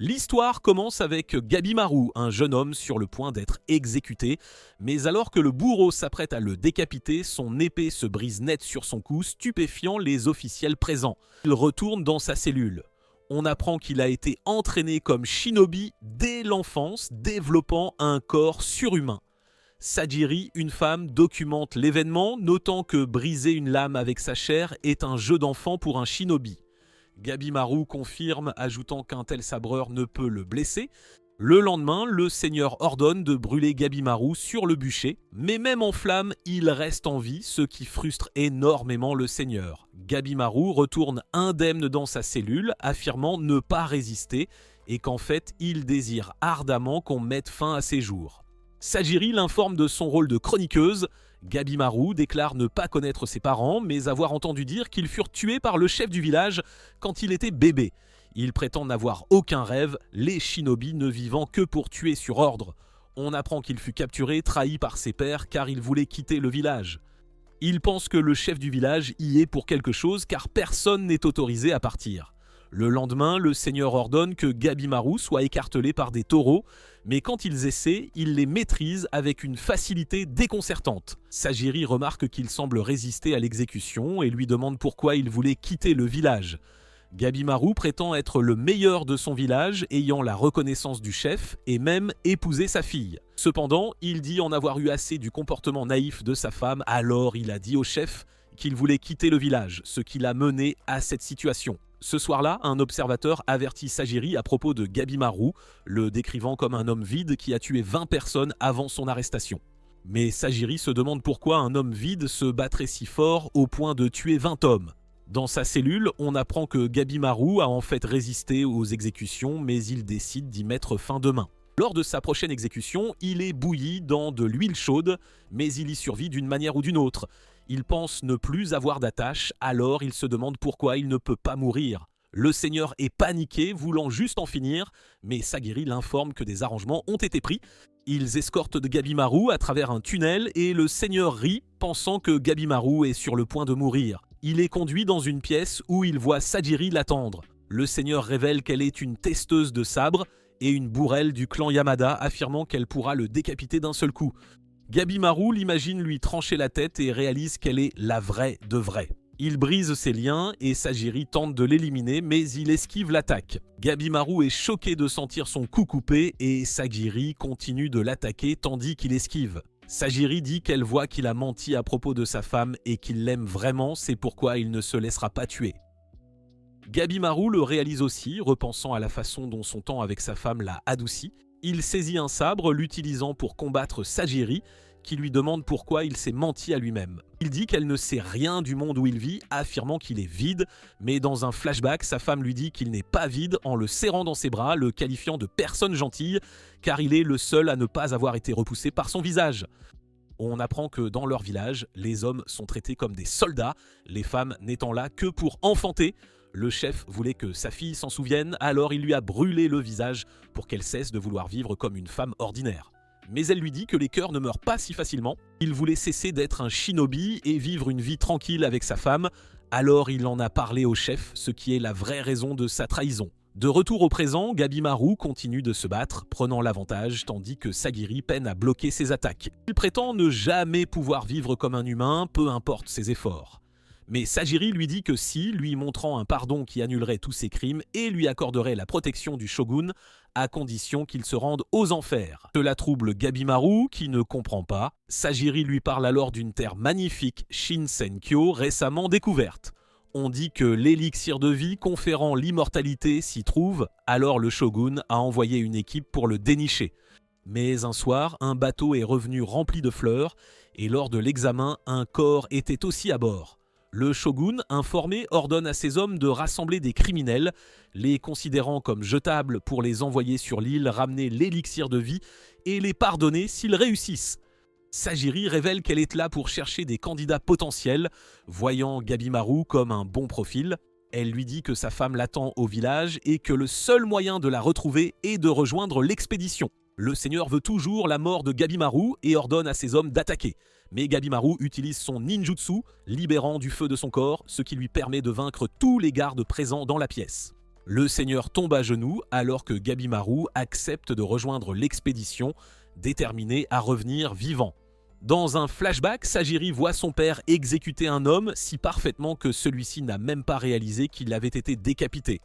L'histoire commence avec Gabimaru, un jeune homme sur le point d'être exécuté, mais alors que le bourreau s'apprête à le décapiter, son épée se brise net sur son cou, stupéfiant les officiels présents. Il retourne dans sa cellule. On apprend qu'il a été entraîné comme shinobi dès l'enfance, développant un corps surhumain. Sajiri, une femme, documente l'événement, notant que briser une lame avec sa chair est un jeu d'enfant pour un shinobi. Gabimaru confirme, ajoutant qu'un tel sabreur ne peut le blesser. Le lendemain, le seigneur ordonne de brûler Gabimaru sur le bûcher, mais même en flammes, il reste en vie, ce qui frustre énormément le seigneur. Gabimaru retourne indemne dans sa cellule, affirmant ne pas résister et qu'en fait, il désire ardemment qu'on mette fin à ses jours. Sajiri l'informe de son rôle de chroniqueuse. Gabimaru déclare ne pas connaître ses parents, mais avoir entendu dire qu'ils furent tués par le chef du village quand il était bébé. Il prétend n'avoir aucun rêve, les shinobi ne vivant que pour tuer sur ordre. On apprend qu'il fut capturé, trahi par ses pairs car il voulait quitter le village. Il pense que le chef du village y est pour quelque chose car personne n'est autorisé à partir. Le lendemain, le seigneur ordonne que Gabimaru soit écartelé par des taureaux, mais quand ils essaient, il les maîtrise avec une facilité déconcertante. Sajiri remarque qu'il semble résister à l'exécution et lui demande pourquoi il voulait quitter le village. Gabimaru prétend être le meilleur de son village, ayant la reconnaissance du chef et même épouser sa fille. Cependant, il dit en avoir eu assez du comportement naïf de sa femme, alors il a dit au chef qu'il voulait quitter le village, ce qui l'a mené à cette situation. Ce soir-là, un observateur avertit Sajiri à propos de Gabimaru, le décrivant comme un homme vide qui a tué 20 personnes avant son arrestation. Mais Sajiri se demande pourquoi un homme vide se battrait si fort au point de tuer 20 hommes. Dans sa cellule, on apprend que Gabimaru a en fait résisté aux exécutions, mais il décide d'y mettre fin demain. Lors de sa prochaine exécution, il est bouilli dans de l'huile chaude, mais il y survit d'une manière ou d'une autre. Il pense ne plus avoir d'attache, alors il se demande pourquoi il ne peut pas mourir. Le seigneur est paniqué, voulant juste en finir, mais Sajiri l'informe que des arrangements ont été pris. Ils escortent de Gabimaru à travers un tunnel et le seigneur rit, pensant que Gabimaru est sur le point de mourir. Il est conduit dans une pièce où il voit Sajiri l'attendre. Le seigneur révèle qu'elle est une testeuse de sabre et une bourrelle du clan Yamada, affirmant qu'elle pourra le décapiter d'un seul coup. Gabimaru l'imagine lui trancher la tête et réalise qu'elle est la vraie de vraie. Il brise ses liens et Sajiri tente de l'éliminer, mais il esquive l'attaque. Gabimaru est choqué de sentir son cou coupé et Sajiri continue de l'attaquer tandis qu'il esquive. Sajiri dit qu'elle voit qu'il a menti à propos de sa femme et qu'il l'aime vraiment, c'est pourquoi il ne se laissera pas tuer. Gabimaru le réalise aussi, repensant à la façon dont son temps avec sa femme l'a adouci. Il saisit un sabre, l'utilisant pour combattre Sajiri, qui lui demande pourquoi il s'est menti à lui-même. Il dit qu'elle ne sait rien du monde où il vit, affirmant qu'il est vide, mais dans un flashback, sa femme lui dit qu'il n'est pas vide en le serrant dans ses bras, le qualifiant de personne gentille, car il est le seul à ne pas avoir été repoussé par son visage. On apprend que dans leur village, les hommes sont traités comme des soldats, les femmes n'étant là que pour enfanter. Le chef voulait que sa fille s'en souvienne, alors il lui a brûlé le visage pour qu'elle cesse de vouloir vivre comme une femme ordinaire. Mais elle lui dit que les cœurs ne meurent pas si facilement. Il voulait cesser d'être un shinobi et vivre une vie tranquille avec sa femme, alors il en a parlé au chef, ce qui est la vraie raison de sa trahison. De retour au présent, Gabimaru continue de se battre, prenant l'avantage, tandis que Sajiri peine à bloquer ses attaques. Il prétend ne jamais pouvoir vivre comme un humain, peu importe ses efforts. Mais Sajiri lui dit que si, lui montrant un pardon qui annulerait tous ses crimes et lui accorderait la protection du shogun, à condition qu'il se rende aux enfers. Cela trouble Gabimaru, qui ne comprend pas. Sajiri lui parle alors d'une terre magnifique, Shinsenkyo, récemment découverte. On dit que l'élixir de vie conférant l'immortalité s'y trouve, alors le shogun a envoyé une équipe pour le dénicher. Mais un soir, un bateau est revenu rempli de fleurs, et lors de l'examen, un corps était aussi à bord. Le shogun, informé, ordonne à ses hommes de rassembler des criminels, les considérant comme jetables pour les envoyer sur l'île, ramener l'élixir de vie et les pardonner s'ils réussissent. Sajiri révèle qu'elle est là pour chercher des candidats potentiels, voyant Gabimaru comme un bon profil. Elle lui dit que sa femme l'attend au village et que le seul moyen de la retrouver est de rejoindre l'expédition. Le seigneur veut toujours la mort de Gabimaru et ordonne à ses hommes d'attaquer. Mais Gabimaru utilise son ninjutsu, libérant du feu de son corps, ce qui lui permet de vaincre tous les gardes présents dans la pièce. Le seigneur tombe à genoux alors que Gabimaru accepte de rejoindre l'expédition, déterminé à revenir vivant. Dans un flashback, Sajiri voit son père exécuter un homme si parfaitement que celui-ci n'a même pas réalisé qu'il avait été décapité.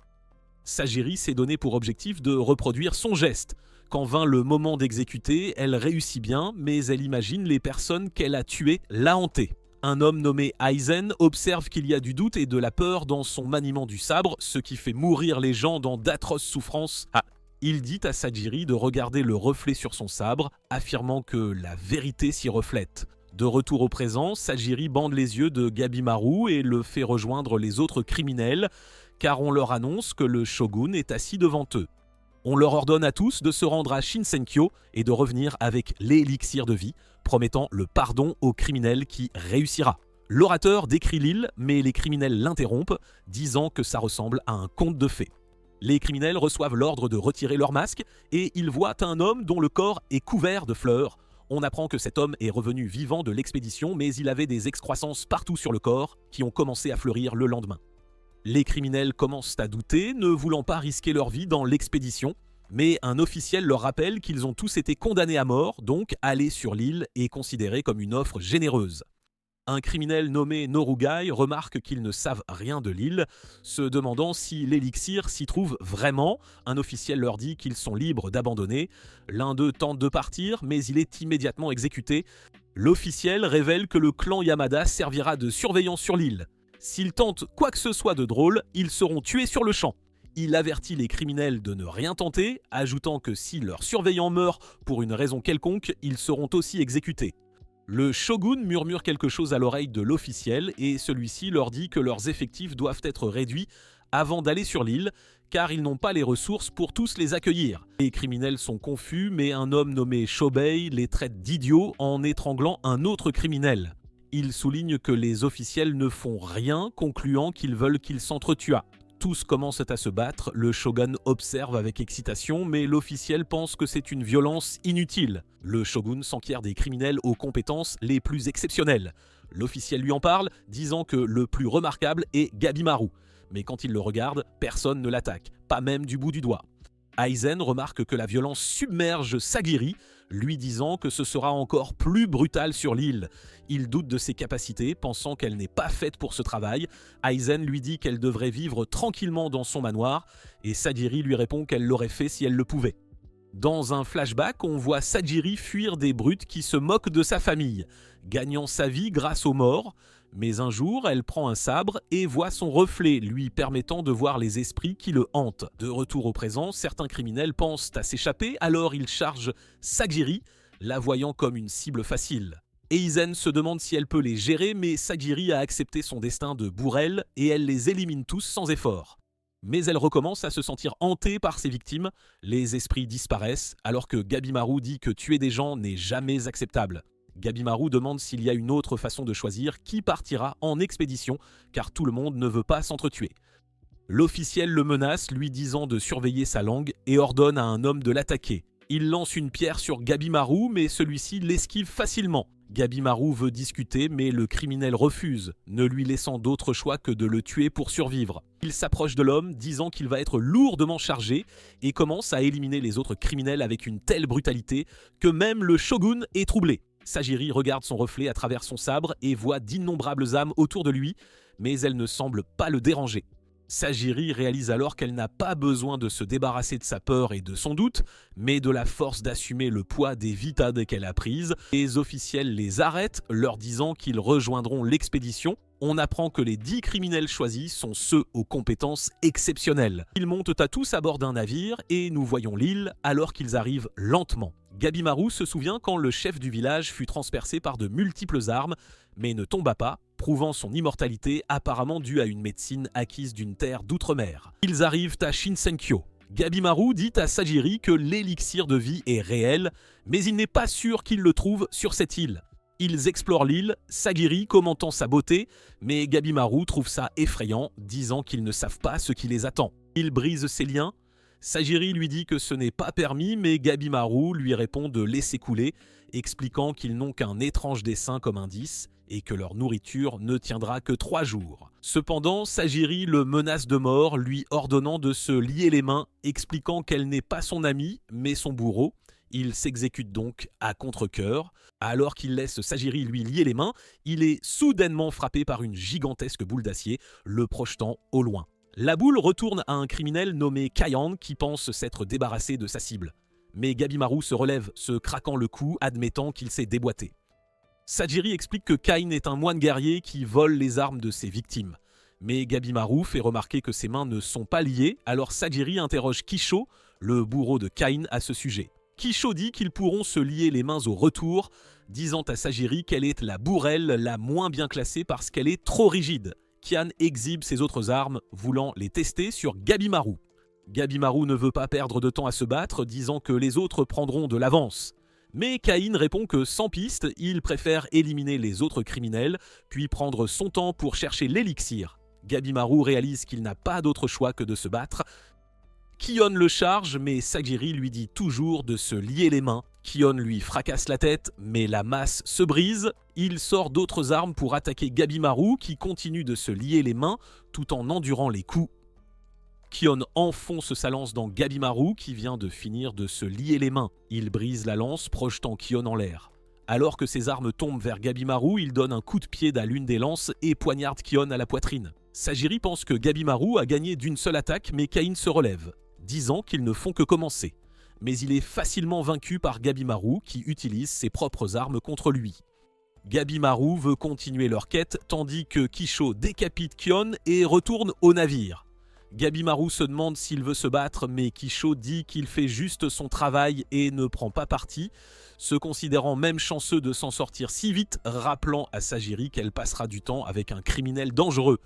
Sajiri s'est donné pour objectif de reproduire son geste. Quand vint le moment d'exécuter, elle réussit bien, mais elle imagine les personnes qu'elle a tuées la hanter. Un homme nommé Aizen observe qu'il y a du doute et de la peur dans son maniement du sabre, ce qui fait mourir les gens dans d'atroces souffrances. Il dit à Sajiri de regarder le reflet sur son sabre, affirmant que la vérité s'y reflète. De retour au présent, Sajiri bande les yeux de Gabimaru et le fait rejoindre les autres criminels, car on leur annonce que le shogun est assis devant eux. On leur ordonne à tous de se rendre à Shinsenkyo et de revenir avec l'élixir de vie, promettant le pardon au criminel qui réussira. L'orateur décrit l'île, mais les criminels l'interrompent, disant que ça ressemble à un conte de fées. Les criminels reçoivent l'ordre de retirer leur masque et ils voient un homme dont le corps est couvert de fleurs. On apprend que cet homme est revenu vivant de l'expédition, mais il avait des excroissances partout sur le corps qui ont commencé à fleurir le lendemain. Les criminels commencent à douter, ne voulant pas risquer leur vie dans l'expédition, mais un officiel leur rappelle qu'ils ont tous été condamnés à mort, donc aller sur l'île est considéré comme une offre généreuse. Un criminel nommé Norugai remarque qu'ils ne savent rien de l'île, se demandant si l'élixir s'y trouve vraiment. Un officiel leur dit qu'ils sont libres d'abandonner. L'un d'eux tente de partir, mais il est immédiatement exécuté. L'officiel révèle que le clan Yamada servira de surveillant sur l'île. S'ils tentent quoi que ce soit de drôle, ils seront tués sur le champ. Il avertit les criminels de ne rien tenter, ajoutant que si leur surveillant meurt pour une raison quelconque, ils seront aussi exécutés. Le shogun murmure quelque chose à l'oreille de l'officiel et celui-ci leur dit que leurs effectifs doivent être réduits avant d'aller sur l'île, car ils n'ont pas les ressources pour tous les accueillir. Les criminels sont confus, mais un homme nommé Shobei les traite d'idiots en étranglant un autre criminel. Il souligne que les officiels ne font rien, concluant qu'ils veulent qu'ils s'entretuent. Tous commencent à se battre, le shogun observe avec excitation, mais l'officiel pense que c'est une violence inutile. Le shogun s'enquiert des criminels aux compétences les plus exceptionnelles. L'officiel lui en parle, disant que le plus remarquable est Gabimaru. Mais quand il le regarde, personne ne l'attaque, pas même du bout du doigt. Aizen remarque que la violence submerge Sajiri, lui disant que ce sera encore plus brutal sur l'île. Il doute de ses capacités, pensant qu'elle n'est pas faite pour ce travail. Aizen lui dit qu'elle devrait vivre tranquillement dans son manoir, et Sajiri lui répond qu'elle l'aurait fait si elle le pouvait. Dans un flashback, on voit Sajiri fuir des brutes qui se moquent de sa famille, gagnant sa vie grâce aux morts. Mais un jour, elle prend un sabre et voit son reflet, lui permettant de voir les esprits qui le hantent. De retour au présent, certains criminels pensent à s'échapper, alors ils chargent Sajiri, la voyant comme une cible facile. Aizen se demande si elle peut les gérer, mais Sajiri a accepté son destin de bourrelle et elle les élimine tous sans effort. Mais elle recommence à se sentir hantée par ses victimes, les esprits disparaissent, alors que Gabimaru dit que tuer des gens n'est jamais acceptable. Gabimaru demande s'il y a une autre façon de choisir qui partira en expédition, car tout le monde ne veut pas s'entretuer. L'officiel le menace, lui disant de surveiller sa langue, et ordonne à un homme de l'attaquer. Il lance une pierre sur Gabimaru, mais celui-ci l'esquive facilement. Gabimaru veut discuter, mais le criminel refuse, ne lui laissant d'autre choix que de le tuer pour survivre. Il s'approche de l'homme, disant qu'il va être lourdement chargé, et commence à éliminer les autres criminels avec une telle brutalité que même le shogun est troublé. Sajiri regarde son reflet à travers son sabre et voit d'innombrables âmes autour de lui, mais elle ne semble pas le déranger. Sajiri réalise alors qu'elle n'a pas besoin de se débarrasser de sa peur et de son doute, mais de la force d'assumer le poids des vitades qu'elle a prises. Les officiels les arrêtent, leur disant qu'ils rejoindront l'expédition. On apprend que les 10 criminels choisis sont ceux aux compétences exceptionnelles. Ils montent à tous à bord d'un navire et nous voyons l'île alors qu'ils arrivent lentement. Gabimaru se souvient quand le chef du village fut transpercé par de multiples armes, mais ne tomba pas, prouvant son immortalité apparemment due à une médecine acquise d'une terre d'outre-mer. Ils arrivent à Shinsenkyo. Gabimaru dit à Sajiri que l'élixir de vie est réel, mais il n'est pas sûr qu'il le trouve sur cette île. Ils explorent l'île, Sajiri commentant sa beauté, mais Gabimaru trouve ça effrayant, disant qu'ils ne savent pas ce qui les attend. Ils brisent ses liens. Sajiri lui dit que ce n'est pas permis, mais Gabimaru lui répond de laisser couler, expliquant qu'ils n'ont qu'un étrange dessin comme indice et que leur nourriture ne tiendra que 3 jours. Cependant, Sajiri le menace de mort, lui ordonnant de se lier les mains, expliquant qu'elle n'est pas son amie, mais son bourreau. Il s'exécute donc à contre-cœur. Alors qu'il laisse Sajiri lui lier les mains, il est soudainement frappé par une gigantesque boule d'acier, le projetant au loin. La boule retourne à un criminel nommé Kyan qui pense s'être débarrassé de sa cible. Mais Gabimaru se relève, se craquant le cou, admettant qu'il s'est déboîté. Sajiri explique que Kain est un moine guerrier qui vole les armes de ses victimes. Mais Gabimaru fait remarquer que ses mains ne sont pas liées, alors Sajiri interroge Kisho, le bourreau de Kain, à ce sujet. Kisho dit qu'ils pourront se lier les mains au retour, disant à Sajiri qu'elle est la bourrelle la moins bien classée parce qu'elle est trop rigide. Kyan exhibe ses autres armes, voulant les tester sur Gabimaru. Gabimaru ne veut pas perdre de temps à se battre, disant que les autres prendront de l'avance. Mais Kain répond que sans piste, il préfère éliminer les autres criminels, puis prendre son temps pour chercher l'élixir. Gabimaru réalise qu'il n'a pas d'autre choix que de se battre. Kion le charge, mais Sajiri lui dit toujours de se lier les mains. Kion lui fracasse la tête, mais la masse se brise. Il sort d'autres armes pour attaquer Gabimaru, qui continue de se lier les mains tout en endurant les coups. Kion enfonce sa lance dans Gabimaru, qui vient de finir de se lier les mains. Il brise la lance, projetant Kion en l'air. Alors que ses armes tombent vers Gabimaru, il donne un coup de pied à l'une des lances et poignarde Kion à la poitrine. Sajiri pense que Gabimaru a gagné d'une seule attaque, mais Kain se relève, disant qu'ils ne font que commencer. Mais il est facilement vaincu par Gabimaru, qui utilise ses propres armes contre lui. Gabimaru veut continuer leur quête, tandis que Kisho décapite Kion et retourne au navire. Gabimaru se demande s'il veut se battre, mais Kisho dit qu'il fait juste son travail et ne prend pas parti, se considérant même chanceux de s'en sortir si vite, rappelant à Sajiri qu'elle passera du temps avec un criminel dangereux.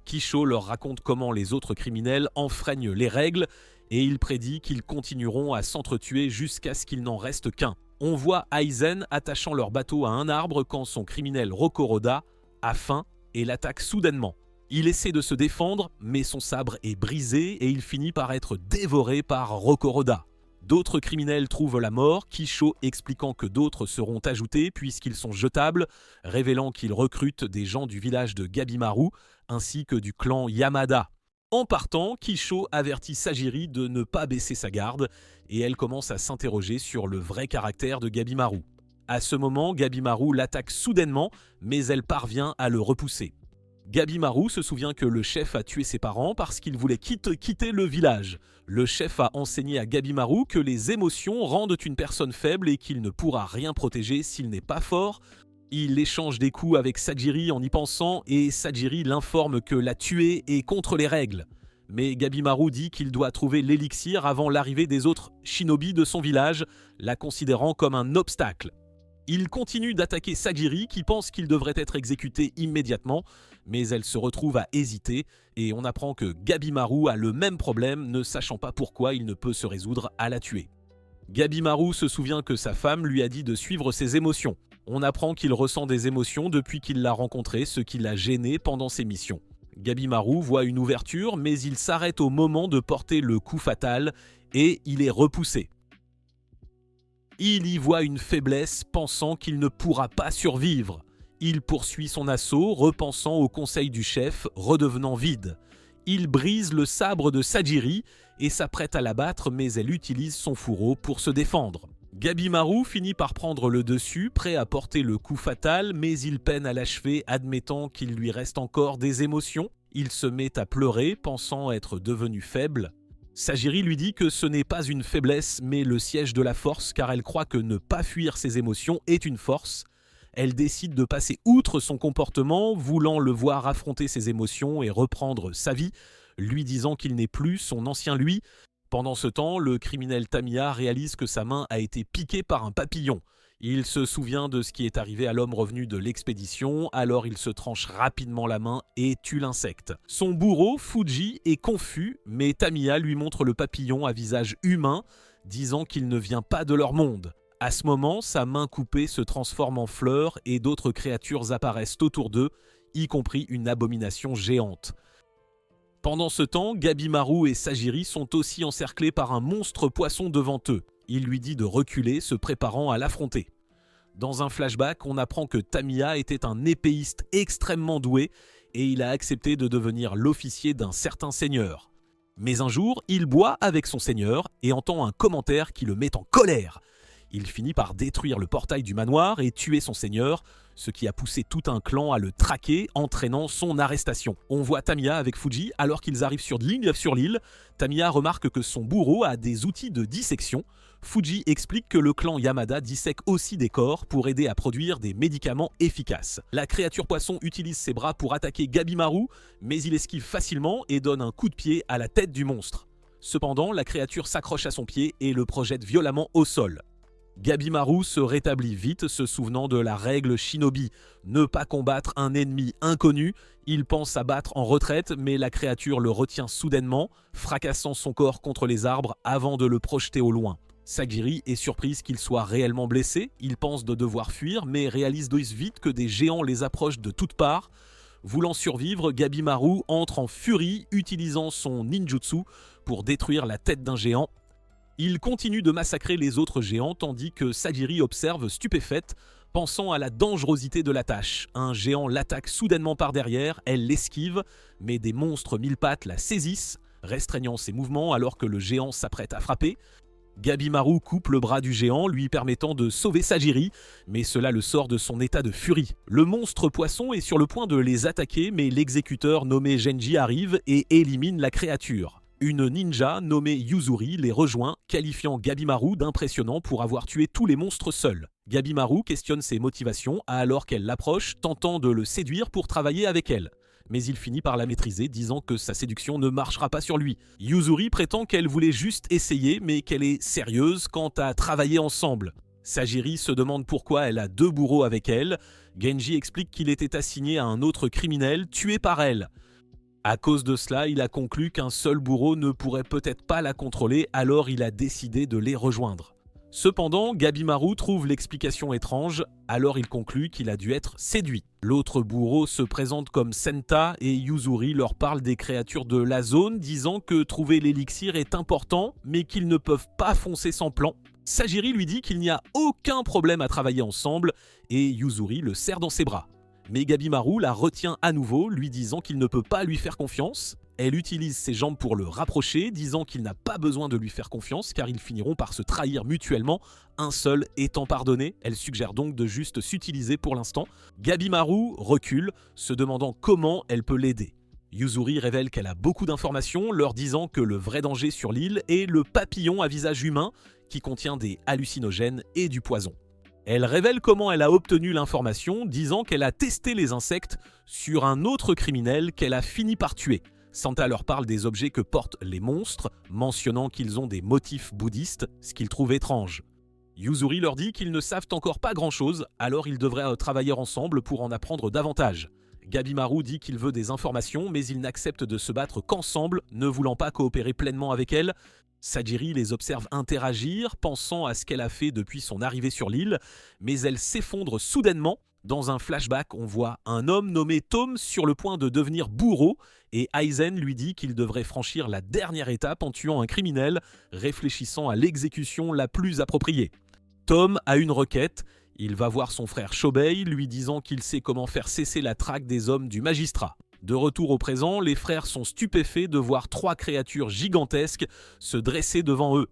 Kisho leur raconte comment les autres criminels enfreignent les règles et il prédit qu'ils continueront à s'entretuer jusqu'à ce qu'il n'en reste qu'un. On voit Aizen attachant leur bateau à un arbre quand son criminel Rokoroda a faim et l'attaque soudainement. Il essaie de se défendre, mais son sabre est brisé et il finit par être dévoré par Rokoroda. D'autres criminels trouvent la mort, Kisho expliquant que d'autres seront ajoutés puisqu'ils sont jetables, révélant qu'il recrute des gens du village de Gabimaru ainsi que du clan Yamada. En partant, Kisho avertit Sajiri de ne pas baisser sa garde et elle commence à s'interroger sur le vrai caractère de Gabimaru. À ce moment, Gabimaru l'attaque soudainement, mais elle parvient à le repousser. Gabimaru se souvient que le chef a tué ses parents parce qu'il voulait quitter le village. Le chef a enseigné à Gabimaru que les émotions rendent une personne faible et qu'il ne pourra rien protéger s'il n'est pas fort. Il échange des coups avec Sajiri en y pensant et Sajiri l'informe que la tuer est contre les règles. Mais Gabimaru dit qu'il doit trouver l'élixir avant l'arrivée des autres shinobi de son village, la considérant comme un obstacle. Il continue d'attaquer Sajiri qui pense qu'il devrait être exécuté immédiatement, mais elle se retrouve à hésiter et on apprend que Gabimaru a le même problème, ne sachant pas pourquoi il ne peut se résoudre à la tuer. Gabimaru se souvient que sa femme lui a dit de suivre ses émotions. On apprend qu'il ressent des émotions depuis qu'il l'a rencontrée, ce qui l'a gêné pendant ses missions. Gabimaru voit une ouverture, mais il s'arrête au moment de porter le coup fatal et il est repoussé. Il y voit une faiblesse, pensant qu'il ne pourra pas survivre. Il poursuit son assaut, repensant au conseil du chef, redevenant vide. Il brise le sabre de Sajiri et s'apprête à l'abattre, mais elle utilise son fourreau pour se défendre. Gabimaru finit par prendre le dessus, prêt à porter le coup fatal, mais il peine à l'achever, admettant qu'il lui reste encore des émotions. Il se met à pleurer, pensant être devenu faible. Sajiri lui dit que ce n'est pas une faiblesse, mais le siège de la force, car elle croit que ne pas fuir ses émotions est une force. Elle décide de passer outre son comportement, voulant le voir affronter ses émotions et reprendre sa vie, lui disant qu'il n'est plus son ancien lui. Pendant ce temps, le criminel Tamiya réalise que sa main a été piquée par un papillon. Il se souvient de ce qui est arrivé à l'homme revenu de l'expédition, alors il se tranche rapidement la main et tue l'insecte. Son bourreau, Fuji, est confus, mais Tamiya lui montre le papillon à visage humain, disant qu'il ne vient pas de leur monde. À ce moment, sa main coupée se transforme en fleur et d'autres créatures apparaissent autour d'eux, y compris une abomination géante. Pendant ce temps, Gabimaru et Sajiri sont aussi encerclés par un monstre poisson devant eux. Il lui dit de reculer, se préparant à l'affronter. Dans un flashback, on apprend que Tamiya était un épéiste extrêmement doué et il a accepté de devenir l'officier d'un certain seigneur. Mais un jour, il boit avec son seigneur et entend un commentaire qui le met en colère. Il finit par détruire le portail du manoir et tuer son seigneur, ce qui a poussé tout un clan à le traquer, entraînant son arrestation. On voit Tamiya avec Fuji alors qu'ils arrivent sur l'île. Tamiya remarque que son bourreau a des outils de dissection. Fuji explique que le clan Yamada dissèque aussi des corps pour aider à produire des médicaments efficaces. La créature poisson utilise ses bras pour attaquer Gabimaru, mais il esquive facilement et donne un coup de pied à la tête du monstre. Cependant, la créature s'accroche à son pied et le projette violemment au sol. Gabimaru se rétablit vite, se souvenant de la règle shinobi, ne pas combattre un ennemi inconnu. Il pense à battre en retraite, mais la créature le retient soudainement, fracassant son corps contre les arbres avant de le projeter au loin. Sajiri est surprise qu'il soit réellement blessé, il pense de devoir fuir, mais réalise vite que des géants les approchent de toutes parts. Voulant survivre, Gabimaru entre en furie, utilisant son ninjutsu pour détruire la tête d'un géant. Il continue de massacrer les autres géants tandis que Sajiri observe stupéfaite, pensant à la dangerosité de la tâche. Un géant l'attaque soudainement par derrière, elle l'esquive, mais des monstres mille pattes la saisissent, restreignant ses mouvements alors que le géant s'apprête à frapper. Gabimaru coupe le bras du géant, lui permettant de sauver Sajiri, mais cela le sort de son état de furie. Le monstre poisson est sur le point de les attaquer, mais l'exécuteur nommé Genji arrive et élimine la créature. Une ninja nommée Yuzuri les rejoint, qualifiant Gabimaru d'impressionnant pour avoir tué tous les monstres seul. Gabimaru questionne ses motivations alors qu'elle l'approche, tentant de le séduire pour travailler avec elle. Mais il finit par la maîtriser, disant que sa séduction ne marchera pas sur lui. Yuzuri prétend qu'elle voulait juste essayer, mais qu'elle est sérieuse quant à travailler ensemble. Sajiri se demande pourquoi elle a deux bourreaux avec elle. Genji explique qu'il était assigné à un autre criminel, tué par elle. À cause de cela, il a conclu qu'un seul bourreau ne pourrait peut-être pas la contrôler, alors il a décidé de les rejoindre. Cependant, Gabimaru trouve l'explication étrange, alors il conclut qu'il a dû être séduit. L'autre bourreau se présente comme Senta et Yuzuri leur parle des créatures de la zone, disant que trouver l'élixir est important, mais qu'ils ne peuvent pas foncer sans plan. Sajiri lui dit qu'il n'y a aucun problème à travailler ensemble, et Yuzuri le serre dans ses bras. Mais Gabimaru la retient à nouveau, lui disant qu'il ne peut pas lui faire confiance. Elle utilise ses jambes pour le rapprocher, disant qu'il n'a pas besoin de lui faire confiance car ils finiront par se trahir mutuellement, un seul étant pardonné. Elle suggère donc de juste s'utiliser pour l'instant. Gabimaru recule, se demandant comment elle peut l'aider. Yuzuri révèle qu'elle a beaucoup d'informations, leur disant que le vrai danger sur l'île est le papillon à visage humain qui contient des hallucinogènes et du poison. Elle révèle comment elle a obtenu l'information, disant qu'elle a testé les insectes sur un autre criminel qu'elle a fini par tuer. Santa leur parle des objets que portent les monstres, mentionnant qu'ils ont des motifs bouddhistes, ce qu'ils trouvent étrange. Yuzuri leur dit qu'ils ne savent encore pas grand-chose, alors ils devraient travailler ensemble pour en apprendre davantage. Gabimaru dit qu'il veut des informations, mais il n'accepte de se battre qu'ensemble, ne voulant pas coopérer pleinement avec elle. Sajiri les observe interagir, pensant à ce qu'elle a fait depuis son arrivée sur l'île, mais elle s'effondre soudainement. Dans un flashback, on voit un homme nommé Tom sur le point de devenir bourreau, et Aizen lui dit qu'il devrait franchir la dernière étape en tuant un criminel, réfléchissant à l'exécution la plus appropriée. Tom a une requête, il va voir son frère Shobei, lui disant qu'il sait comment faire cesser la traque des hommes du magistrat. De retour au présent, les frères sont stupéfaits de voir 3 créatures gigantesques se dresser devant eux.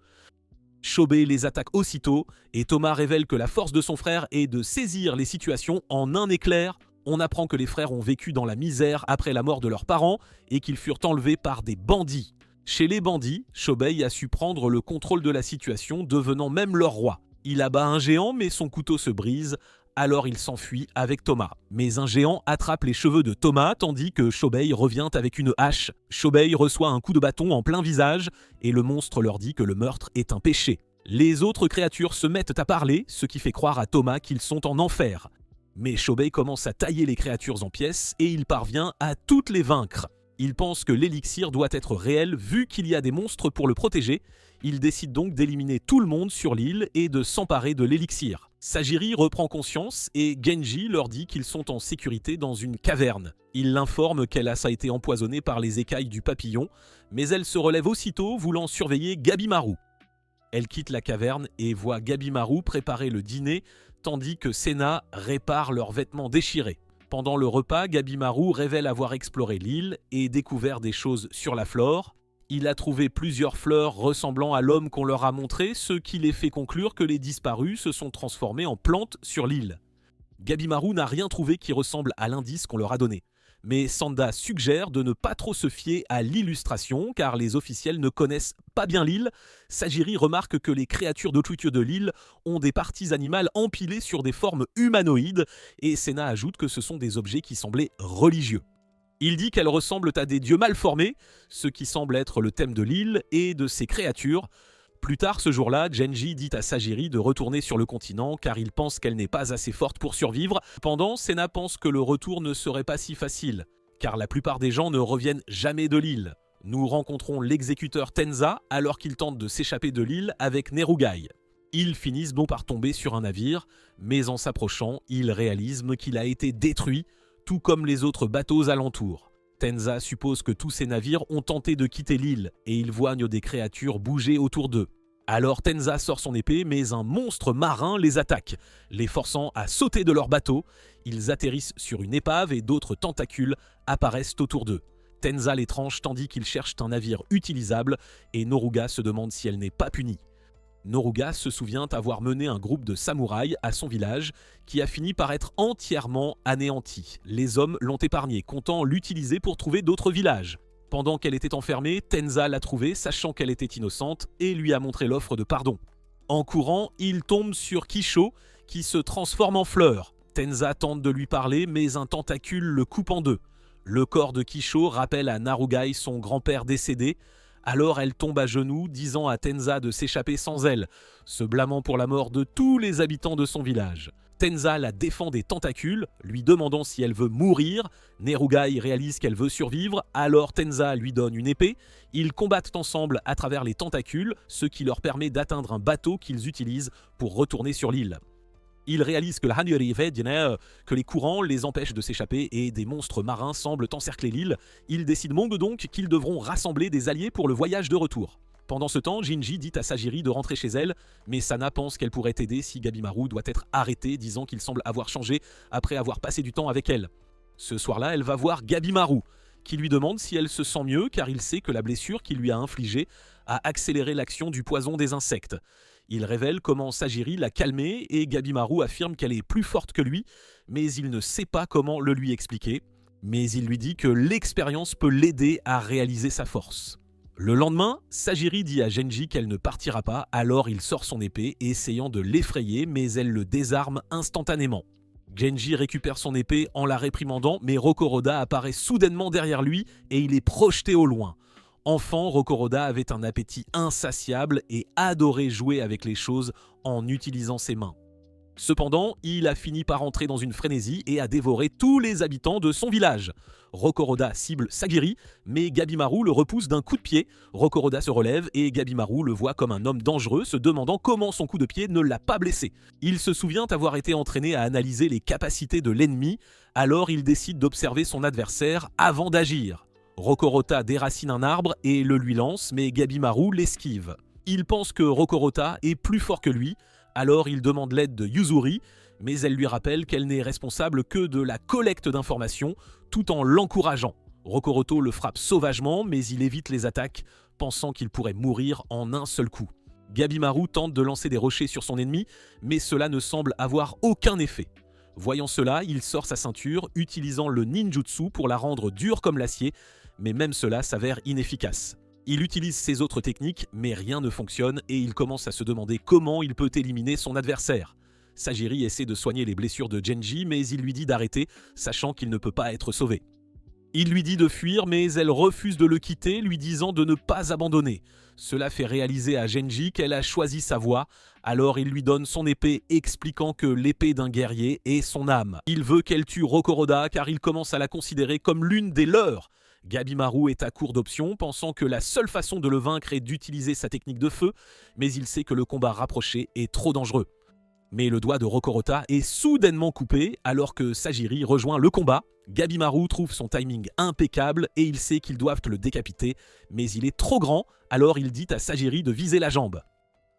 Shobei les attaque aussitôt, et Thomas révèle que la force de son frère est de saisir les situations en un éclair. On apprend que les frères ont vécu dans la misère après la mort de leurs parents et qu'ils furent enlevés par des bandits. Chez les bandits, Shobei a su prendre le contrôle de la situation, devenant même leur roi. Il abat un géant, mais son couteau se brise, alors il s'enfuit avec Thomas. Mais un géant attrape les cheveux de Thomas, tandis que Shobei revient avec une hache. Shobei reçoit un coup de bâton en plein visage, et le monstre leur dit que le meurtre est un péché. Les autres créatures se mettent à parler, ce qui fait croire à Thomas qu'ils sont en enfer. Mais Shobei commence à tailler les créatures en pièces, et il parvient à toutes les vaincre. Il pense que l'élixir doit être réel vu qu'il y a des monstres pour le protéger. Il décide donc d'éliminer tout le monde sur l'île et de s'emparer de l'élixir. Sajiri reprend conscience et Genji leur dit qu'ils sont en sécurité dans une caverne. Il l'informe qu'elle a été empoisonnée par les écailles du papillon, mais elle se relève aussitôt voulant surveiller Gabimaru. Elle quitte la caverne et voit Gabimaru préparer le dîner tandis que Sena répare leurs vêtements déchirés. Pendant le repas, Gabimaru révèle avoir exploré l'île et découvert des choses sur la flore. Il a trouvé plusieurs fleurs ressemblant à l'homme qu'on leur a montré, ce qui les fait conclure que les disparus se sont transformés en plantes sur l'île. Gabimaru n'a rien trouvé qui ressemble à l'indice qu'on leur a donné. Mais Sanda suggère de ne pas trop se fier à l'illustration car les officiels ne connaissent pas bien l'île. Sajiri remarque que les créatures de l'île ont des parties animales empilées sur des formes humanoïdes et Sena ajoute que ce sont des objets qui semblaient religieux. Il dit qu'elles ressemblent à des dieux mal formés, ce qui semble être le thème de l'île et de ses créatures. Plus tard ce jour-là, Genji dit à Sajiri de retourner sur le continent car il pense qu'elle n'est pas assez forte pour survivre. Cependant, Sena pense que le retour ne serait pas si facile, car la plupart des gens ne reviennent jamais de l'île. Nous rencontrons l'exécuteur Tenza alors qu'il tente de s'échapper de l'île avec Nerugai. Ils finissent donc par tomber sur un navire, mais en s'approchant, ils réalisent qu'il a été détruit, tout comme les autres bateaux alentours. Tenza suppose que tous ces navires ont tenté de quitter l'île et ils voient des créatures bouger autour d'eux. Alors Tenza sort son épée, mais un monstre marin les attaque, les forçant à sauter de leur bateau. Ils atterrissent sur une épave et d'autres tentacules apparaissent autour d'eux. Tenza les tranche tandis qu'ils cherchent un navire utilisable et Noruga se demande si elle n'est pas punie. Noruga se souvient avoir mené un groupe de samouraïs à son village qui a fini par être entièrement anéanti. Les hommes l'ont épargné, comptant l'utiliser pour trouver d'autres villages. Pendant qu'elle était enfermée, Tenza l'a trouvée, sachant qu'elle était innocente, et lui a montré l'offre de pardon. En courant, il tombe sur Kisho, qui se transforme en fleur. Tenza tente de lui parler, mais un tentacule le coupe en deux. Le corps de Kisho rappelle à Narugai son grand-père décédé. Alors elle tombe à genoux, disant à Tenza de s'échapper sans elle, se blâmant pour la mort de tous les habitants de son village. Tenza la défend des tentacules, lui demandant si elle veut mourir. Nerugai réalise qu'elle veut survivre, alors Tenza lui donne une épée. Ils combattent ensemble à travers les tentacules, ce qui leur permet d'atteindre un bateau qu'ils utilisent pour retourner sur l'île. Ils réalisent que que les courants les empêchent de s'échapper et des monstres marins semblent encercler l'île. Ils décident donc qu'ils devront rassembler des alliés pour le voyage de retour. Pendant ce temps, Jinji dit à Sajiri de rentrer chez elle, mais Sana pense qu'elle pourrait aider si Gabimaru doit être arrêté, disant qu'il semble avoir changé après avoir passé du temps avec elle. Ce soir-là, elle va voir Gabimaru, qui lui demande si elle se sent mieux car il sait que la blessure qu'il lui a infligée a accéléré l'action du poison des insectes. Il révèle comment Sajiri l'a calmée et Gabimaru affirme qu'elle est plus forte que lui, mais il ne sait pas comment le lui expliquer. Mais il lui dit que l'expérience peut l'aider à réaliser sa force. Le lendemain, Sajiri dit à Genji qu'elle ne partira pas, alors il sort son épée, essayant de l'effrayer, mais elle le désarme instantanément. Genji récupère son épée en la réprimandant, mais Rokoroda apparaît soudainement derrière lui et il est projeté au loin. Enfant, Rokoroda avait un appétit insatiable et adorait jouer avec les choses en utilisant ses mains. Cependant, il a fini par entrer dans une frénésie et a dévoré tous les habitants de son village. Rokoroda cible Sagiri, mais Gabimaru le repousse d'un coup de pied. Rokoroda se relève et Gabimaru le voit comme un homme dangereux, se demandant comment son coup de pied ne l'a pas blessé. Il se souvient avoir été entraîné à analyser les capacités de l'ennemi, alors il décide d'observer son adversaire avant d'agir. Rokoroda déracine un arbre et le lui lance, mais Gabimaru l'esquive. Il pense que Rokoroda est plus fort que lui, alors il demande l'aide de Yuzuri, mais elle lui rappelle qu'elle n'est responsable que de la collecte d'informations, tout en l'encourageant. Rokoroto le frappe sauvagement, mais il évite les attaques, pensant qu'il pourrait mourir en un seul coup. Gabimaru tente de lancer des rochers sur son ennemi, mais cela ne semble avoir aucun effet. Voyant cela, il sort sa ceinture, utilisant le ninjutsu pour la rendre dure comme l'acier, mais même cela s'avère inefficace. Il utilise ses autres techniques, mais rien ne fonctionne et il commence à se demander comment il peut éliminer son adversaire. Sajiri essaie de soigner les blessures de Genji, mais il lui dit d'arrêter, sachant qu'il ne peut pas être sauvé. Il lui dit de fuir, mais elle refuse de le quitter, lui disant de ne pas abandonner. Cela fait réaliser à Genji qu'elle a choisi sa voie, alors il lui donne son épée, expliquant que l'épée d'un guerrier est son âme. Il veut qu'elle tue Rokoroda car il commence à la considérer comme l'une des leurs. Gabimaru est à court d'options, pensant que la seule façon de le vaincre est d'utiliser sa technique de feu, mais il sait que le combat rapproché est trop dangereux. Mais le doigt de Rokorota est soudainement coupé alors que Sajiri rejoint le combat. Gabimaru trouve son timing impeccable et il sait qu'ils doivent le décapiter, mais il est trop grand, alors il dit à Sajiri de viser la jambe.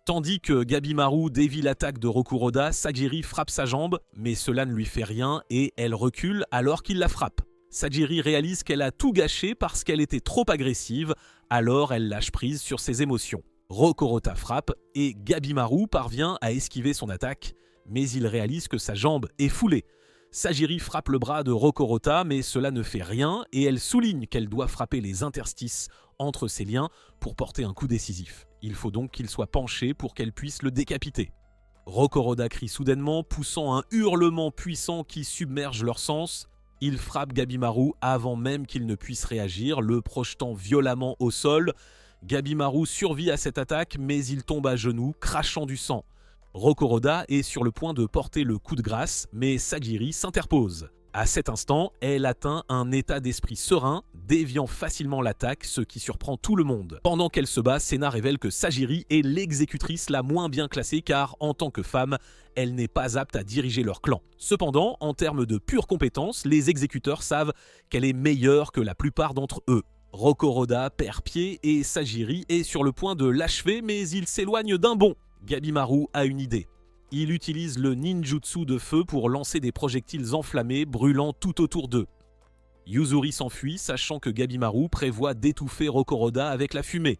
Tandis que Gabimaru dévie l'attaque de Rokuroda, Sajiri frappe sa jambe, mais cela ne lui fait rien et elle recule alors qu'il la frappe. Sajiri réalise qu'elle a tout gâché parce qu'elle était trop agressive, alors elle lâche prise sur ses émotions. Rokorota frappe et Gabimaru parvient à esquiver son attaque, mais il réalise que sa jambe est foulée. Sajiri frappe le bras de Rokorota, mais cela ne fait rien et elle souligne qu'elle doit frapper les interstices entre ses liens pour porter un coup décisif. Il faut donc qu'il soit penché pour qu'elle puisse le décapiter. Rokuroda crie soudainement, poussant un hurlement puissant qui submerge leurs sens. Il frappe Gabimaru avant même qu'il ne puisse réagir, le projetant violemment au sol. Gabimaru survit à cette attaque, mais il tombe à genoux, crachant du sang. Rokuroda est sur le point de porter le coup de grâce, mais Sajiri s'interpose. À cet instant, elle atteint un état d'esprit serein, déviant facilement l'attaque, ce qui surprend tout le monde. Pendant qu'elle se bat, Sena révèle que Sajiri est l'exécutrice la moins bien classée car, en tant que femme, elle n'est pas apte à diriger leur clan. Cependant, en termes de pure compétence, les exécuteurs savent qu'elle est meilleure que la plupart d'entre eux. Rokuroda perd pied et Sajiri est sur le point de l'achever, mais il s'éloigne d'un bond. Gabimaru a une idée. Il utilise le ninjutsu de feu pour lancer des projectiles enflammés brûlant tout autour d'eux. Yuzuri s'enfuit, sachant que Gabimaru prévoit d'étouffer Rokuroda avec la fumée.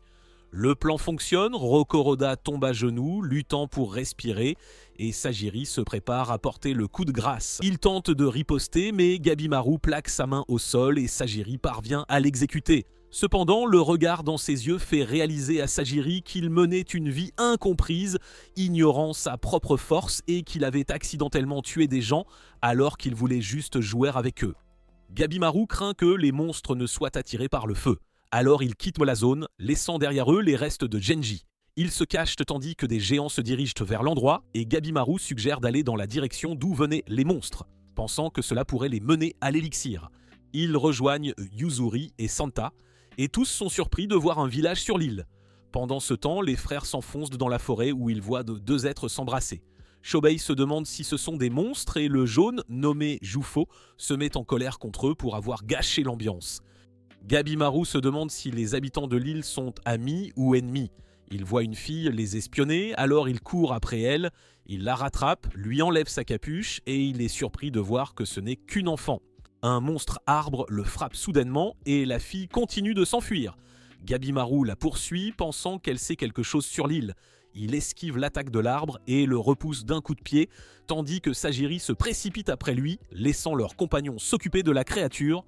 Le plan fonctionne, Rokuroda tombe à genoux, luttant pour respirer, et Sajiri se prépare à porter le coup de grâce. Il tente de riposter, mais Gabimaru plaque sa main au sol et Sajiri parvient à l'exécuter. Cependant, le regard dans ses yeux fait réaliser à Sajiri qu'il menait une vie incomprise, ignorant sa propre force et qu'il avait accidentellement tué des gens alors qu'il voulait juste jouer avec eux. Gabimaru craint que les monstres ne soient attirés par le feu. Alors il quitte la zone, laissant derrière eux les restes de Genji. Ils se cachent tandis que des géants se dirigent vers l'endroit et Gabimaru suggère d'aller dans la direction d'où venaient les monstres, pensant que cela pourrait les mener à l'élixir. Ils rejoignent Yuzuri et Santa, et tous sont surpris de voir un village sur l'île. Pendant ce temps, les frères s'enfoncent dans la forêt où ils voient deux êtres s'embrasser. Shobei se demande si ce sont des monstres et le jaune, nommé Jufo, se met en colère contre eux pour avoir gâché l'ambiance. Gabimaru se demande si les habitants de l'île sont amis ou ennemis. Il voit une fille les espionner, alors il court après elle, il la rattrape, lui enlève sa capuche et il est surpris de voir que ce n'est qu'une enfant. Un monstre arbre le frappe soudainement et la fille continue de s'enfuir. Gabimaru la poursuit, pensant qu'elle sait quelque chose sur l'île. Il esquive l'attaque de l'arbre et le repousse d'un coup de pied, tandis que Sajiri se précipite après lui, laissant leur compagnon s'occuper de la créature.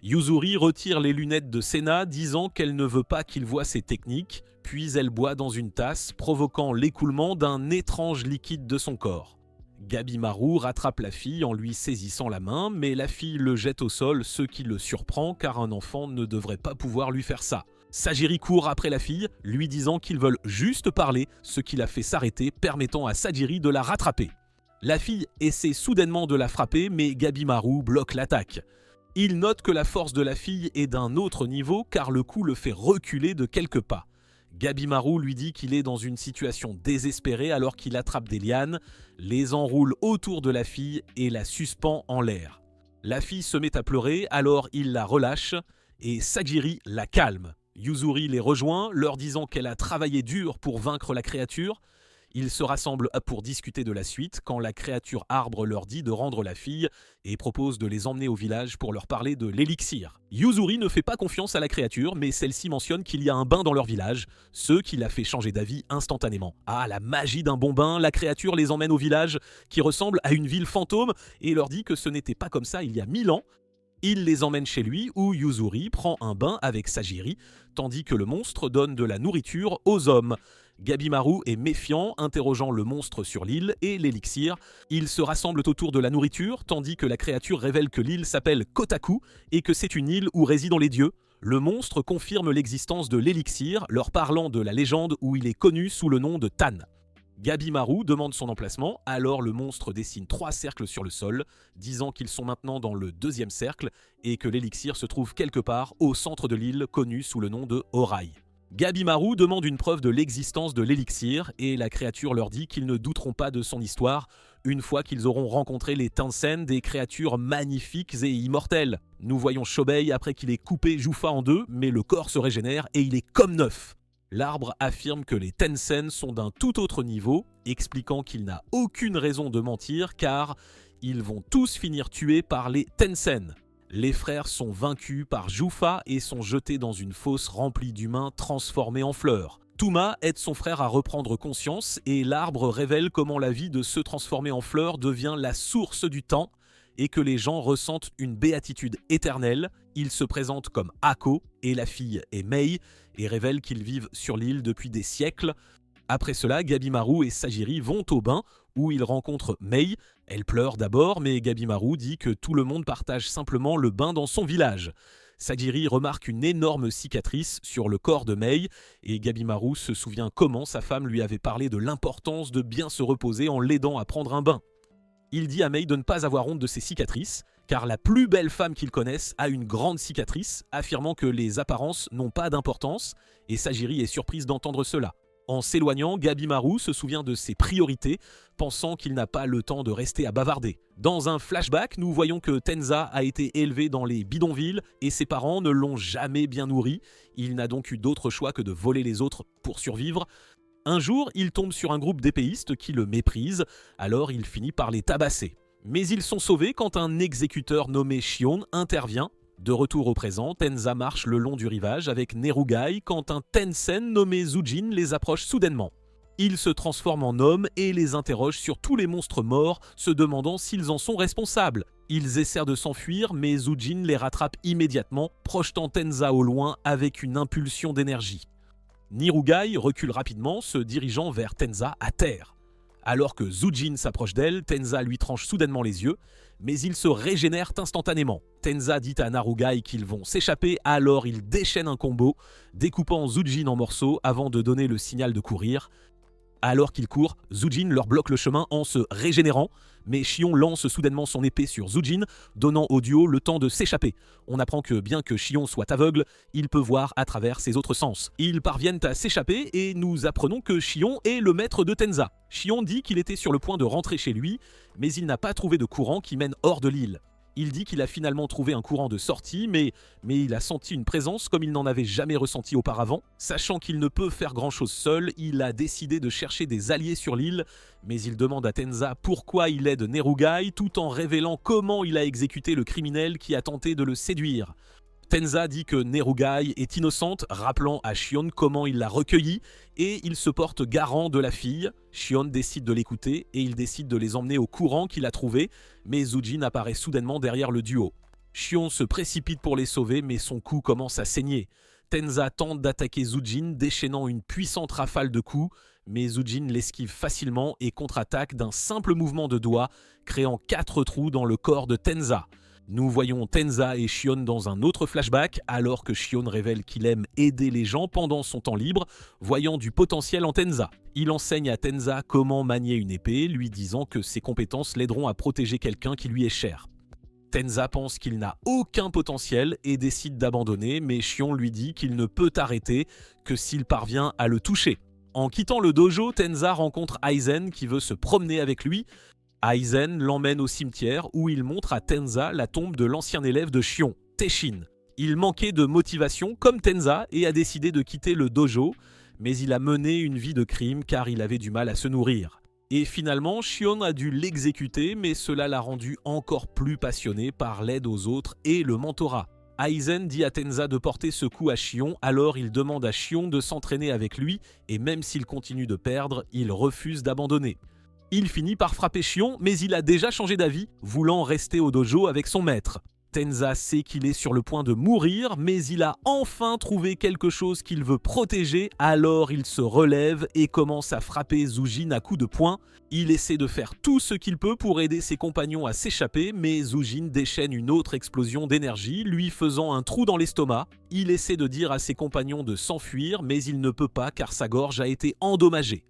Yuzuri retire les lunettes de Sena, disant qu'elle ne veut pas qu'il voie ses techniques, puis elle boit dans une tasse, provoquant l'écoulement d'un étrange liquide de son corps. Gabimaru rattrape la fille en lui saisissant la main, mais la fille le jette au sol, ce qui le surprend car un enfant ne devrait pas pouvoir lui faire ça. Sajiri court après la fille, lui disant qu'ils veulent juste parler, ce qui la fait s'arrêter, permettant à Sajiri de la rattraper. La fille essaie soudainement de la frapper, mais Gabimaru bloque l'attaque. Il note que la force de la fille est d'un autre niveau car le coup le fait reculer de quelques pas. Gabimaru lui dit qu'il est dans une situation désespérée alors qu'il attrape des lianes, les enroule autour de la fille et la suspend en l'air. La fille se met à pleurer, alors il la relâche et Sajiri la calme. Yuzuri les rejoint, leur disant qu'elle a travaillé dur pour vaincre la créature. Ils se rassemblent pour discuter de la suite quand la créature arbre leur dit de rendre la fille et propose de les emmener au village pour leur parler de l'élixir. Yuzuri ne fait pas confiance à la créature, mais celle-ci mentionne qu'il y a un bain dans leur village, ce qui la fait changer d'avis instantanément. Ah, la magie d'un bon bain, la créature les emmène au village qui ressemble à une ville fantôme et leur dit que ce n'était pas comme ça il y a 1000 ans. Il les emmène chez lui où Yuzuri prend un bain avec Sajiri, tandis que le monstre donne de la nourriture aux hommes. Gabimaru est méfiant, interrogeant le monstre sur l'île et l'élixir. Ils se rassemblent autour de la nourriture, tandis que la créature révèle que l'île s'appelle Kotaku et que c'est une île où résident les dieux. Le monstre confirme l'existence de l'élixir, leur parlant de la légende où il est connu sous le nom de Tan. Gabimaru demande son emplacement, alors le monstre dessine 3 cercles sur le sol, disant qu'ils sont maintenant dans le 2e cercle et que l'élixir se trouve quelque part au centre de l'île connu sous le nom de Horai. Gabimaru demande une preuve de l'existence de l'élixir et la créature leur dit qu'ils ne douteront pas de son histoire une fois qu'ils auront rencontré les Tensen, des créatures magnifiques et immortelles. Nous voyons Shobei après qu'il ait coupé Jufa en deux, mais le corps se régénère et il est comme neuf. L'arbre affirme que les Tensen sont d'un tout autre niveau, expliquant qu'il n'a aucune raison de mentir car ils vont tous finir tués par les Tensen. Les frères sont vaincus par Jufa et sont jetés dans une fosse remplie d'humains transformés en fleurs. Tuma aide son frère à reprendre conscience et l'arbre révèle comment la vie de ceux transformés en fleurs devient la source du temps et que les gens ressentent une béatitude éternelle. Il se présente comme Ako et la fille est Mei et révèle qu'ils vivent sur l'île depuis des siècles. Après cela, Gabimaru et Sajiri vont au bain où ils rencontrent Mei. Elle pleure d'abord, mais Gabimaru dit que tout le monde partage simplement le bain dans son village. Sajiri remarque une énorme cicatrice sur le corps de Mei et Gabimaru se souvient comment sa femme lui avait parlé de l'importance de bien se reposer en l'aidant à prendre un bain. Il dit à Mei de ne pas avoir honte de ses cicatrices, car la plus belle femme qu'il connaisse a une grande cicatrice, affirmant que les apparences n'ont pas d'importance, et Sajiri est surprise d'entendre cela. En s'éloignant, Gabimaru se souvient de ses priorités, pensant qu'il n'a pas le temps de rester à bavarder. Dans un flashback, nous voyons que Tenza a été élevé dans les bidonvilles et ses parents ne l'ont jamais bien nourri. Il n'a donc eu d'autre choix que de voler les autres pour survivre. Un jour, il tombe sur un groupe d'épéistes qui le méprisent, alors il finit par les tabasser. Mais ils sont sauvés quand un exécuteur nommé Shion intervient. De retour au présent, Tenza marche le long du rivage avec Nerugai quand un Tensen nommé Zujin les approche soudainement. Il se transforme en homme et les interroge sur tous les monstres morts, se demandant s'ils en sont responsables. Ils essaient de s'enfuir, mais Zujin les rattrape immédiatement, projetant Tenza au loin avec une impulsion d'énergie. Nerugai recule rapidement, se dirigeant vers Tenza à terre. Alors que Zujin s'approche d'elle, Tenza lui tranche soudainement les yeux, mais ils se régénèrent instantanément. Tenza dit à Nerugai qu'ils vont s'échapper, alors il déchaîne un combo, découpant Zujin en morceaux avant de donner le signal de courir. Alors qu'ils courent, Zujin leur bloque le chemin en se régénérant, mais Shion lance soudainement son épée sur Zujin, donnant au duo le temps de s'échapper. On apprend que bien que Shion soit aveugle, il peut voir à travers ses autres sens. Ils parviennent à s'échapper et nous apprenons que Shion est le maître de Tenza. Shion dit qu'il était sur le point de rentrer chez lui, mais il n'a pas trouvé de courant qui mène hors de l'île. Il dit qu'il a finalement trouvé un courant de sortie, mais il a senti une présence comme il n'en avait jamais ressenti auparavant. Sachant qu'il ne peut faire grand-chose seul, il a décidé de chercher des alliés sur l'île, mais il demande à Tenza pourquoi il aide Nerugai, tout en révélant comment il a exécuté le criminel qui a tenté de le séduire. Tenza dit que Nerugai est innocente, rappelant à Shion comment il l'a recueillie, et il se porte garant de la fille. Shion décide de l'écouter, et il décide de les emmener au courant qu'il a trouvé, mais Zujin apparaît soudainement derrière le duo. Shion se précipite pour les sauver, mais son cou commence à saigner. Tenza tente d'attaquer Zujin, déchaînant une puissante rafale de coups, mais Zujin l'esquive facilement et contre-attaque d'un simple mouvement de doigt, créant 4 trous dans le corps de Tenza. Nous voyons Tenza et Shion dans un autre flashback, alors que Shion révèle qu'il aime aider les gens pendant son temps libre, voyant du potentiel en Tenza. Il enseigne à Tenza comment manier une épée, lui disant que ses compétences l'aideront à protéger quelqu'un qui lui est cher. Tenza pense qu'il n'a aucun potentiel et décide d'abandonner, mais Shion lui dit qu'il ne peut arrêter que s'il parvient à le toucher. En quittant le dojo, Tenza rencontre Aizen qui veut se promener avec lui. Aizen l'emmène au cimetière où il montre à Tenza la tombe de l'ancien élève de Shion, Teshin. Il manquait de motivation comme Tenza et a décidé de quitter le dojo, mais il a mené une vie de crime car il avait du mal à se nourrir. Et finalement, Shion a dû l'exécuter, mais cela l'a rendu encore plus passionné par l'aide aux autres et le mentorat. Aizen dit à Tenza de porter ce coup à Shion, alors il demande à Shion de s'entraîner avec lui, et même s'il continue de perdre, il refuse d'abandonner. Il finit par frapper Shion, mais il a déjà changé d'avis, voulant rester au dojo avec son maître. Tenza sait qu'il est sur le point de mourir, mais il a enfin trouvé quelque chose qu'il veut protéger, alors il se relève et commence à frapper Zujin à coups de poing. Il essaie de faire tout ce qu'il peut pour aider ses compagnons à s'échapper, mais Zujin déchaîne une autre explosion d'énergie, lui faisant un trou dans l'estomac. Il essaie de dire à ses compagnons de s'enfuir, mais il ne peut pas car sa gorge a été endommagée.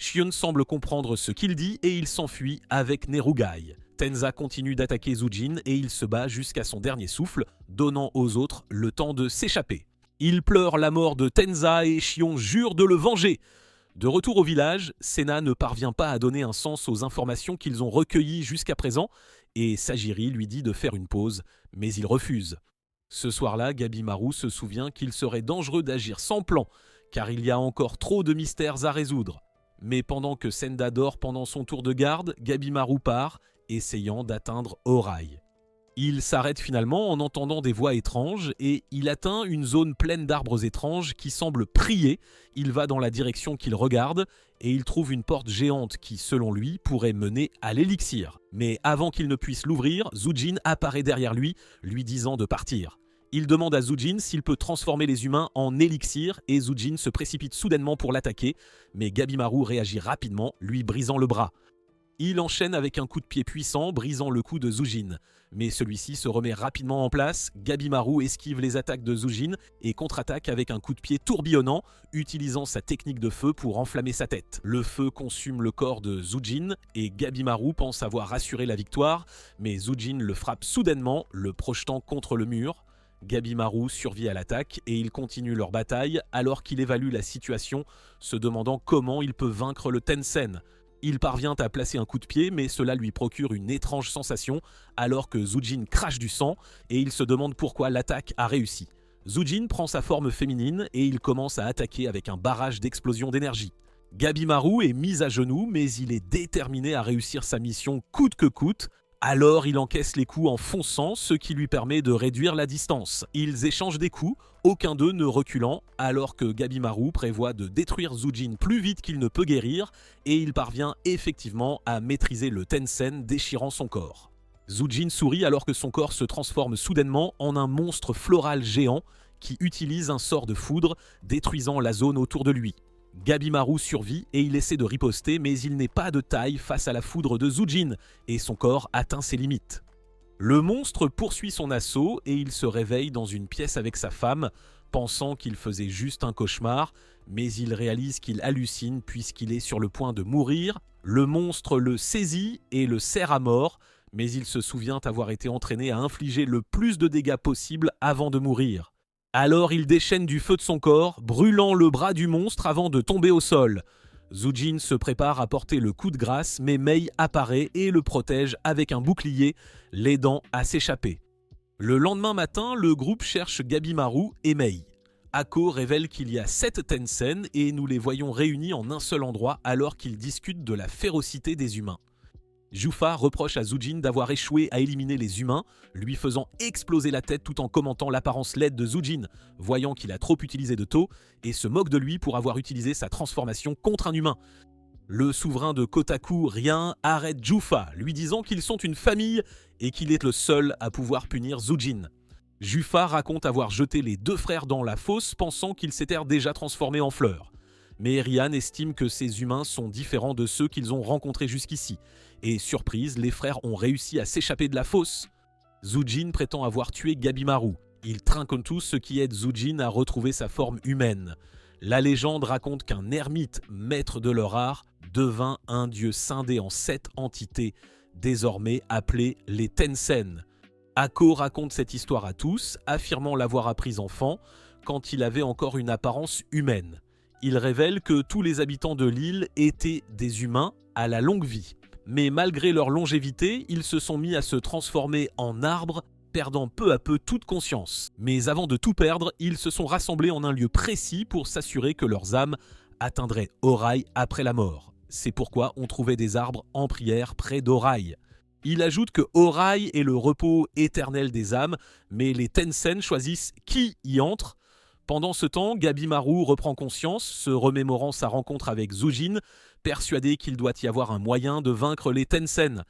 Shion semble comprendre ce qu'il dit et il s'enfuit avec Nerugai. Tenza continue d'attaquer Zujin et il se bat jusqu'à son dernier souffle, donnant aux autres le temps de s'échapper. Il pleure la mort de Tenza et Shion jure de le venger. De retour au village, Senna ne parvient pas à donner un sens aux informations qu'ils ont recueillies jusqu'à présent et Sagiri lui dit de faire une pause, mais il refuse. Ce soir-là, Gabimaru se souvient qu'il serait dangereux d'agir sans plan, car il y a encore trop de mystères à résoudre. Mais pendant que Senda dort pendant son tour de garde, Gabimaru part, essayant d'atteindre Horai. Il s'arrête finalement en entendant des voix étranges et il atteint une zone pleine d'arbres étranges qui semblent prier. Il va dans la direction qu'il regarde et il trouve une porte géante qui, selon lui, pourrait mener à l'élixir. Mais avant qu'il ne puisse l'ouvrir, Zujin apparaît derrière lui, lui disant de partir. Il demande à Zujin s'il peut transformer les humains en élixir et Zujin se précipite soudainement pour l'attaquer, mais Gabimaru réagit rapidement, lui brisant le bras. Il enchaîne avec un coup de pied puissant, brisant le cou de Zujin. Mais celui-ci se remet rapidement en place, Gabimaru esquive les attaques de Zujin et contre-attaque avec un coup de pied tourbillonnant, utilisant sa technique de feu pour enflammer sa tête. Le feu consume le corps de Zujin et Gabimaru pense avoir assuré la victoire, mais Zujin le frappe soudainement, le projetant contre le mur. Gabimaru survit à l'attaque et ils continuent leur bataille alors qu'il évalue la situation, se demandant comment il peut vaincre le Tensen. Il parvient à placer un coup de pied, mais cela lui procure une étrange sensation, alors que Zujin crache du sang, et il se demande pourquoi l'attaque a réussi. Zujin prend sa forme féminine, et il commence à attaquer avec un barrage d'explosion d'énergie. Gabimaru est mis à genoux, mais il est déterminé à réussir sa mission coûte que coûte. Alors il encaisse les coups en fonçant, ce qui lui permet de réduire la distance. Ils échangent des coups, aucun d'eux ne reculant, alors que Gabimaru prévoit de détruire Zujin plus vite qu'il ne peut guérir, et il parvient effectivement à maîtriser le Tensen, déchirant son corps. Zujin sourit alors que son corps se transforme soudainement en un monstre floral géant qui utilise un sort de foudre, détruisant la zone autour de lui. Gabimaru survit et il essaie de riposter, mais il n'est pas de taille face à la foudre de Zujin, et son corps atteint ses limites. Le monstre poursuit son assaut et il se réveille dans une pièce avec sa femme, pensant qu'il faisait juste un cauchemar, mais il réalise qu'il hallucine puisqu'il est sur le point de mourir. Le monstre le saisit et le serre à mort, mais il se souvient avoir été entraîné à infliger le plus de dégâts possible avant de mourir. Alors il déchaîne du feu de son corps, brûlant le bras du monstre avant de tomber au sol. Zujin se prépare à porter le coup de grâce, mais Mei apparaît et le protège avec un bouclier, l'aidant à s'échapper. Le lendemain matin, le groupe cherche Gabimaru et Mei. Ako révèle qu'il y a 7 Tensen et nous les voyons réunis en un seul endroit alors qu'ils discutent de la férocité des humains. Jufa reproche à Zujin d'avoir échoué à éliminer les humains, lui faisant exploser la tête tout en commentant l'apparence laide de Zujin, voyant qu'il a trop utilisé de taux, et se moque de lui pour avoir utilisé sa transformation contre un humain. Le souverain de Kotaku, Rien, arrête Jufa, lui disant qu'ils sont une famille et qu'il est le seul à pouvoir punir Zujin. Jufa raconte avoir jeté les 2 frères dans la fosse, pensant qu'ils s'étaient déjà transformés en fleurs. Mais Rian estime que ces humains sont différents de ceux qu'ils ont rencontrés jusqu'ici. Et surprise, les frères ont réussi à s'échapper de la fosse. Zujin prétend avoir tué Gabimaru. Il trinque tous, ce qui aide Zujin à retrouver sa forme humaine. La légende raconte qu'un ermite, maître de leur art, devint un dieu scindé en 7 entités, désormais appelées les Tensen. Ako raconte cette histoire à tous, affirmant l'avoir apprise enfant, quand il avait encore une apparence humaine. Il révèle que tous les habitants de l'île étaient des humains à la longue vie. Mais malgré leur longévité, ils se sont mis à se transformer en arbres, perdant peu à peu toute conscience. Mais avant de tout perdre, ils se sont rassemblés en un lieu précis pour s'assurer que leurs âmes atteindraient Horai après la mort. C'est pourquoi on trouvait des arbres en prière près d'Horai. Il ajoute que Horai est le repos éternel des âmes, mais les Tensen choisissent qui y entre. Pendant ce temps, Gabimaru reprend conscience, se remémorant sa rencontre avec Zujin, persuadé qu'il doit y avoir un moyen de vaincre les Tensen.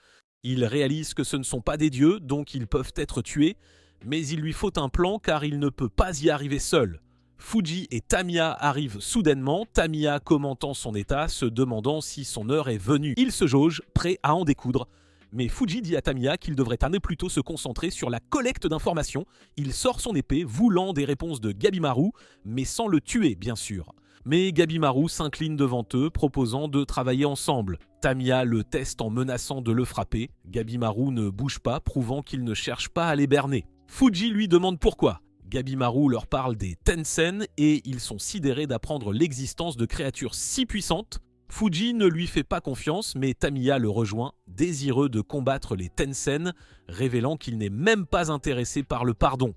Il réalise que ce ne sont pas des dieux, donc ils peuvent être tués, mais il lui faut un plan car il ne peut pas y arriver seul. Fuji et Tamiya arrivent soudainement, Tamiya commentant son état, se demandant si son heure est venue. Il se jauge, prêt à en découdre. Mais Fuji dit à Tamiya qu'il devrait plutôt se concentrer sur la collecte d'informations. Il sort son épée, voulant des réponses de Gabimaru, mais sans le tuer, bien sûr. Mais Gabimaru s'incline devant eux, proposant de travailler ensemble. Tamiya le teste en menaçant de le frapper. Gabimaru ne bouge pas, prouvant qu'il ne cherche pas à les berner. Fuji lui demande pourquoi. Gabimaru leur parle des Tensen et ils sont sidérés d'apprendre l'existence de créatures si puissantes. Fuji ne lui fait pas confiance, mais Tamiya le rejoint, désireux de combattre les Tensen, révélant qu'il n'est même pas intéressé par le pardon.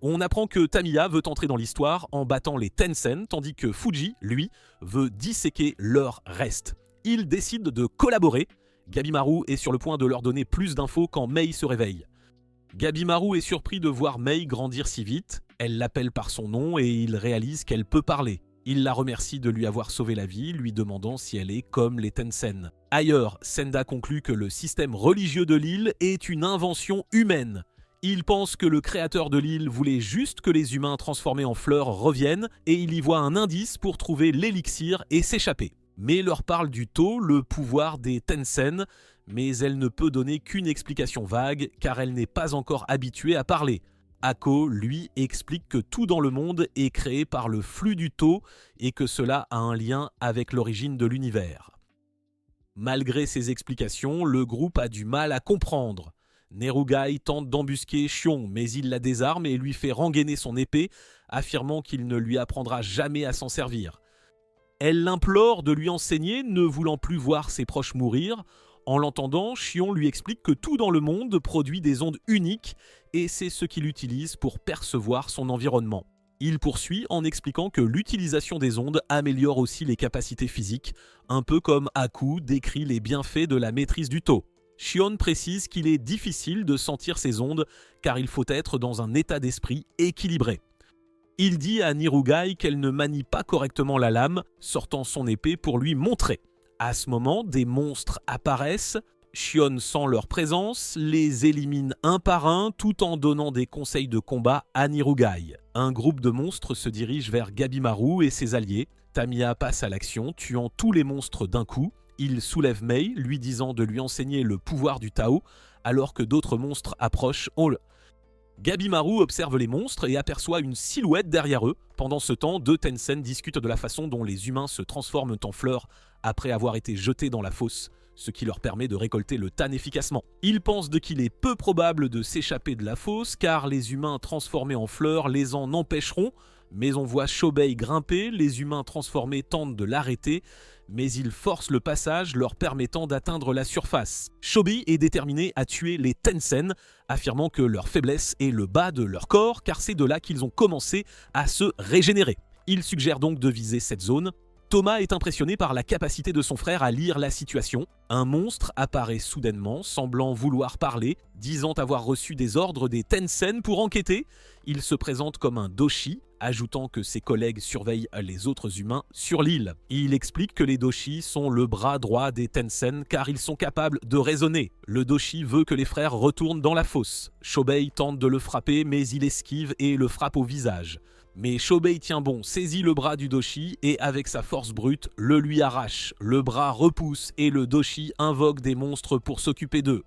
On apprend que Tamiya veut entrer dans l'histoire en battant les Tensen, tandis que Fuji, lui, veut disséquer leur reste. Ils décident de collaborer. Gabimaru est sur le point de leur donner plus d'infos quand Mei se réveille. Gabimaru est surpris de voir Mei grandir si vite. Elle l'appelle par son nom et il réalise qu'elle peut parler. Il la remercie de lui avoir sauvé la vie, lui demandant si elle est comme les Tensen. Ailleurs, Senda conclut que le système religieux de l'île est une invention humaine. Il pense que le créateur de l'île voulait juste que les humains transformés en fleurs reviennent et il y voit un indice pour trouver l'élixir et s'échapper. Mais leur parle du To, le pouvoir des Tensen, mais elle ne peut donner qu'une explication vague car elle n'est pas encore habituée à parler. Ako, lui, explique que tout dans le monde est créé par le flux du To et que cela a un lien avec l'origine de l'univers. Malgré ces explications, le groupe a du mal à comprendre. Nerugai tente d'embusquer Shion, mais il la désarme et lui fait rengainer son épée, affirmant qu'il ne lui apprendra jamais à s'en servir. Elle l'implore de lui enseigner, ne voulant plus voir ses proches mourir. En l'entendant, Shion lui explique que tout dans le monde produit des ondes uniques et c'est ce qu'il utilise pour percevoir son environnement. Il poursuit en expliquant que l'utilisation des ondes améliore aussi les capacités physiques, un peu comme Aku décrit les bienfaits de la maîtrise du To. Shion précise qu'il est difficile de sentir ces ondes car il faut être dans un état d'esprit équilibré. Il dit à Nerugai qu'elle ne manie pas correctement la lame, sortant son épée pour lui montrer. À ce moment, des monstres apparaissent, Shion sent leur présence, les élimine un par un tout en donnant des conseils de combat à Nerugai. Un groupe de monstres se dirige vers Gabimaru et ses alliés. Tamiya passe à l'action, tuant tous les monstres d'un coup. Il soulève Mei, lui disant de lui enseigner le pouvoir du Tao, alors que d'autres monstres approchent. Gabimaru observe les monstres et aperçoit une silhouette derrière eux. Pendant ce temps, deux Tensen discutent de la façon dont les humains se transforment en fleurs après avoir été jetés dans la fosse, ce qui leur permet de récolter le tan efficacement. Ils pensent qu'il est peu probable de s'échapper de la fosse car les humains transformés en fleurs les en empêcheront, mais on voit Shobei grimper, les humains transformés tentent de l'arrêter, mais il force le passage leur permettant d'atteindre la surface. Shobei est déterminé à tuer les Tensen, affirmant que leur faiblesse est le bas de leur corps car c'est de là qu'ils ont commencé à se régénérer. Il suggère donc de viser cette zone. Thomas est impressionné par la capacité de son frère à lire la situation. Un monstre apparaît soudainement, semblant vouloir parler, disant avoir reçu des ordres des Tensen pour enquêter. Il se présente comme un Doshi, ajoutant que ses collègues surveillent les autres humains sur l'île. Il explique que les Doshi sont le bras droit des Tensen car ils sont capables de raisonner. Le Doshi veut que les frères retournent dans la fosse. Shobei tente de le frapper mais il esquive et le frappe au visage. Mais Shobei tient bon, saisit le bras du Doshi et avec sa force brute, le lui arrache. Le bras repousse et le Doshi invoque des monstres pour s'occuper d'eux.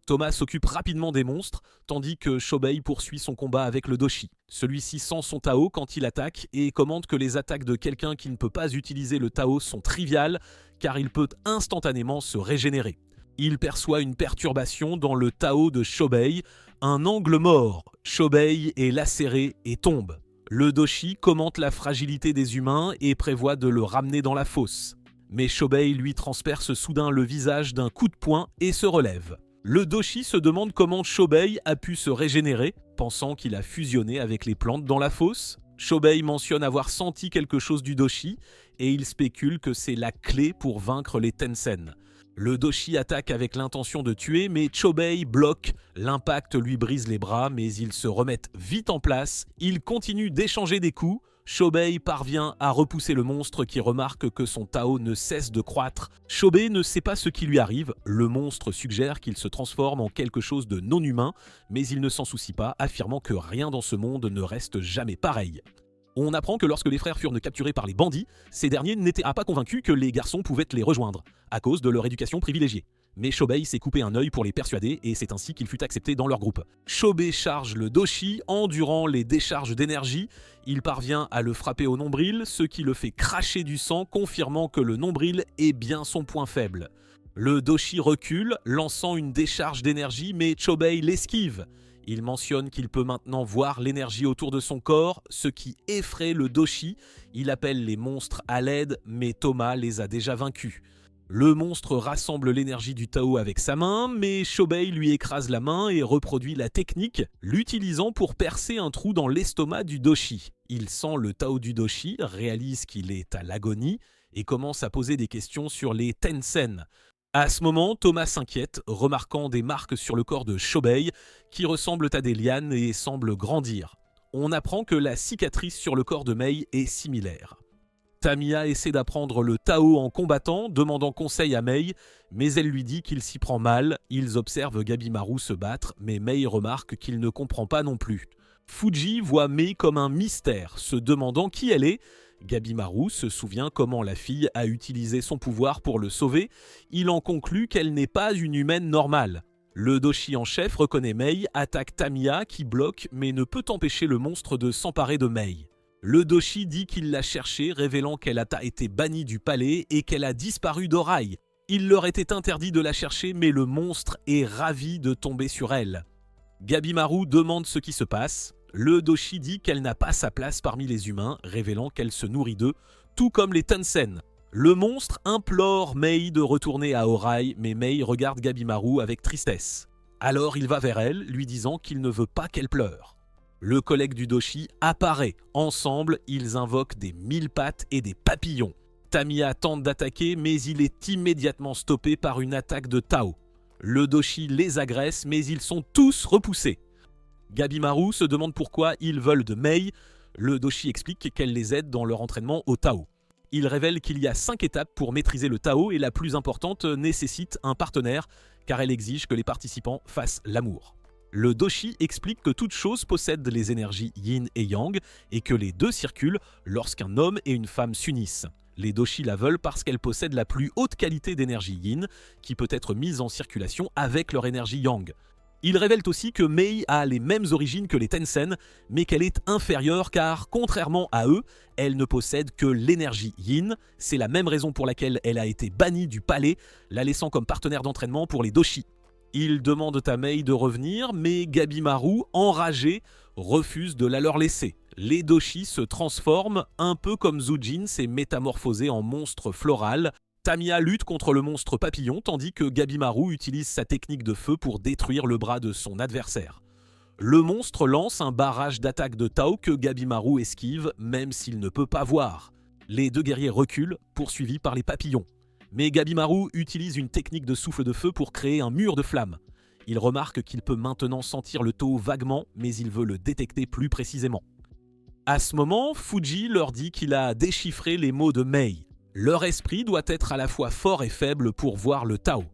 Thomas s'occupe rapidement des monstres, tandis que Shobei poursuit son combat avec le Doshi. Celui-ci sent son Tao quand il attaque et commente que les attaques de quelqu'un qui ne peut pas utiliser le Tao sont triviales, car il peut instantanément se régénérer. Il perçoit une perturbation dans le Tao de Shobei, un angle mort. Shobei est lacéré et tombe. Le Doshi commente la fragilité des humains et prévoit de le ramener dans la fosse. Mais Shobei lui transperce soudain le visage d'un coup de poing et se relève. Le Doshi se demande comment Shobei a pu se régénérer, pensant qu'il a fusionné avec les plantes dans la fosse. Shobei mentionne avoir senti quelque chose du Doshi et il spécule que c'est la clé pour vaincre les Tensen. Le Doshi attaque avec l'intention de tuer, mais Shobei bloque. L'impact lui brise les bras, mais ils se remettent vite en place. Ils continuent d'échanger des coups. Shobei parvient à repousser le monstre qui remarque que son Tao ne cesse de croître. Shobei ne sait pas ce qui lui arrive. Le monstre suggère qu'il se transforme en quelque chose de non humain, mais il ne s'en soucie pas, affirmant que rien dans ce monde ne reste jamais pareil. On apprend que lorsque les frères furent capturés par les bandits, ces derniers n'étaient pas convaincus que les garçons pouvaient les rejoindre, à cause de leur éducation privilégiée. Mais Shobei s'est coupé un œil pour les persuader et c'est ainsi qu'il fut accepté dans leur groupe. Shobei charge le Doshi, endurant les décharges d'énergie. Il parvient à le frapper au nombril, ce qui le fait cracher du sang, confirmant que le nombril est bien son point faible. Le Doshi recule, lançant une décharge d'énergie, mais Shobei l'esquive. Il mentionne qu'il peut maintenant voir l'énergie autour de son corps, ce qui effraie le doshi. Il appelle les monstres à l'aide, mais Thomas les a déjà vaincus. Le monstre rassemble l'énergie du Tao avec sa main, mais Shobei lui écrase la main et reproduit la technique, l'utilisant pour percer un trou dans l'estomac du doshi. Il sent le Tao du doshi, réalise qu'il est à l'agonie et commence à poser des questions sur les Tensen. À ce moment, Thomas s'inquiète, remarquant des marques sur le corps de Shobei qui ressemblent à des lianes et semblent grandir. On apprend que la cicatrice sur le corps de Mei est similaire. Tamiya essaie d'apprendre le Tao en combattant, demandant conseil à Mei, mais elle lui dit qu'il s'y prend mal. Ils observent Gabimaru se battre, mais Mei remarque qu'il ne comprend pas non plus. Fuji voit Mei comme un mystère, se demandant qui elle est. Gabimaru se souvient comment la fille a utilisé son pouvoir pour le sauver. Il en conclut qu'elle n'est pas une humaine normale. Le doshi en chef reconnaît Mei, attaque Tamiya qui bloque mais ne peut empêcher le monstre de s'emparer de Mei. Le doshi dit qu'il l'a cherchée, révélant qu'elle a été bannie du palais et qu'elle a disparu d'Orai. Il leur était interdit de la chercher, mais le monstre est ravi de tomber sur elle. Gabimaru demande ce qui se passe. Le doshi dit qu'elle n'a pas sa place parmi les humains, révélant qu'elle se nourrit d'eux, tout comme les Tensen. Le monstre implore Mei de retourner à Orai, mais Mei regarde Gabimaru avec tristesse. Alors il va vers elle, lui disant qu'il ne veut pas qu'elle pleure. Le collègue du doshi apparaît. Ensemble, ils invoquent des 1000 pattes et des papillons. Tamiya tente d'attaquer, mais il est immédiatement stoppé par une attaque de Tao. Le doshi les agresse, mais ils sont tous repoussés. Gabimaru se demande pourquoi ils veulent de Mei. Le doshi explique qu'elle les aide dans leur entraînement au Tao. Il révèle qu'il y a 5 étapes pour maîtriser le Tao et la plus importante nécessite un partenaire, car elle exige que les participants fassent l'amour. Le doshi explique que toute chose possède les énergies yin et yang et que les deux circulent lorsqu'un homme et une femme s'unissent. Les doshi la veulent parce qu'elle possède la plus haute qualité d'énergie yin qui peut être mise en circulation avec leur énergie yang. Ils révèlent aussi que Mei a les mêmes origines que les Tensen, mais qu'elle est inférieure car, contrairement à eux, elle ne possède que l'énergie yin. C'est la même raison pour laquelle elle a été bannie du palais, la laissant comme partenaire d'entraînement pour les doshi. Ils demandent à Mei de revenir, mais Gabimaru, enragé, refuse de la leur laisser. Les doshi se transforment, un peu comme Zujin s'est métamorphosé en monstre floral. Tamiya lutte contre le monstre papillon, tandis que Gabimaru utilise sa technique de feu pour détruire le bras de son adversaire. Le monstre lance un barrage d'attaque de Tao que Gabimaru esquive, même s'il ne peut pas voir. Les deux guerriers reculent, poursuivis par les papillons. Mais Gabimaru utilise une technique de souffle de feu pour créer un mur de flammes. Il remarque qu'il peut maintenant sentir le Tao vaguement, mais il veut le détecter plus précisément. À ce moment, Fuji leur dit qu'il a déchiffré les mots de Mei. Leur esprit doit être à la fois fort et faible pour voir le Tao.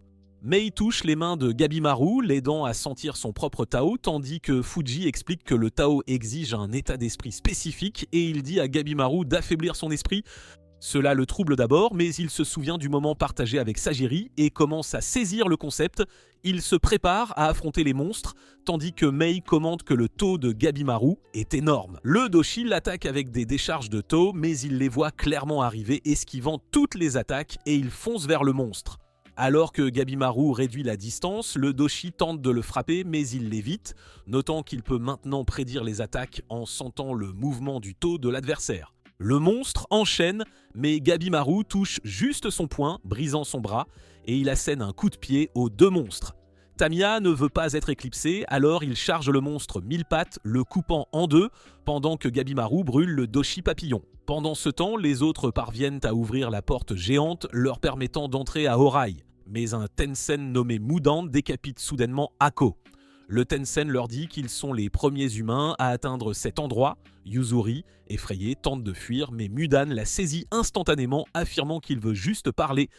Mei touche les mains de Gabimaru, l'aidant à sentir son propre Tao, tandis que Fuji explique que le Tao exige un état d'esprit spécifique et il dit à Gabimaru d'affaiblir son esprit. Cela le trouble d'abord, mais il se souvient du moment partagé avec Sagiri et commence à saisir le concept. Il se prépare à affronter les monstres, tandis que Mei commente que le Tao de Gabimaru est énorme. Le doshi l'attaque avec des décharges de Tao, mais il les voit clairement arriver, esquivant toutes les attaques et il fonce vers le monstre. Alors que Gabimaru réduit la distance, le doshi tente de le frapper, mais il l'évite, notant qu'il peut maintenant prédire les attaques en sentant le mouvement du Tao de l'adversaire. Le monstre enchaîne, mais Gabimaru touche juste son poing, brisant son bras, et il assène un coup de pied aux deux monstres. Tamiya ne veut pas être éclipsé, alors il charge le monstre 1000 pattes, le coupant en deux, pendant que Gabimaru brûle le doshi papillon. Pendant ce temps, les autres parviennent à ouvrir la porte géante, leur permettant d'entrer à Orai. Mais un Tensen nommé Mudan décapite soudainement Ako. Le Tensen leur dit qu'ils sont les premiers humains à atteindre cet endroit. Yuzuri, effrayé, tente de fuir, mais Mudan la saisit instantanément, affirmant qu'il veut juste parler.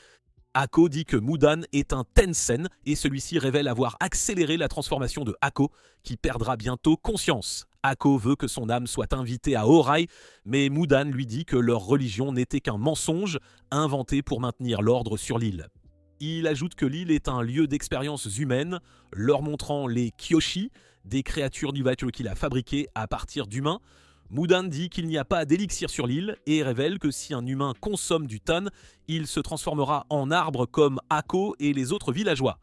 Ako dit que Mudan est un Tensen et celui-ci révèle avoir accéléré la transformation de Ako, qui perdra bientôt conscience. Ako veut que son âme soit invitée à Orai, mais Mudan lui dit que leur religion n'était qu'un mensonge inventé pour maintenir l'ordre sur l'île. Il ajoute que l'île est un lieu d'expériences humaines, leur montrant les Kyoshi, des créatures du bateau qu'il a fabriquées à partir d'humains. Mudan dit qu'il n'y a pas d'élixir sur l'île et révèle que si un humain consomme du tan, il se transformera en arbre comme Ako et les autres villageois.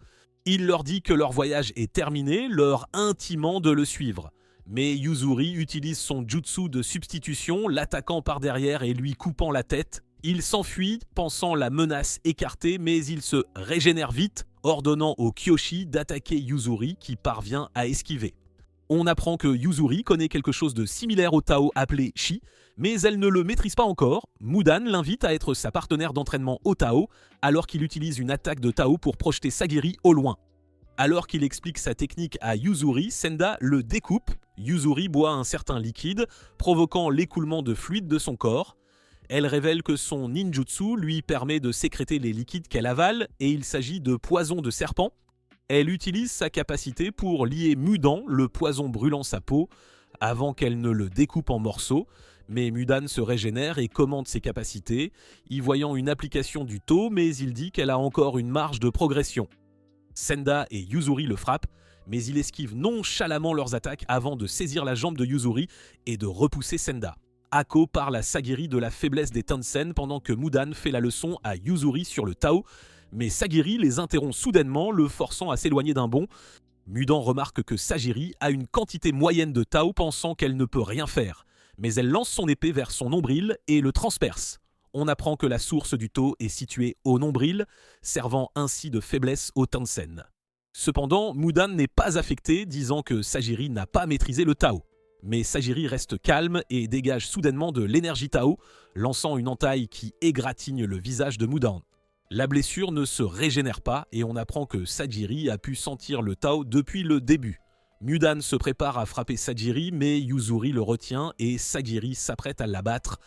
Il leur dit que leur voyage est terminé, leur intimant de le suivre. Mais Yuzuri utilise son jutsu de substitution, l'attaquant par derrière et lui coupant la tête. Il s'enfuit, pensant la menace écartée, mais il se régénère vite, ordonnant au Kyoshi d'attaquer Yuzuri qui parvient à esquiver. On apprend que Yuzuri connaît quelque chose de similaire au Tao appelé Shi, mais elle ne le maîtrise pas encore. Mudan l'invite à être sa partenaire d'entraînement au Tao, alors qu'il utilise une attaque de Tao pour projeter Sagiri au loin. Alors qu'il explique sa technique à Yuzuri, Senda le découpe. Yuzuri boit un certain liquide, provoquant l'écoulement de fluide de son corps. Elle révèle que son ninjutsu lui permet de sécréter les liquides qu'elle avale, et il s'agit de poison de serpent. Elle utilise sa capacité pour lier Mudan, le poison brûlant sa peau, avant qu'elle ne le découpe en morceaux. Mais Mudan se régénère et commande ses capacités, y voyant une application du taux, mais il dit qu'elle a encore une marge de progression. Senda et Yuzuri le frappent, mais il esquive nonchalamment leurs attaques avant de saisir la jambe de Yuzuri et de repousser Senda. Ako parle à Sagiri de la faiblesse des Tansen pendant que Mudan fait la leçon à Yuzuri sur le Tao, mais Sagiri les interrompt soudainement, le forçant à s'éloigner d'un bond. Mudan remarque que Sagiri a une quantité moyenne de Tao, pensant qu'elle ne peut rien faire, mais elle lance son épée vers son nombril et le transperce. On apprend que la source du Tao est située au nombril, servant ainsi de faiblesse aux Tansen. Cependant, Mudan n'est pas affecté, disant que Sagiri n'a pas maîtrisé le Tao. Mais Sagiri reste calme et dégage soudainement de l'énergie Tao, lançant une entaille qui égratigne le visage de Mudan. La blessure ne se régénère pas et on apprend que Sagiri a pu sentir le Tao depuis le début. Mudan se prépare à frapper Sagiri, mais Yuzuri le retient et Sagiri s'apprête à l'abattre.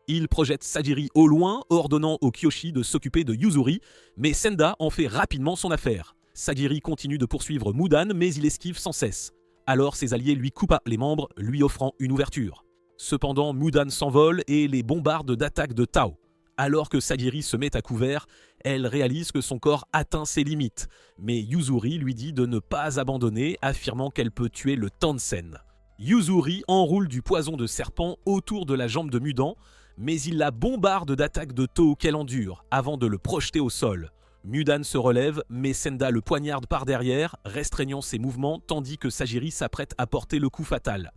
Il projette Sagiri au loin, ordonnant au Kyoshi de s'occuper de Yuzuri, mais Senda en fait rapidement son affaire. Sagiri continue de poursuivre Mudan, mais il esquive sans cesse. Alors ses alliés lui coupent les membres, lui offrant une ouverture. Cependant, Mudan s'envole et les bombarde d'attaques de Tao. Alors que Sagiri se met à couvert, elle réalise que son corps atteint ses limites, mais Yuzuri lui dit de ne pas abandonner, affirmant qu'elle peut tuer le Tansen. Yuzuri enroule du poison de serpent autour de la jambe de Mudan, mais il la bombarde d'attaques de Tao qu'elle endure, avant de le projeter au sol. Mudan se relève, mais Senda le poignarde par derrière, restreignant ses mouvements tandis que Sagiri s'apprête à porter le coup fatal.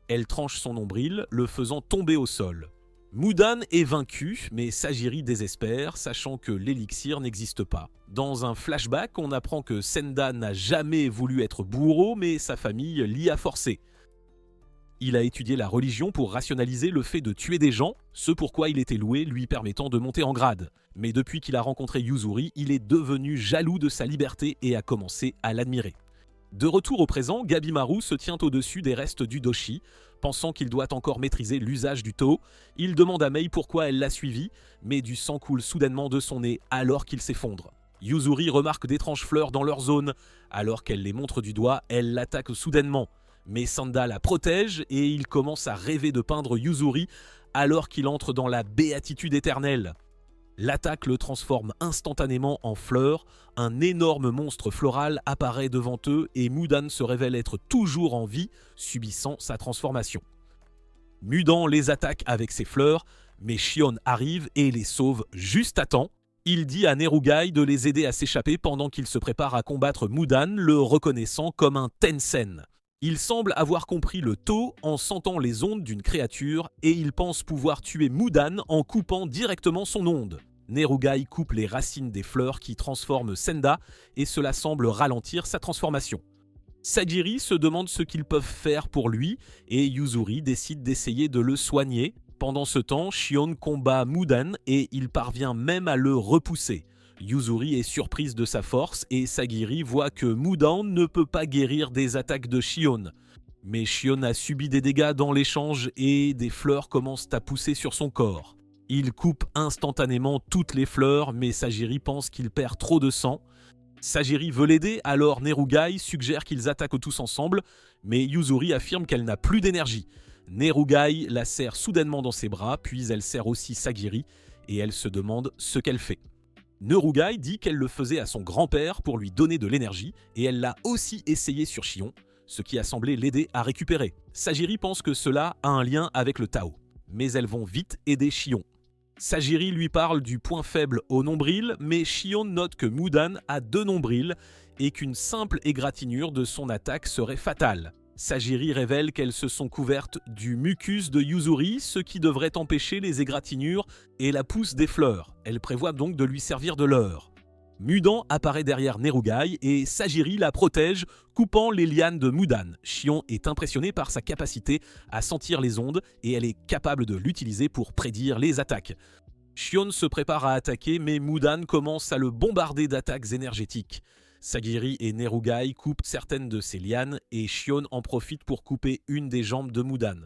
Elle tranche son nombril, le faisant tomber au sol. Mudan est vaincu, mais Sagiri désespère, sachant que l'élixir n'existe pas. Dans un flashback, on apprend que Senda n'a jamais voulu être bourreau, mais sa famille l'y a forcé. Il a étudié la religion pour rationaliser le fait de tuer des gens, ce pourquoi il était loué lui permettant de monter en grade. Mais depuis qu'il a rencontré Yuzuri, il est devenu jaloux de sa liberté et a commencé à l'admirer. De retour au présent, Gabimaru se tient au-dessus des restes du Doshi. Pensant qu'il doit encore maîtriser l'usage du Tao, il demande à Mei pourquoi elle l'a suivi, mais du sang coule soudainement de son nez alors qu'il s'effondre. Yuzuri remarque d'étranges fleurs dans leur zone. Alors qu'elle les montre du doigt, elle l'attaque soudainement. Mais Senda la protège et il commence à rêver de peindre Yuzuri alors qu'il entre dans la béatitude éternelle. L'attaque le transforme instantanément en fleur, un énorme monstre floral apparaît devant eux et Mudan se révèle être toujours en vie, subissant sa transformation. Mudan les attaque avec ses fleurs, mais Shion arrive et les sauve juste à temps. Il dit à Nerugai de les aider à s'échapper pendant qu'il se prépare à combattre Mudan, le reconnaissant comme un Tensen. Il semble avoir compris le Tao en sentant les ondes d'une créature et il pense pouvoir tuer Mudan en coupant directement son onde. Nerugai coupe les racines des fleurs qui transforment Senda et cela semble ralentir sa transformation. Sagiri se demande ce qu'ils peuvent faire pour lui et Yuzuri décide d'essayer de le soigner. Pendant ce temps, Shion combat Mudan et il parvient même à le repousser. Yuzuri est surprise de sa force et Sagiri voit que Mudan ne peut pas guérir des attaques de Shion. Mais Shion a subi des dégâts dans l'échange et des fleurs commencent à pousser sur son corps. Il coupe instantanément toutes les fleurs, mais Sagiri pense qu'il perd trop de sang. Sagiri veut l'aider, alors Nerugai suggère qu'ils attaquent tous ensemble, mais Yuzuri affirme qu'elle n'a plus d'énergie. Nerugai la serre soudainement dans ses bras, puis elle serre aussi Sagiri, et elle se demande ce qu'elle fait. Nerugai dit qu'elle le faisait à son grand-père pour lui donner de l'énergie, et elle l'a aussi essayé sur Shion, ce qui a semblé l'aider à récupérer. Sagiri pense que cela a un lien avec le Tao, mais elles vont vite aider Shion. Sagiri lui parle du point faible au nombril, mais Shion note que Mudan a 2 nombrils et qu'une simple égratignure de son attaque serait fatale. Sajiri révèle qu'elles se sont couvertes du mucus de Yuzuri, ce qui devrait empêcher les égratignures et la pousse des fleurs. Elle prévoit donc de lui servir de leurre. Mudan apparaît derrière Nerugai et Sajiri la protège, coupant les lianes de Mudan. Shion est impressionné par sa capacité à sentir les ondes et elle est capable de l'utiliser pour prédire les attaques. Shion se prépare à attaquer, mais Mudan commence à le bombarder d'attaques énergétiques. Sajiri et Nerugai coupent certaines de ses lianes et Shion en profite pour couper une des jambes de Mudan.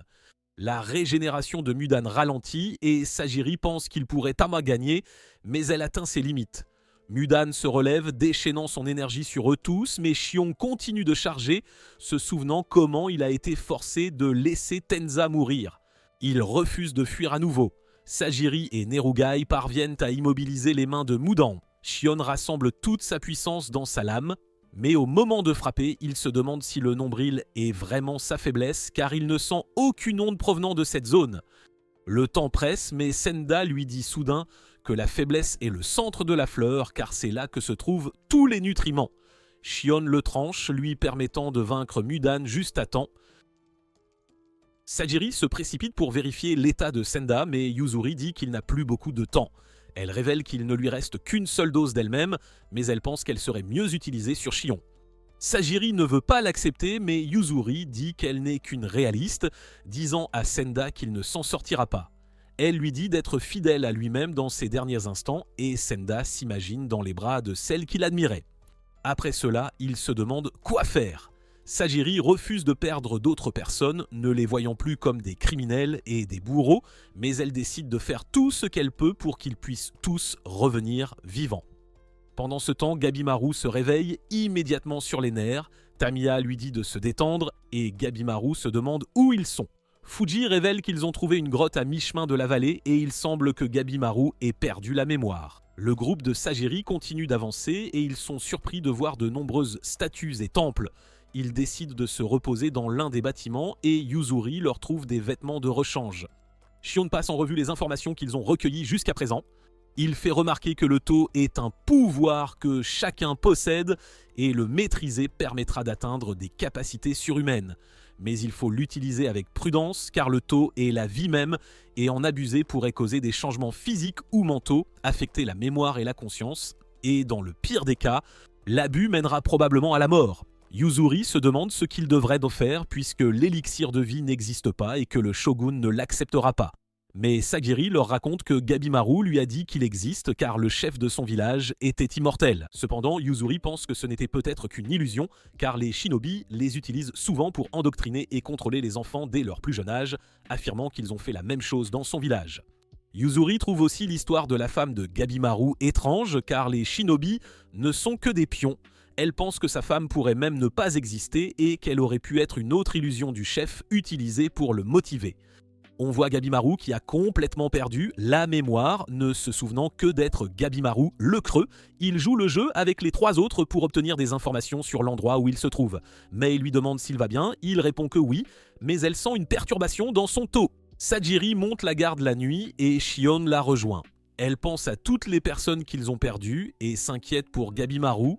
La régénération de Mudan ralentit et Sajiri pense qu'il pourrait Tama gagner, mais elle atteint ses limites. Mudan se relève, déchaînant son énergie sur eux tous, mais Shion continue de charger, se souvenant comment il a été forcé de laisser Tenza mourir. Il refuse de fuir à nouveau. Sajiri et Nerugai parviennent à immobiliser les mains de Mudan. Shion rassemble toute sa puissance dans sa lame, mais au moment de frapper, il se demande si le nombril est vraiment sa faiblesse, car il ne sent aucune onde provenant de cette zone. Le temps presse, mais Senda lui dit soudain que la faiblesse est le centre de la fleur, car c'est là que se trouvent tous les nutriments. Shion le tranche, lui permettant de vaincre Mudan juste à temps. Sajiri se précipite pour vérifier l'état de Senda, mais Yuzuri dit qu'il n'a plus beaucoup de temps. Elle révèle qu'il ne lui reste qu'une seule dose d'elle-même, mais elle pense qu'elle serait mieux utilisée sur Shion. Sajiri ne veut pas l'accepter, mais Yuzuri dit qu'elle n'est qu'une réaliste, disant à Senda qu'il ne s'en sortira pas. Elle lui dit d'être fidèle à lui-même dans ses derniers instants, et Senda s'imagine dans les bras de celle qu'il admirait. Après cela, il se demande quoi faire. Sajiri refuse de perdre d'autres personnes, ne les voyant plus comme des criminels et des bourreaux, mais elle décide de faire tout ce qu'elle peut pour qu'ils puissent tous revenir vivants. Pendant ce temps, Gabimaru se réveille immédiatement sur les nerfs, Tamiya lui dit de se détendre et Gabimaru se demande où ils sont. Fuji révèle qu'ils ont trouvé une grotte à mi-chemin de la vallée et il semble que Gabimaru ait perdu la mémoire. Le groupe de Sajiri continue d'avancer et ils sont surpris de voir de nombreuses statues et temples. Ils décident de se reposer dans l'un des bâtiments et Yuzuri leur trouve des vêtements de rechange. Shion passe en revue les informations qu'ils ont recueillies jusqu'à présent. Il fait remarquer que le tau est un pouvoir que chacun possède et le maîtriser permettra d'atteindre des capacités surhumaines. Mais il faut l'utiliser avec prudence car le tau est la vie même et en abuser pourrait causer des changements physiques ou mentaux, affecter la mémoire et la conscience. Et dans le pire des cas, l'abus mènera probablement à la mort. Yuzuri se demande ce qu'il devrait faire puisque l'élixir de vie n'existe pas et que le shogun ne l'acceptera pas. Mais Sajiri leur raconte que Gabimaru lui a dit qu'il existe car le chef de son village était immortel. Cependant, Yuzuri pense que ce n'était peut-être qu'une illusion car les shinobi les utilisent souvent pour endoctriner et contrôler les enfants dès leur plus jeune âge, affirmant qu'ils ont fait la même chose dans son village. Yuzuri trouve aussi l'histoire de la femme de Gabimaru étrange car les shinobi ne sont que des pions. Elle pense que sa femme pourrait même ne pas exister et qu'elle aurait pu être une autre illusion du chef utilisée pour le motiver. On voit Gabimaru qui a complètement perdu la mémoire, ne se souvenant que d'être Gabimaru le creux. Il joue le jeu avec les 3 autres pour obtenir des informations sur l'endroit où il se trouve. Mei lui demande s'il va bien, il répond que oui, mais elle sent une perturbation dans son tau. Sajiri monte la garde la nuit et Shion la rejoint. Elle pense à toutes les personnes qu'ils ont perdues et s'inquiète pour Gabimaru.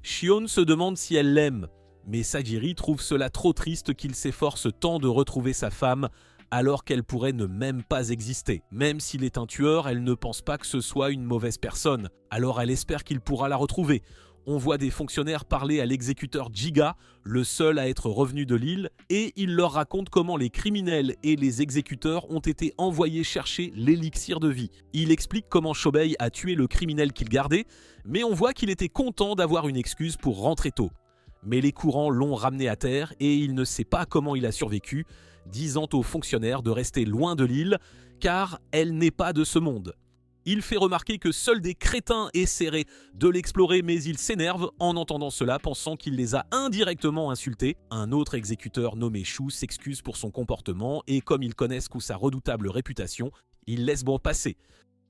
Shion se demande si elle l'aime, mais Sajiri trouve cela trop triste qu'il s'efforce tant de retrouver sa femme alors qu'elle pourrait ne même pas exister. Même s'il est un tueur, elle ne pense pas que ce soit une mauvaise personne, alors elle espère qu'il pourra la retrouver. On voit des fonctionnaires parler à l'exécuteur Jiga, le seul à être revenu de l'île, et il leur raconte comment les criminels et les exécuteurs ont été envoyés chercher l'élixir de vie. Il explique comment Shobei a tué le criminel qu'il gardait, mais on voit qu'il était content d'avoir une excuse pour rentrer tôt. Mais les courants l'ont ramené à terre et il ne sait pas comment il a survécu, disant aux fonctionnaires de rester loin de l'île, car elle n'est pas de ce monde. Il fait remarquer que seuls des crétins essaieraient de l'explorer, mais il s'énerve en entendant cela, pensant qu'il les a indirectement insultés. Un autre exécuteur nommé Shu s'excuse pour son comportement, et comme ils connaissent sa redoutable réputation, ils laissent bon passer.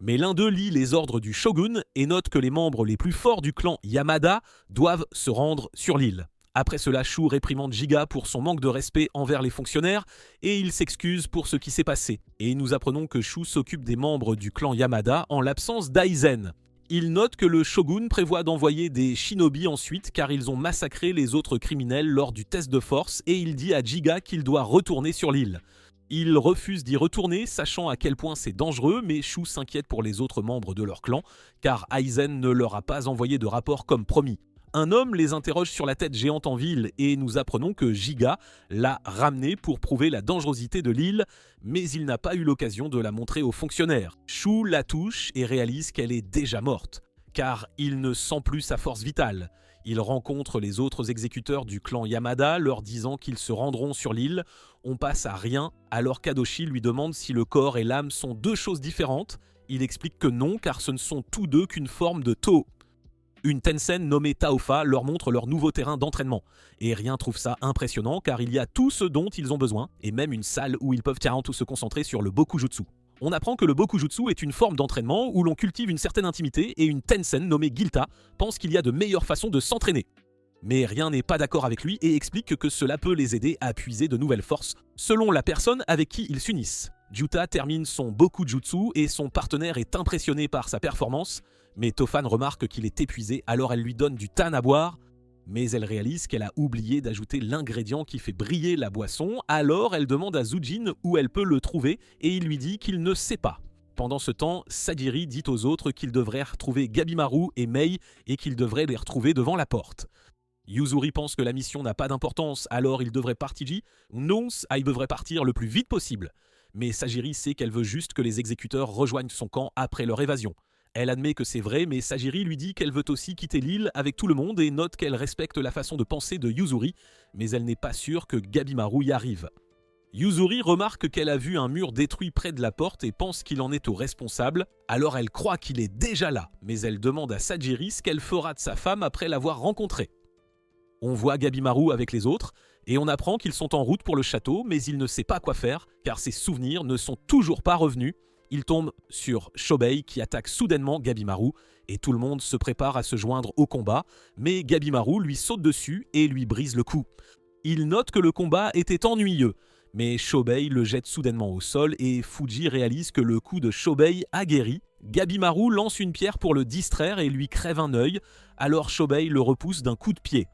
Mais l'un d'eux lit les ordres du shogun et note que les membres les plus forts du clan Yamada doivent se rendre sur l'île. Après cela, Shu réprimande Jiga pour son manque de respect envers les fonctionnaires et il s'excuse pour ce qui s'est passé. Et nous apprenons que Shu s'occupe des membres du clan Yamada en l'absence d'Aizen. Il note que le shogun prévoit d'envoyer des shinobi ensuite car ils ont massacré les autres criminels lors du test de force et il dit à Jiga qu'il doit retourner sur l'île. Il refuse d'y retourner, sachant à quel point c'est dangereux, mais Shu s'inquiète pour les autres membres de leur clan, car Aizen ne leur a pas envoyé de rapport comme promis. Un homme les interroge sur la tête géante en ville et nous apprenons que Jiga l'a ramenée pour prouver la dangerosité de l'île, mais il n'a pas eu l'occasion de la montrer aux fonctionnaires. Shu la touche et réalise qu'elle est déjà morte, car il ne sent plus sa force vitale. Il rencontre les autres exécuteurs du clan Yamada, leur disant qu'ils se rendront sur l'île. On passe à rien, alors Kadoshi lui demande si le corps et l'âme sont deux choses différentes. Il explique que non, car ce ne sont tous deux qu'une forme de Toho. Une Tensen nommée Taofa leur montre leur nouveau terrain d'entraînement. Et rien trouve ça impressionnant, car il y a tout ce dont ils ont besoin, et même une salle où ils peuvent carrément tous se concentrer sur le Bokujutsu. On apprend que le Bokujutsu est une forme d'entraînement où l'on cultive une certaine intimité et une Tensen nommée Gilta pense qu'il y a de meilleures façons de s'entraîner. Mais rien n'est pas d'accord avec lui et explique que cela peut les aider à puiser de nouvelles forces selon la personne avec qui ils s'unissent. Juta termine son Bokujutsu et son partenaire est impressionné par sa performance, mais Tofan remarque qu'il est épuisé alors elle lui donne du tan à boire. Mais elle réalise qu'elle a oublié d'ajouter l'ingrédient qui fait briller la boisson, alors elle demande à Zujin où elle peut le trouver et il lui dit qu'il ne sait pas. Pendant ce temps, Sajiri dit aux autres qu'ils devraient retrouver Gabimaru et Mei et qu'ils devraient les retrouver devant la porte. Yuzuri pense que la mission n'a pas d'importance, alors il devrait partir. Non, il devrait partir le plus vite possible. Mais Sajiri sait qu'elle veut juste que les exécuteurs rejoignent son camp après leur évasion. Elle admet que c'est vrai, mais Sajiri lui dit qu'elle veut aussi quitter l'île avec tout le monde et note qu'elle respecte la façon de penser de Yuzuri, mais elle n'est pas sûre que Gabimaru y arrive. Yuzuri remarque qu'elle a vu un mur détruit près de la porte et pense qu'il en est au responsable, alors elle croit qu'il est déjà là, mais elle demande à Sajiri ce qu'elle fera de sa femme après l'avoir rencontrée. On voit Gabimaru avec les autres, et on apprend qu'ils sont en route pour le château, mais il ne sait pas quoi faire, car ses souvenirs ne sont toujours pas revenus. Il tombe sur Shobei qui attaque soudainement Gabimaru et tout le monde se prépare à se joindre au combat, mais Gabimaru lui saute dessus et lui brise le cou. Il note que le combat était ennuyeux, mais Shobei le jette soudainement au sol et Fuji réalise que le coup de Shobei a guéri. Gabimaru lance une pierre pour le distraire et lui crève un œil, alors Shobei le repousse d'un coup de pied.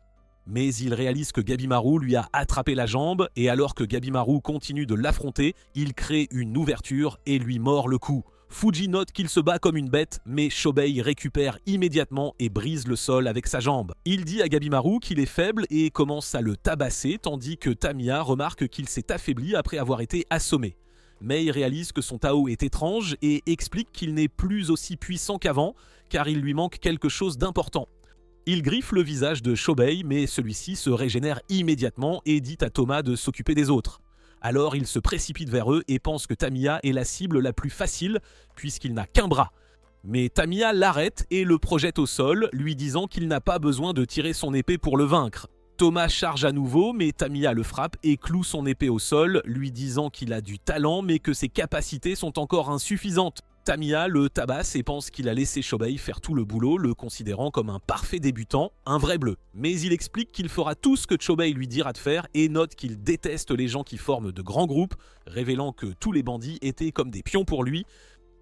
Mais il réalise que Gabimaru lui a attrapé la jambe et alors que Gabimaru continue de l'affronter, il crée une ouverture et lui mord le cou. Fuji note qu'il se bat comme une bête, mais Shobei récupère immédiatement et brise le sol avec sa jambe. Il dit à Gabimaru qu'il est faible et commence à le tabasser, tandis que Tamiya remarque qu'il s'est affaibli après avoir été assommé. Mei réalise que son Tao est étrange et explique qu'il n'est plus aussi puissant qu'avant, car il lui manque quelque chose d'important. Il griffe le visage de Shobei, mais celui-ci se régénère immédiatement et dit à Toma de s'occuper des autres. Alors il se précipite vers eux et pense que Tamiya est la cible la plus facile, puisqu'il n'a qu'un bras. Mais Tamiya l'arrête et le projette au sol, lui disant qu'il n'a pas besoin de tirer son épée pour le vaincre. Thomas charge à nouveau, mais Tamiya le frappe et cloue son épée au sol, lui disant qu'il a du talent, mais que ses capacités sont encore insuffisantes. Tamiya le tabasse et pense qu'il a laissé Shobei faire tout le boulot, le considérant comme un parfait débutant, un vrai bleu. Mais il explique qu'il fera tout ce que Shobei lui dira de faire et note qu'il déteste les gens qui forment de grands groupes, révélant que tous les bandits étaient comme des pions pour lui.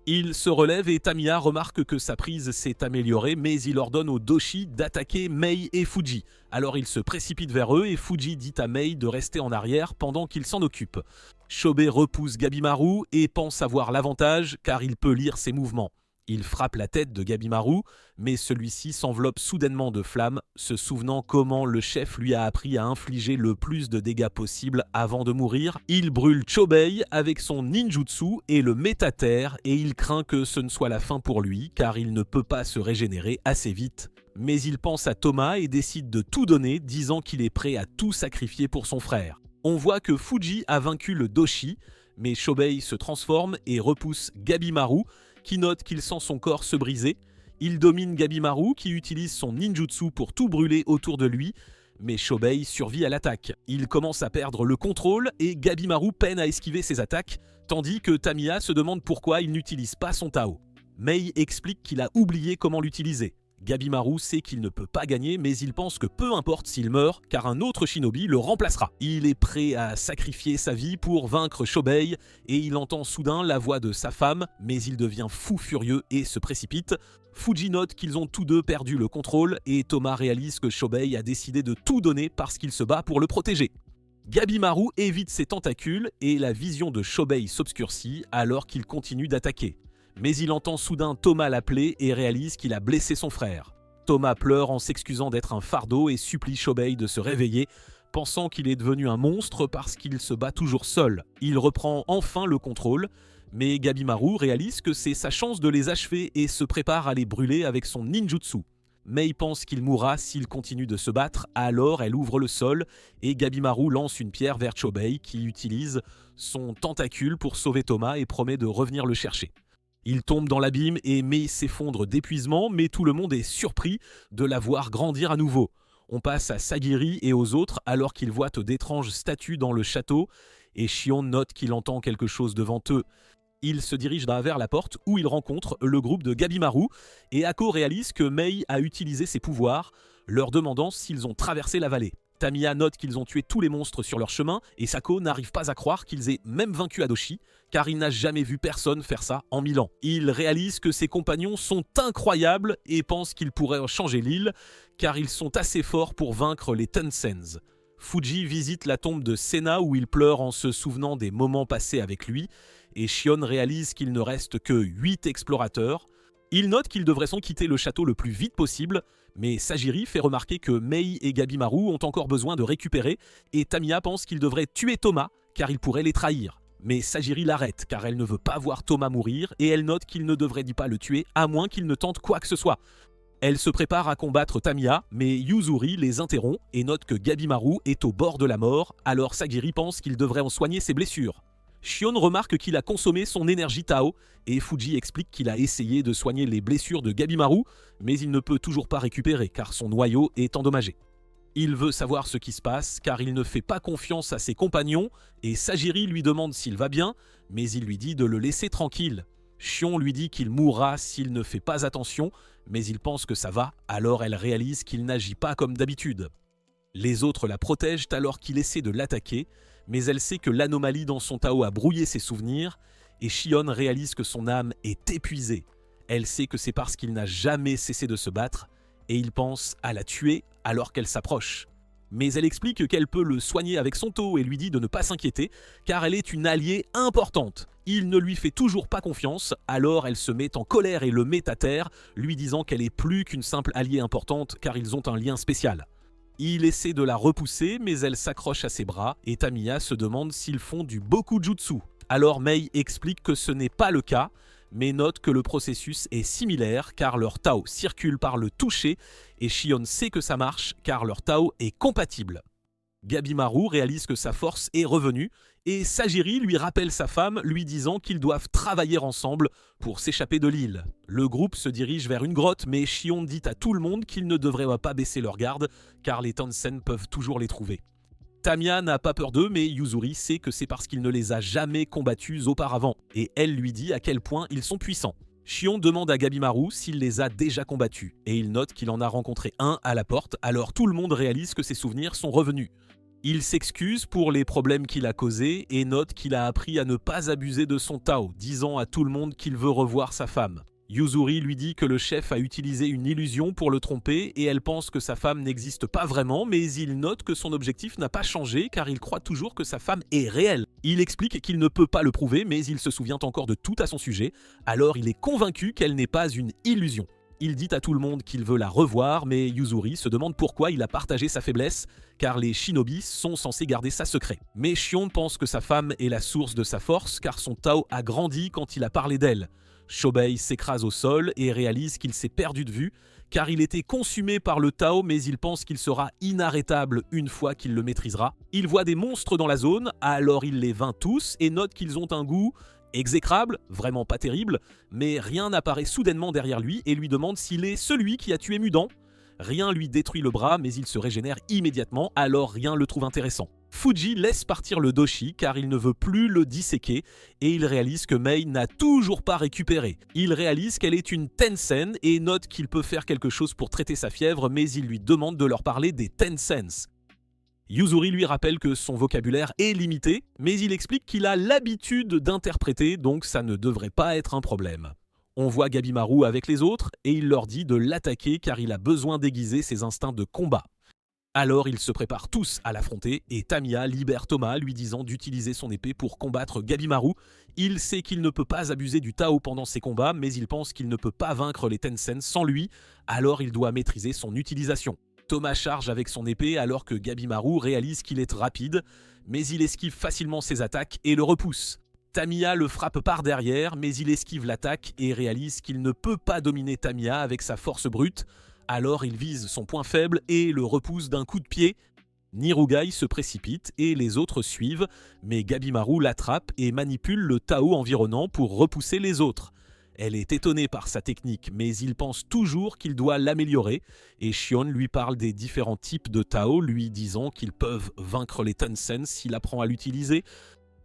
Il se relève et Tamiya remarque que sa prise s'est améliorée, mais il ordonne aux Doshi d'attaquer Mei et Fuji. Alors il se précipite vers eux et Fuji dit à Mei de rester en arrière pendant qu'il s'en occupe. Shobei repousse Gabimaru et pense avoir l'avantage car il peut lire ses mouvements. Il frappe la tête de Gabimaru, mais celui-ci s'enveloppe soudainement de flammes, se souvenant comment le chef lui a appris à infliger le plus de dégâts possible avant de mourir. Il brûle Shobei avec son ninjutsu et le met à terre, et il craint que ce ne soit la fin pour lui, car il ne peut pas se régénérer assez vite. Mais il pense à Toma et décide de tout donner, disant qu'il est prêt à tout sacrifier pour son frère. On voit que Fuji a vaincu le Doshi, mais Shobei se transforme et repousse Gabimaru, qui note qu'il sent son corps se briser. Il domine Gabimaru qui utilise son ninjutsu pour tout brûler autour de lui, mais Shobei survit à l'attaque. Il commence à perdre le contrôle et Gabimaru peine à esquiver ses attaques, tandis que Tamiya se demande pourquoi il n'utilise pas son Tao. Mei explique qu'il a oublié comment l'utiliser. Gabimaru sait qu'il ne peut pas gagner, mais il pense que peu importe s'il meurt, car un autre shinobi le remplacera. Il est prêt à sacrifier sa vie pour vaincre Shobei, et il entend soudain la voix de sa femme, mais il devient fou furieux et se précipite. Fuji note qu'ils ont tous deux perdu le contrôle et Toma réalise que Shobei a décidé de tout donner parce qu'il se bat pour le protéger. Gabimaru évite ses tentacules et la vision de Shobei s'obscurcit alors qu'il continue d'attaquer. Mais il entend soudain Toma l'appeler et réalise qu'il a blessé son frère. Toma pleure en s'excusant d'être un fardeau et supplie Shobei de se réveiller, pensant qu'il est devenu un monstre parce qu'il se bat toujours seul. Il reprend enfin le contrôle, mais Gabimaru réalise que c'est sa chance de les achever et se prépare à les brûler avec son ninjutsu. Mei pense qu'il mourra s'il continue de se battre, alors elle ouvre le sol et Gabimaru lance une pierre vers Shobei qui utilise son tentacule pour sauver Toma et promet de revenir le chercher. Il tombe dans l'abîme et Mei s'effondre d'épuisement, mais tout le monde est surpris de la voir grandir à nouveau. On passe à Sagiri et aux autres alors qu'ils voient d'étranges statues dans le château et Shion note qu'il entend quelque chose devant eux. Il se dirige vers la porte où il rencontre le groupe de Gabimaru et Ako réalise que Mei a utilisé ses pouvoirs, leur demandant s'ils ont traversé la vallée. Tamiya note qu'ils ont tué tous les monstres sur leur chemin et Sako n'arrive pas à croire qu'ils aient même vaincu Hadoshi car il n'a jamais vu personne faire ça en 1000 ans. Il réalise que ses compagnons sont incroyables et pense qu'ils pourraient changer l'île car ils sont assez forts pour vaincre les Tensens. Fuji visite la tombe de Sena où il pleure en se souvenant des moments passés avec lui et Shion réalise qu'il ne reste que 8 explorateurs. Il note qu'ils devraient sans quitter le château le plus vite possible, mais Sagiri fait remarquer que Mei et Gabimaru ont encore besoin de récupérer et Tamiya pense qu'il devrait tuer Toma car il pourrait les trahir. Mais Sagiri l'arrête car elle ne veut pas voir Toma mourir et elle note qu'il ne devrait pas le tuer à moins qu'il ne tente quoi que ce soit. Elle se prépare à combattre Tamiya, mais Yuzuri les interrompt et note que Gabimaru est au bord de la mort, alors Sagiri pense qu'il devrait en soigner ses blessures. Shion remarque qu'il a consommé son énergie Tao et Fuji explique qu'il a essayé de soigner les blessures de Gabimaru, mais il ne peut toujours pas récupérer car son noyau est endommagé. Il veut savoir ce qui se passe car il ne fait pas confiance à ses compagnons et Sagiri lui demande s'il va bien, mais il lui dit de le laisser tranquille. Shion lui dit qu'il mourra s'il ne fait pas attention, mais il pense que ça va, alors elle réalise qu'il n'agit pas comme d'habitude. Les autres la protègent alors qu'il essaie de l'attaquer, mais elle sait que l'anomalie dans son Tao a brouillé ses souvenirs, et Shion réalise que son âme est épuisée. Elle sait que c'est parce qu'il n'a jamais cessé de se battre, et il pense à la tuer alors qu'elle s'approche. Mais elle explique qu'elle peut le soigner avec son Tao et lui dit de ne pas s'inquiéter, car elle est une alliée importante. Il ne lui fait toujours pas confiance, alors elle se met en colère et le met à terre, lui disant qu'elle est plus qu'une simple alliée importante car ils ont un lien spécial. Il essaie de la repousser, mais elle s'accroche à ses bras et Tamiya se demande s'ils font du Bokujutsu. Alors Mei explique que ce n'est pas le cas, mais note que le processus est similaire car leur Tao circule par le toucher et Shion sait que ça marche car leur Tao est compatible. Gabimaru réalise que sa force est revenue et Sagiri lui rappelle sa femme lui disant qu'ils doivent travailler ensemble pour s'échapper de l'île. Le groupe se dirige vers une grotte mais Shion dit à tout le monde qu'ils ne devraient pas baisser leur garde car les Tensen peuvent toujours les trouver. Tamiya n'a pas peur d'eux mais Yuzuri sait que c'est parce qu'il ne les a jamais combattus auparavant et elle lui dit à quel point ils sont puissants. Shion demande à Gabimaru s'il les a déjà combattus et il note qu'il en a rencontré un à la porte, alors tout le monde réalise que ses souvenirs sont revenus. Il s'excuse pour les problèmes qu'il a causés et note qu'il a appris à ne pas abuser de son Tao, disant à tout le monde qu'il veut revoir sa femme. Yuzuri lui dit que le chef a utilisé une illusion pour le tromper et elle pense que sa femme n'existe pas vraiment, mais il note que son objectif n'a pas changé car il croit toujours que sa femme est réelle. Il explique qu'il ne peut pas le prouver, mais il se souvient encore de tout à son sujet, alors il est convaincu qu'elle n'est pas une illusion. Il dit à tout le monde qu'il veut la revoir, mais Yuzuri se demande pourquoi il a partagé sa faiblesse, car les shinobi sont censés garder ça secret. Mais Shion pense que sa femme est la source de sa force, car son Tao a grandi quand il a parlé d'elle. Shobei s'écrase au sol et réalise qu'il s'est perdu de vue, car il était consumé par le Tao, mais il pense qu'il sera inarrêtable une fois qu'il le maîtrisera. Il voit des monstres dans la zone, alors il les vainc tous et note qu'ils ont un goût exécrable, vraiment pas terrible, mais rien n'apparaît soudainement derrière lui et lui demande s'il est celui qui a tué Mudan. Rien lui détruit le bras, mais il se régénère immédiatement, alors rien le trouve intéressant. Fuji laisse partir le Doshi car il ne veut plus le disséquer et il réalise que Mei n'a toujours pas récupéré. Il réalise qu'elle est une Tensen et note qu'il peut faire quelque chose pour traiter sa fièvre, mais il lui demande de leur parler des Tensens. Yuzuri lui rappelle que son vocabulaire est limité, mais il explique qu'il a l'habitude d'interpréter, donc ça ne devrait pas être un problème. On voit Gabimaru avec les autres et il leur dit de l'attaquer car il a besoin d'aiguiser ses instincts de combat. Alors ils se préparent tous à l'affronter et Tamiya libère Thomas lui disant d'utiliser son épée pour combattre Gabimaru. Il sait qu'il ne peut pas abuser du Tao pendant ses combats, mais il pense qu'il ne peut pas vaincre les Tencent sans lui, alors il doit maîtriser son utilisation. Thomas charge avec son épée alors que Gabimaru réalise qu'il est rapide, mais il esquive facilement ses attaques et le repousse. Tamiya le frappe par derrière, mais il esquive l'attaque et réalise qu'il ne peut pas dominer Tamiya avec sa force brute. Alors il vise son point faible et le repousse d'un coup de pied. Nirugai se précipite et les autres suivent, mais Gabimaru l'attrape et manipule le Tao environnant pour repousser les autres. Elle est étonnée par sa technique, mais il pense toujours qu'il doit l'améliorer, et Shion lui parle des différents types de Tao, lui disant qu'ils peuvent vaincre les Tencent s'il apprend à l'utiliser.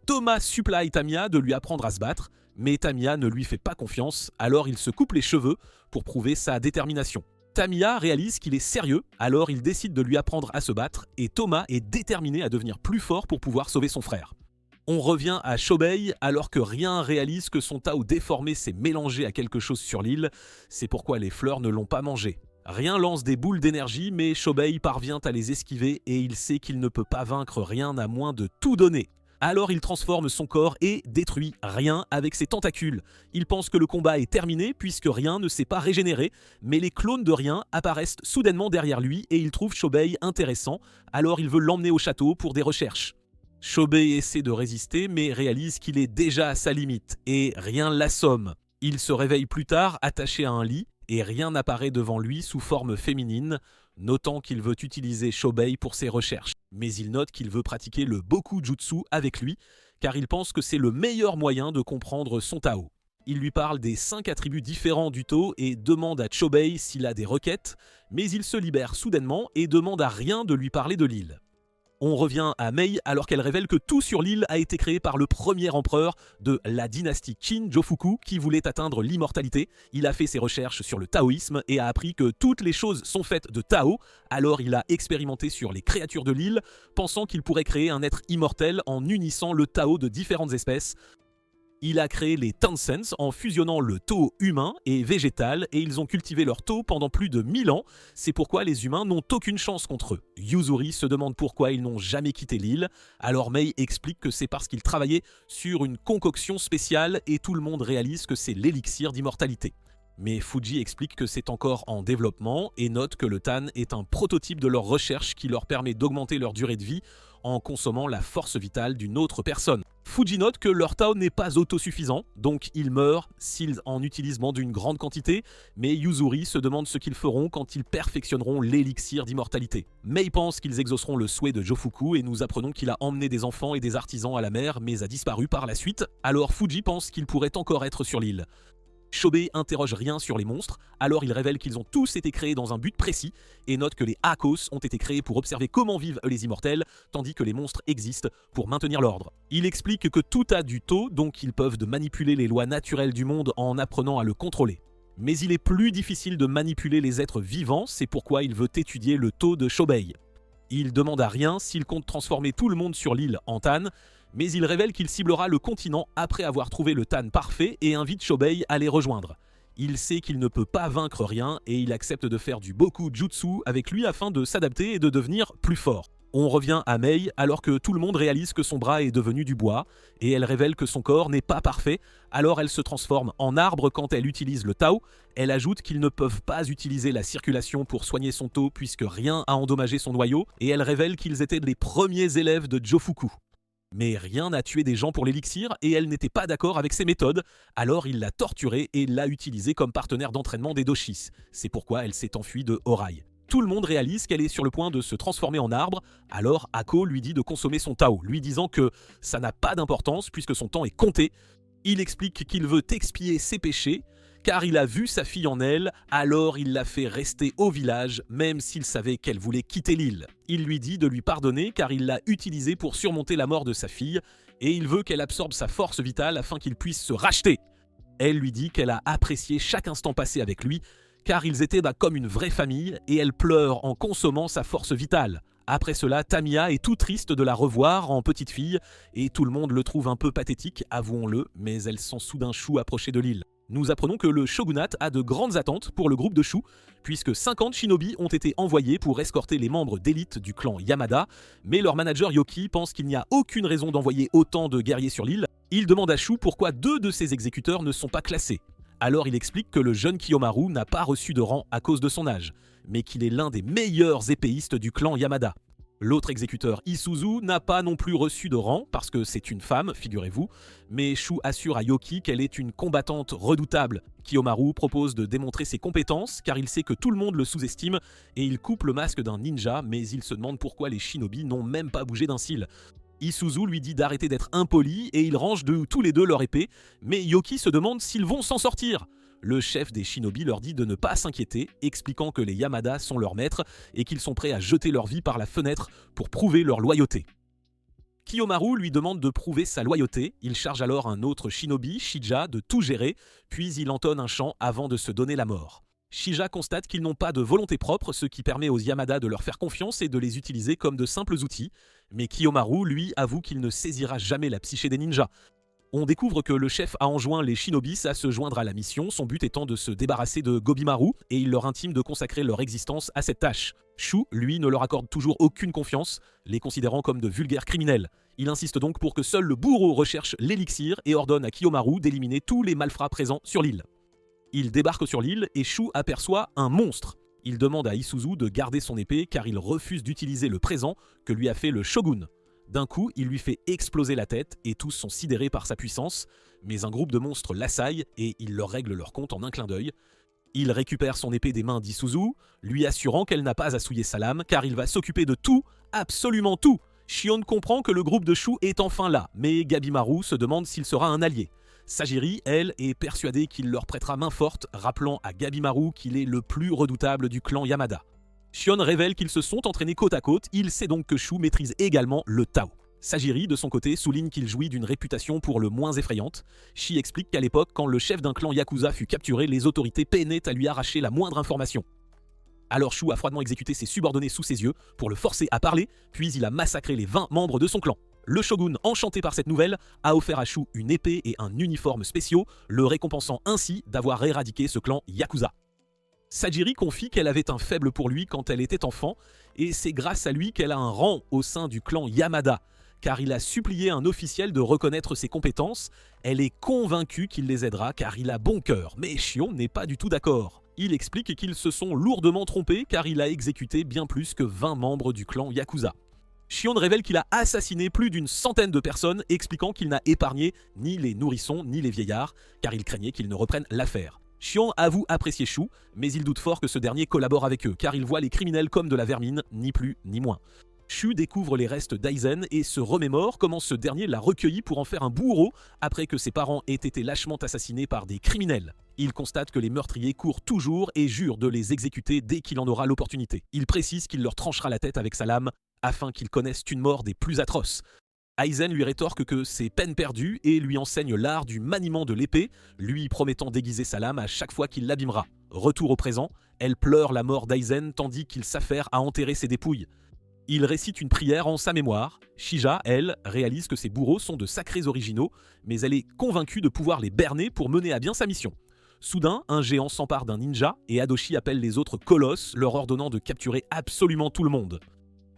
Thomas supplie Tamiya de lui apprendre à se battre, mais Tamiya ne lui fait pas confiance, alors il se coupe les cheveux pour prouver sa détermination. Tamiya réalise qu'il est sérieux, alors il décide de lui apprendre à se battre et Thomas est déterminé à devenir plus fort pour pouvoir sauver son frère. On revient à Shobei alors que Rien réalise que son Tao déformé s'est mélangé à quelque chose sur l'île, c'est pourquoi les fleurs ne l'ont pas mangé. Rien lance des boules d'énergie mais Shobei parvient à les esquiver et il sait qu'il ne peut pas vaincre Rien à moins de tout donner. Alors il transforme son corps et détruit Rien avec ses tentacules. Il pense que le combat est terminé puisque Rien ne s'est pas régénéré, mais les clones de Rien apparaissent soudainement derrière lui et il trouve Shobei intéressant, alors il veut l'emmener au château pour des recherches. Shobei essaie de résister mais réalise qu'il est déjà à sa limite et Rien l'assomme. Il se réveille plus tard attaché à un lit et Rien apparaît devant lui sous forme féminine, notant qu'il veut utiliser Shobei pour ses recherches. Mais il note qu'il veut pratiquer le Bokujutsu avec lui, car il pense que c'est le meilleur moyen de comprendre son Tao. Il lui parle des 5 attributs différents du Tao et demande à Shobei s'il a des requêtes, mais il se libère soudainement et demande à Rien de lui parler de l'île. On revient à Mei alors qu'elle révèle que tout sur l'île a été créé par le premier empereur de la dynastie Qin, Jofuku, qui voulait atteindre l'immortalité. Il a fait ses recherches sur le taoïsme et a appris que toutes les choses sont faites de Tao, alors il a expérimenté sur les créatures de l'île, pensant qu'il pourrait créer un être immortel en unissant le Tao de différentes espèces. Il a créé les Tencent en fusionnant le Tao humain et végétal et ils ont cultivé leur Tao pendant plus de 1000 ans. C'est pourquoi les humains n'ont aucune chance contre eux. Yuzuri se demande pourquoi ils n'ont jamais quitté l'île. Alors Mei explique que c'est parce qu'ils travaillaient sur une concoction spéciale et tout le monde réalise que c'est l'élixir d'immortalité. Mais Fuji explique que c'est encore en développement et note que le Tan est un prototype de leur recherche qui leur permet d'augmenter leur durée de vie en consommant la force vitale d'une autre personne. Fuji note que leur Tao n'est pas autosuffisant, donc ils meurent s'ils en utilisent d'une grande quantité, mais Yuzuri se demande ce qu'ils feront quand ils perfectionneront l'élixir d'immortalité. Mei pense qu'ils exauceront le souhait de Jofuku et nous apprenons qu'il a emmené des enfants et des artisans à la mer mais a disparu par la suite, alors Fuji pense qu'il pourrait encore être sur l'île. Shobei interroge Rien sur les monstres, alors il révèle qu'ils ont tous été créés dans un but précis et note que les Akos ont été créés pour observer comment vivent les immortels, tandis que les monstres existent pour maintenir l'ordre. Il explique que tout a du Tao, donc ils peuvent manipuler les lois naturelles du monde en apprenant à le contrôler. Mais il est plus difficile de manipuler les êtres vivants, c'est pourquoi il veut étudier le Tao de Shobei. Il demande à Rien s'il compte transformer tout le monde sur l'île en Tan, mais il révèle qu'il ciblera le continent après avoir trouvé le Tan parfait et invite Shobei à les rejoindre. Il sait qu'il ne peut pas vaincre Rien et il accepte de faire du Bokujutsu avec lui afin de s'adapter et de devenir plus fort. On revient à Mei alors que tout le monde réalise que son bras est devenu du bois et elle révèle que son corps n'est pas parfait, alors elle se transforme en arbre quand elle utilise le Tao. Elle ajoute qu'ils ne peuvent pas utiliser la circulation pour soigner son Tao puisque Rien a endommagé son noyau et elle révèle qu'ils étaient les premiers élèves de Jofuku. Mais Rien n'a tué des gens pour l'élixir et elle n'était pas d'accord avec ses méthodes, alors il l'a torturée et l'a utilisée comme partenaire d'entraînement des Doshis. C'est pourquoi elle s'est enfuie de Horai. Tout le monde réalise qu'elle est sur le point de se transformer en arbre, alors Ako lui dit de consommer son Tao, lui disant que ça n'a pas d'importance puisque son temps est compté. Il explique qu'il veut expier ses péchés, car il a vu sa fille en elle, alors il l'a fait rester au village, même s'il savait qu'elle voulait quitter l'île. Il lui dit de lui pardonner car il l'a utilisée pour surmonter la mort de sa fille, et il veut qu'elle absorbe sa force vitale afin qu'il puisse se racheter. Elle lui dit qu'elle a apprécié chaque instant passé avec lui, car ils étaient comme une vraie famille, et elle pleure en consommant sa force vitale. Après cela, Tamiya est tout triste de la revoir en petite fille, et tout le monde le trouve un peu pathétique, avouons-le, mais elle sent soudain Shu approcher de l'île. Nous apprenons que le shogunat a de grandes attentes pour le groupe de Shu, puisque 50 shinobi ont été envoyés pour escorter les membres d'élite du clan Yamada, mais leur manager Yoki pense qu'il n'y a aucune raison d'envoyer autant de guerriers sur l'île. Il demande à Shu pourquoi 2 de ses exécuteurs ne sont pas classés. Alors il explique que le jeune Kiyomaru n'a pas reçu de rang à cause de son âge, mais qu'il est l'un des meilleurs épéistes du clan Yamada. L'autre exécuteur, Isuzu, n'a pas non plus reçu de rang, parce que c'est une femme, figurez-vous, mais Shu assure à Yoki qu'elle est une combattante redoutable. Kiyomaru propose de démontrer ses compétences, car il sait que tout le monde le sous-estime, et il coupe le masque d'un ninja, mais il se demande pourquoi les shinobi n'ont même pas bougé d'un cil. Isuzu lui dit d'arrêter d'être impoli, et ils rangent tous les deux leur épée, mais Yoki se demande s'ils vont s'en sortir. Le chef des shinobi leur dit de ne pas s'inquiéter, expliquant que les Yamada sont leurs maîtres et qu'ils sont prêts à jeter leur vie par la fenêtre pour prouver leur loyauté. Kiyomaru lui demande de prouver sa loyauté, il charge alors un autre shinobi, Shija, de tout gérer, puis il entonne un chant avant de se donner la mort. Shija constate qu'ils n'ont pas de volonté propre, ce qui permet aux Yamada de leur faire confiance et de les utiliser comme de simples outils, mais Kiyomaru, lui, avoue qu'il ne saisira jamais la psyché des ninjas. On découvre que le chef a enjoint les shinobis à se joindre à la mission, son but étant de se débarrasser de Gobimaru, et il leur intime de consacrer leur existence à cette tâche. Shu, lui, ne leur accorde toujours aucune confiance, les considérant comme de vulgaires criminels. Il insiste donc pour que seul le bourreau recherche l'élixir et ordonne à Kiyomaru d'éliminer tous les malfrats présents sur l'île. Il débarque sur l'île et Shu aperçoit un monstre. Il demande à Isuzu de garder son épée car il refuse d'utiliser le présent que lui a fait le shogun. D'un coup, il lui fait exploser la tête et tous sont sidérés par sa puissance, mais un groupe de monstres l'assaille et il leur règle leur compte en un clin d'œil. Il récupère son épée des mains d'Isuzu, lui assurant qu'elle n'a pas à souiller sa lame car il va s'occuper de tout, absolument tout. Shion comprend que le groupe de Shu est enfin là, mais Gabimaru se demande s'il sera un allié. Sajiri, elle, est persuadée qu'il leur prêtera main forte, rappelant à Gabimaru qu'il est le plus redoutable du clan Yamada. Shion révèle qu'ils se sont entraînés côte à côte, il sait donc que Shu maîtrise également le Tao. Sajiri, de son côté, souligne qu'il jouit d'une réputation pour le moins effrayante. Shi explique qu'à l'époque, quand le chef d'un clan Yakuza fut capturé, les autorités peinaient à lui arracher la moindre information. Alors Shu a froidement exécuté ses subordonnés sous ses yeux pour le forcer à parler, puis il a massacré les 20 membres de son clan. Le shogun, enchanté par cette nouvelle, a offert à Shu une épée et un uniforme spéciaux, le récompensant ainsi d'avoir éradiqué ce clan Yakuza. Sajiri confie qu'elle avait un faible pour lui quand elle était enfant, et c'est grâce à lui qu'elle a un rang au sein du clan Yamada, car il a supplié un officiel de reconnaître ses compétences. Elle est convaincue qu'il les aidera car il a bon cœur, mais Shion n'est pas du tout d'accord. Il explique qu'ils se sont lourdement trompés car il a exécuté bien plus que 20 membres du clan Yakuza. Shion révèle qu'il a assassiné plus d'une centaine de personnes, expliquant qu'il n'a épargné ni les nourrissons ni les vieillards, car il craignait qu'ils ne reprennent l'affaire. Shion avoue apprécier Shu, mais il doute fort que ce dernier collabore avec eux, car il voit les criminels comme de la vermine, ni plus ni moins. Shu découvre les restes d'Aizen et se remémore comment ce dernier l'a recueilli pour en faire un bourreau après que ses parents aient été lâchement assassinés par des criminels. Il constate que les meurtriers courent toujours et jure de les exécuter dès qu'il en aura l'opportunité. Il précise qu'il leur tranchera la tête avec sa lame afin qu'ils connaissent une mort des plus atroces. Aizen lui rétorque que c'est peine perdue et lui enseigne l'art du maniement de l'épée, lui promettant d'aiguiser sa lame à chaque fois qu'il l'abîmera. Retour au présent, elle pleure la mort d'Aizen tandis qu'il s'affaire à enterrer ses dépouilles. Il récite une prière en sa mémoire. Shija, elle, réalise que ses bourreaux sont de sacrés originaux, mais elle est convaincue de pouvoir les berner pour mener à bien sa mission. Soudain, un géant s'empare d'un ninja et Hadoshi appelle les autres colosses, leur ordonnant de capturer absolument tout le monde.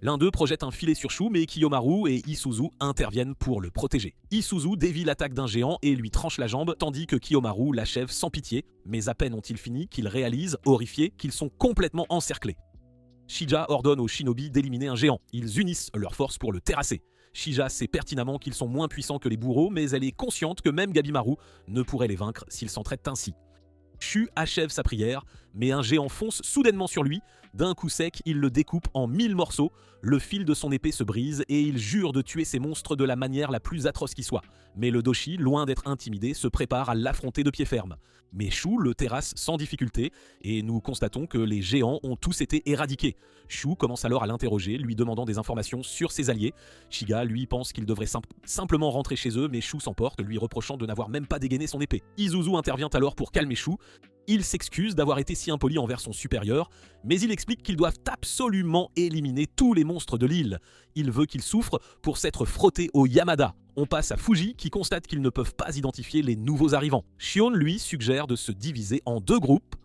L'un d'eux projette un filet sur Shu, mais Kiyomaru et Isuzu interviennent pour le protéger. Isuzu dévie l'attaque d'un géant et lui tranche la jambe, tandis que Kiyomaru l'achève sans pitié, mais à peine ont-ils fini qu'ils réalisent, horrifiés, qu'ils sont complètement encerclés. Shija ordonne aux shinobi d'éliminer un géant. Ils unissent leurs forces pour le terrasser. Shija sait pertinemment qu'ils sont moins puissants que les bourreaux, mais elle est consciente que même Gabimaru ne pourrait les vaincre s'ils s'en traitent ainsi. Shu achève sa prière, mais un géant fonce soudainement sur lui. D'un coup sec, il le découpe en 1000 morceaux, le fil de son épée se brise et il jure de tuer ces monstres de la manière la plus atroce qui soit. Mais le doshi, loin d'être intimidé, se prépare à l'affronter de pied ferme. Mais Shu le terrasse sans difficulté et nous constatons que les géants ont tous été éradiqués. Shu commence alors à l'interroger, lui demandant des informations sur ses alliés. Shiga, lui, pense qu'il devrait simplement rentrer chez eux, mais Shu s'emporte, lui reprochant de n'avoir même pas dégainé son épée. Isuzu intervient alors pour calmer Shu. Il s'excuse d'avoir été si impoli envers son supérieur, mais il explique qu'ils doivent absolument éliminer tous les monstres de l'île. Il veut qu'ils souffrent pour s'être frottés au Yamada. On passe à Fuji qui constate qu'ils ne peuvent pas identifier les nouveaux arrivants. Shion lui suggère de se diviser en 2 groupes.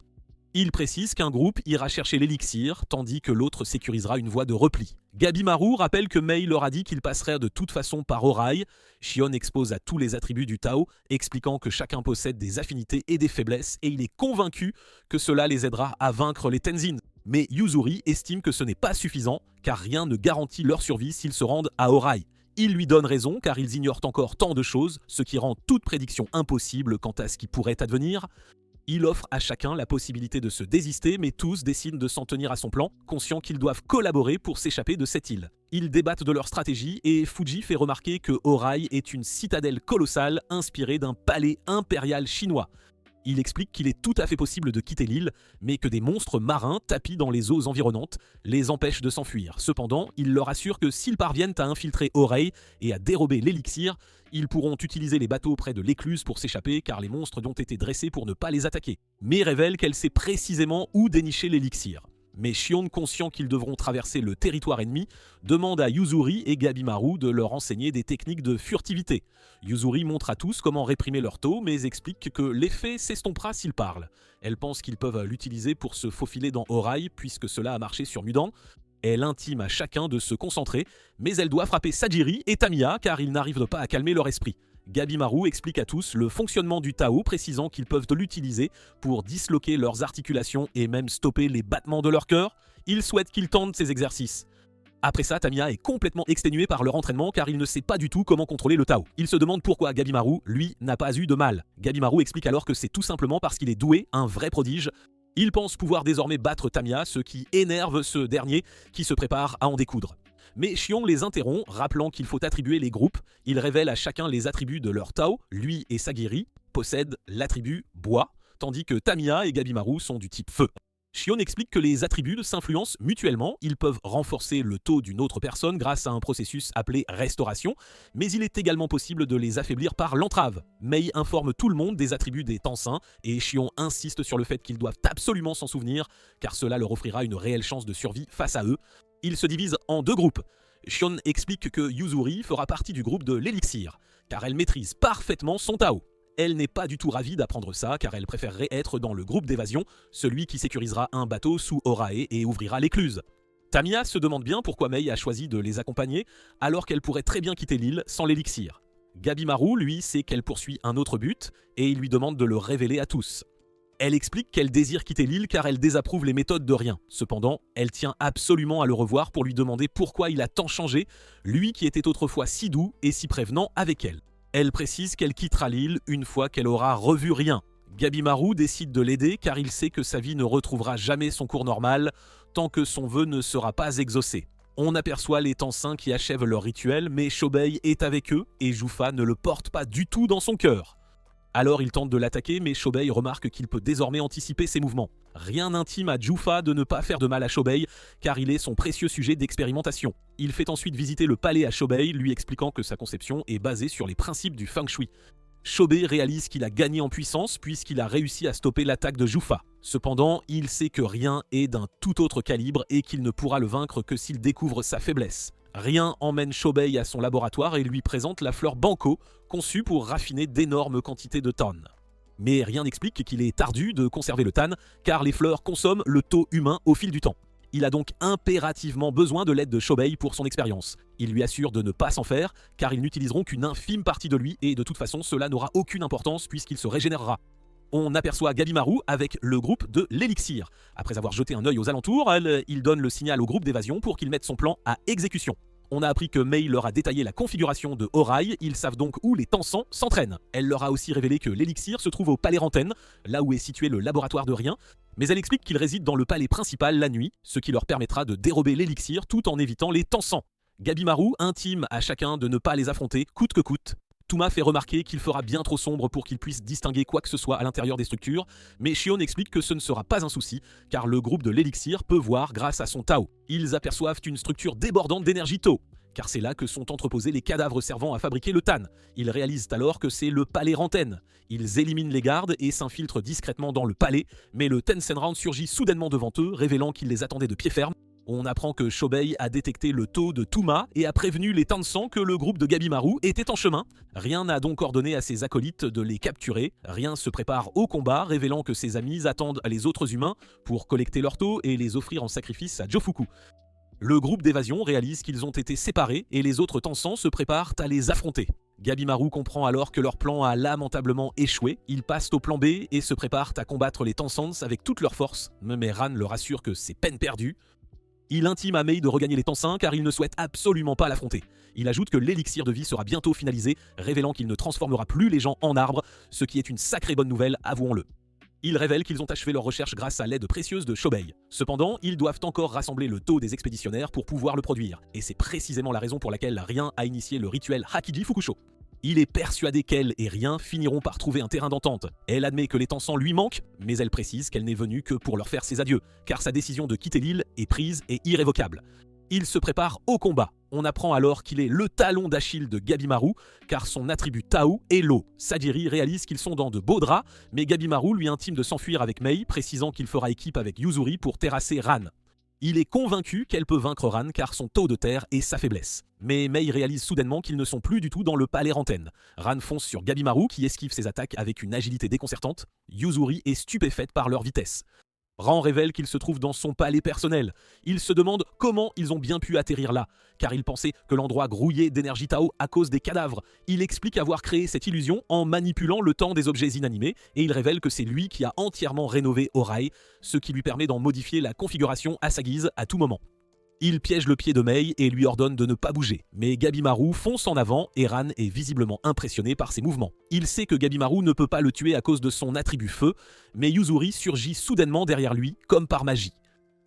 Il précise qu'un groupe ira chercher l'élixir, tandis que l'autre sécurisera une voie de repli. Gabimaru rappelle que Mei leur a dit qu'ils passeraient de toute façon par Oraï. Shion expose à tous les attributs du Tao, expliquant que chacun possède des affinités et des faiblesses, et il est convaincu que cela les aidera à vaincre les Tenzin. Mais Yuzuri estime que ce n'est pas suffisant, car rien ne garantit leur survie s'ils se rendent à Oraï. Il lui donne raison, car ils ignorent encore tant de choses, ce qui rend toute prédiction impossible quant à ce qui pourrait advenir. Il offre à chacun la possibilité de se désister, mais tous décident de s'en tenir à son plan, conscients qu'ils doivent collaborer pour s'échapper de cette île. Ils débattent de leur stratégie et Fuji fait remarquer que Oraï est une citadelle colossale inspirée d'un palais impérial chinois. Il explique qu'il est tout à fait possible de quitter l'île, mais que des monstres marins tapis dans les eaux environnantes les empêchent de s'enfuir. Cependant, il leur assure que s'ils parviennent à infiltrer Oraï et à dérober l'élixir, ils pourront utiliser les bateaux près de l'écluse pour s'échapper car les monstres ont été dressés pour ne pas les attaquer. Mais révèle qu'elle sait précisément où dénicher l'élixir. Mais Shion, conscient qu'ils devront traverser le territoire ennemi, demande à Yuzuri et Gabimaru de leur enseigner des techniques de furtivité. Yuzuri montre à tous comment réprimer leur taux, mais explique que l'effet s'estompera s'ils parlent. Elle pense qu'ils peuvent l'utiliser pour se faufiler dans Oraï, puisque cela a marché sur Mudan. Elle intime à chacun de se concentrer, mais elle doit frapper Sajiri et Tamiya car ils n'arrivent pas à calmer leur esprit. Gabimaru explique à tous le fonctionnement du Tao, précisant qu'ils peuvent l'utiliser pour disloquer leurs articulations et même stopper les battements de leur cœur. Il souhaite qu'ils tentent ces exercices. Après ça, Tamiya est complètement exténué par leur entraînement car il ne sait pas du tout comment contrôler le Tao. Il se demande pourquoi Gabimaru, lui, n'a pas eu de mal. Gabimaru explique alors que c'est tout simplement parce qu'il est doué, un vrai prodige. Il pense pouvoir désormais battre Tamiya, ce qui énerve ce dernier qui se prépare à en découdre. Mais Shion les interrompt, rappelant qu'il faut attribuer les groupes. Il révèle à chacun les attributs de leur Tao. Lui et Sagiri possèdent l'attribut bois, tandis que Tamiya et Gabimaru sont du type feu. Shion explique que les attributs s'influencent mutuellement, ils peuvent renforcer le taux d'une autre personne grâce à un processus appelé restauration, mais il est également possible de les affaiblir par l'entrave. Mei informe tout le monde des attributs des Tensins, et Shion insiste sur le fait qu'ils doivent absolument s'en souvenir, car cela leur offrira une réelle chance de survie face à eux. Ils se divisent en 2 groupes. Shion explique que Yuzuri fera partie du groupe de l'élixir, car elle maîtrise parfaitement son Tao. Elle n'est pas du tout ravie d'apprendre ça, car elle préférerait être dans le groupe d'évasion, celui qui sécurisera un bateau sous Orae et ouvrira l'écluse. Tamiya se demande bien pourquoi Mei a choisi de les accompagner, alors qu'elle pourrait très bien quitter l'île sans l'élixir. Gabimaru, lui, sait qu'elle poursuit un autre but, et il lui demande de le révéler à tous. Elle explique qu'elle désire quitter l'île car elle désapprouve les méthodes de Rien. Cependant, elle tient absolument à le revoir pour lui demander pourquoi il a tant changé, lui qui était autrefois si doux et si prévenant avec elle. Elle précise qu'elle quittera l'île une fois qu'elle aura revu Rien. Gabimaru décide de l'aider car il sait que sa vie ne retrouvera jamais son cours normal tant que son vœu ne sera pas exaucé. On aperçoit les Tensins qui achèvent leur rituel, mais Shobei est avec eux et Jufa ne le porte pas du tout dans son cœur. Alors il tente de l'attaquer, mais Shobei remarque qu'il peut désormais anticiper ses mouvements. Rien n'intime à Jufa de ne pas faire de mal à Shobei, car il est son précieux sujet d'expérimentation. Il fait ensuite visiter le palais à Shobei, lui expliquant que sa conception est basée sur les principes du Feng Shui. Shobei réalise qu'il a gagné en puissance puisqu'il a réussi à stopper l'attaque de Jufa. Cependant, il sait que Rien est d'un tout autre calibre et qu'il ne pourra le vaincre que s'il découvre sa faiblesse. Rien emmène Shobei à son laboratoire et lui présente la fleur Banco, conçue pour raffiner d'énormes quantités de tan. Mais Rien n'explique qu'il est ardu de conserver le tan, car les fleurs consomment le taux humain au fil du temps. Il a donc impérativement besoin de l'aide de Shobei pour son expérience. Il lui assure de ne pas s'en faire, car ils n'utiliseront qu'une infime partie de lui et de toute façon cela n'aura aucune importance puisqu'il se régénérera. On aperçoit Gabimaru avec le groupe de l'élixir. Après avoir jeté un œil aux alentours, il donne le signal au groupe d'évasion pour qu'ils mettent son plan à exécution. On a appris que Mei leur a détaillé la configuration de Oraï, ils savent donc où les Tensans s'entraînent. Elle leur a aussi révélé que l'élixir se trouve au palais Ranten, là où est situé le laboratoire de Rien, mais elle explique qu'ils résident dans le palais principal la nuit, ce qui leur permettra de dérober l'élixir tout en évitant les Tensans. Gabimaru intime à chacun de ne pas les affronter coûte que coûte. Touma fait remarquer qu'il fera bien trop sombre pour qu'ils puissent distinguer quoi que ce soit à l'intérieur des structures, mais Shion explique que ce ne sera pas un souci, car le groupe de l'élixir peut voir grâce à son Tao. Ils aperçoivent une structure débordante d'énergie Tao, car c'est là que sont entreposés les cadavres servant à fabriquer le tan. Ils réalisent alors que c'est le palais Ranten. Ils éliminent les gardes et s'infiltrent discrètement dans le palais, mais le Tensenran surgit soudainement devant eux, révélant qu'il les attendait de pied ferme. On apprend que Shobei a détecté le taux de Touma et a prévenu les Tansan que le groupe de Gabimaru était en chemin. Rien n'a donc ordonné à ses acolytes de les capturer. Rien se prépare au combat, révélant que ses amis attendent les autres humains pour collecter leur taux et les offrir en sacrifice à Jofuku. Le groupe d'évasion réalise qu'ils ont été séparés et les autres Tansan se préparent à les affronter. Gabimaru comprend alors que leur plan a lamentablement échoué. Ils passent au plan B et se préparent à combattre les Tansans avec toute leur force, mais Ran leur assure que c'est peine perdue. Il intime à Mei de regagner les Tansans car il ne souhaite absolument pas l'affronter. Il ajoute que l'élixir de vie sera bientôt finalisé, révélant qu'il ne transformera plus les gens en arbres, ce qui est une sacrée bonne nouvelle, avouons-le. Il révèle qu'ils ont achevé leurs recherches grâce à l'aide précieuse de Shobei. Cependant, ils doivent encore rassembler le taux des expéditionnaires pour pouvoir le produire, et c'est précisément la raison pour laquelle Rien a initié le rituel Hakiji Fukusho. Il est persuadé qu'elle et Rien finiront par trouver un terrain d'entente. Elle admet que les Tansans lui manquent, mais elle précise qu'elle n'est venue que pour leur faire ses adieux, car sa décision de quitter l'île est prise et irrévocable. Il se prépare au combat. On apprend alors qu'il est le talon d'Achille de Gabimaru, car son attribut Tao est l'eau. Sajiri réalise qu'ils sont dans de beaux draps, mais Gabimaru lui intime de s'enfuir avec Mei, précisant qu'il fera équipe avec Yuzuri pour terrasser Ran. Il est convaincu qu'elle peut vaincre Ran car son taux de terre est sa faiblesse. Mais Mei réalise soudainement qu'ils ne sont plus du tout dans le palais Ranten. Ran fonce sur Gabimaru qui esquive ses attaques avec une agilité déconcertante. Yuzuri est stupéfaite par leur vitesse. Ran révèle qu'il se trouve dans son palais personnel. Il se demande comment ils ont bien pu atterrir là, car il pensait que l'endroit grouillait d'énergie Tao à cause des cadavres. Il explique avoir créé cette illusion en manipulant le temps des objets inanimés, et il révèle que c'est lui qui a entièrement rénové Orai, ce qui lui permet d'en modifier la configuration à sa guise à tout moment. Il piège le pied de Mei et lui ordonne de ne pas bouger. Mais Gabimaru fonce en avant et Ran est visiblement impressionné par ses mouvements. Il sait que Gabimaru ne peut pas le tuer à cause de son attribut feu, mais Yuzuri surgit soudainement derrière lui, comme par magie.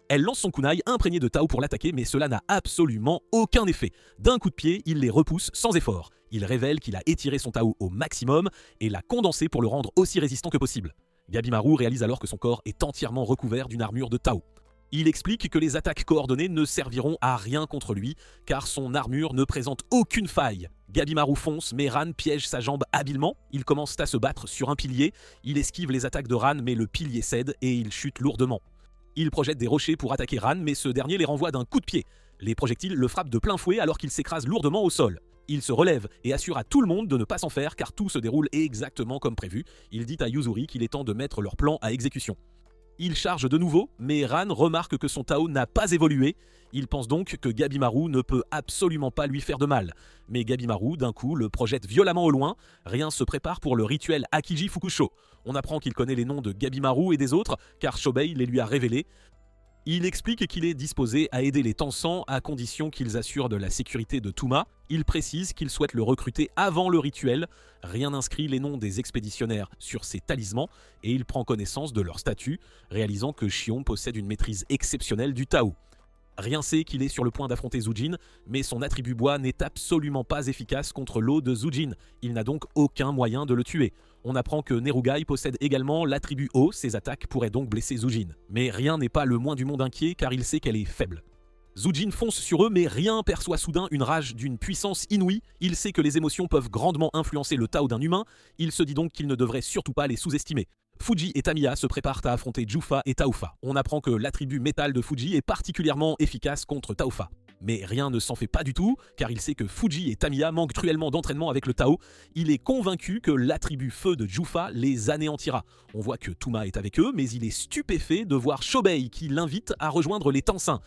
Elle lance son kunai imprégné de Tao pour l'attaquer, mais cela n'a absolument aucun effet. D'un coup de pied, il les repousse sans effort. Il révèle qu'il a étiré son Tao au maximum et l'a condensé pour le rendre aussi résistant que possible. Gabimaru réalise alors que son corps est entièrement recouvert d'une armure de Tao. Il explique que les attaques coordonnées ne serviront à rien contre lui, car son armure ne présente aucune faille. Gabimaru fonce, mais Ran piège sa jambe habilement. Ils commencent à se battre sur un pilier. Il esquive les attaques de Ran, mais le pilier cède et il chute lourdement. Il projette des rochers pour attaquer Ran, mais ce dernier les renvoie d'un coup de pied. Les projectiles le frappent de plein fouet alors qu'il s'écrase lourdement au sol. Il se relève et assure à tout le monde de ne pas s'en faire car tout se déroule exactement comme prévu. Il dit à Yuzuri qu'il est temps de mettre leur plan à exécution. Il charge de nouveau, mais Ran remarque que son Tao n'a pas évolué. Il pense donc que Gabimaru ne peut absolument pas lui faire de mal. Mais Gabimaru, d'un coup, le projette violemment au loin. Rien se prépare pour le rituel Hakiji Fukusho. On apprend qu'il connaît les noms de Gabimaru et des autres, car Shobei les lui a révélés. Il explique qu'il est disposé à aider les Tansans à condition qu'ils assurent de la sécurité de Touma. Il précise qu'il souhaite le recruter avant le rituel. Rien n'inscrit les noms des expéditionnaires sur ses talismans et il prend connaissance de leur statut, réalisant que Shion possède une maîtrise exceptionnelle du Tao. Rien sait qu'il est sur le point d'affronter Zujin, mais son attribut bois n'est absolument pas efficace contre l'eau de Zujin. Il n'a donc aucun moyen de le tuer. On apprend que Nerugai possède également l'attribut eau, ses attaques pourraient donc blesser Zujin. Mais Rien n'est pas le moins du monde inquiet car il sait qu'elle est faible. Zujin fonce sur eux, mais Rien perçoit soudain une rage d'une puissance inouïe. Il sait que les émotions peuvent grandement influencer le Tao d'un humain. Il se dit donc qu'il ne devrait surtout pas les sous-estimer. Fuji et Tamiya se préparent à affronter Jufa et Taofa. On apprend que l'attribut métal de Fuji est particulièrement efficace contre Taofa. Mais Rien ne s'en fait pas du tout, car il sait que Fuji et Tamiya manquent cruellement d'entraînement avec le Tao. Il est convaincu que l'attribut feu de Jufa les anéantira. On voit que Touma est avec eux, mais il est stupéfait de voir Shobei qui l'invite à rejoindre les Tansins.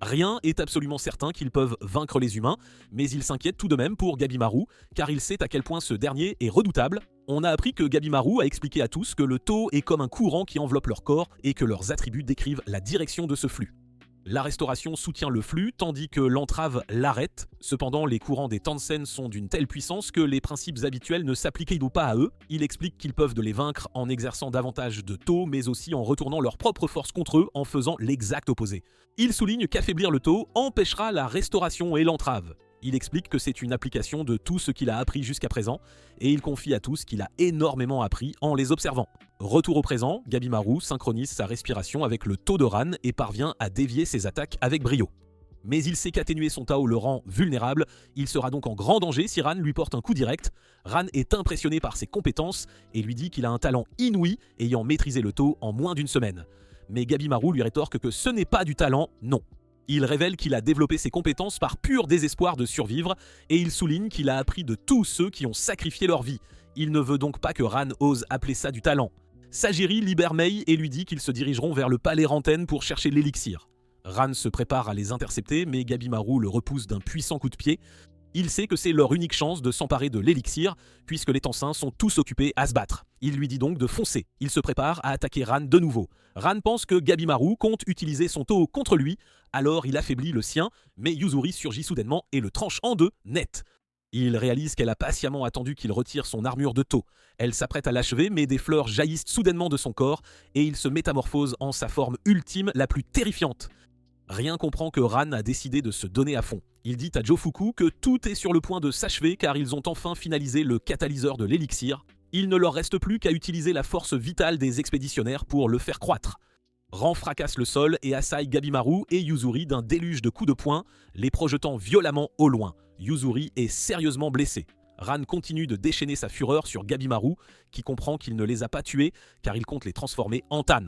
Rien est absolument certain qu'ils peuvent vaincre les humains, mais il s'inquiète tout de même pour Gabimaru, car il sait à quel point ce dernier est redoutable. On a appris que Gabimaru a expliqué à tous que le Tao est comme un courant qui enveloppe leur corps et que leurs attributs décrivent la direction de ce flux. La restauration soutient le flux, tandis que l'entrave l'arrête. Cependant, les courants des Tansen sont d'une telle puissance que les principes habituels ne s'appliquent pas à eux. Il explique qu'ils peuvent les vaincre en exerçant davantage de Tao, mais aussi en retournant leur propre force contre eux en faisant l'exact opposé. Il souligne qu'affaiblir le Tao empêchera la restauration et l'entrave. Il explique que c'est une application de tout ce qu'il a appris jusqu'à présent, et il confie à tous qu'il a énormément appris en les observant. Retour au présent, Gabimaru synchronise sa respiration avec le Tao de Ran et parvient à dévier ses attaques avec brio. Mais il sait qu'atténuer son Tao le rend vulnérable, il sera donc en grand danger si Ran lui porte un coup direct. Ran est impressionné par ses compétences et lui dit qu'il a un talent inouï ayant maîtrisé le Tao en moins d'une semaine. Mais Gabimaru lui rétorque que ce n'est pas du talent, non. Il révèle qu'il a développé ses compétences par pur désespoir de survivre et il souligne qu'il a appris de tous ceux qui ont sacrifié leur vie. Il ne veut donc pas que Ran ose appeler ça du talent. Sagiri libère Mei et lui dit qu'ils se dirigeront vers le palais Ranten pour chercher l'élixir. Ran se prépare à les intercepter mais Gabimaru le repousse d'un puissant coup de pied. Il sait que c'est leur unique chance de s'emparer de l'élixir, puisque les Tensins sont tous occupés à se battre. Il lui dit donc de foncer. Il se prépare à attaquer Ran de nouveau. Ran pense que Gabimaru compte utiliser son Toho contre lui, alors il affaiblit le sien, mais Yuzuri surgit soudainement et le tranche en deux, net. Il réalise qu'elle a patiemment attendu qu'il retire son armure de Toho. Elle s'apprête à l'achever, mais des fleurs jaillissent soudainement de son corps, et il se métamorphose en sa forme ultime la plus terrifiante. Rien comprend que Ran a décidé de se donner à fond. Il dit à Jofuku que tout est sur le point de s'achever car ils ont enfin finalisé le catalyseur de l'élixir. Il ne leur reste plus qu'à utiliser la force vitale des expéditionnaires pour le faire croître. Ran fracasse le sol et assaille Gabimaru et Yuzuri d'un déluge de coups de poing, les projetant violemment au loin. Yuzuri est sérieusement blessé. Ran continue de déchaîner sa fureur sur Gabimaru, qui comprend qu'il ne les a pas tués car il compte les transformer en Tan.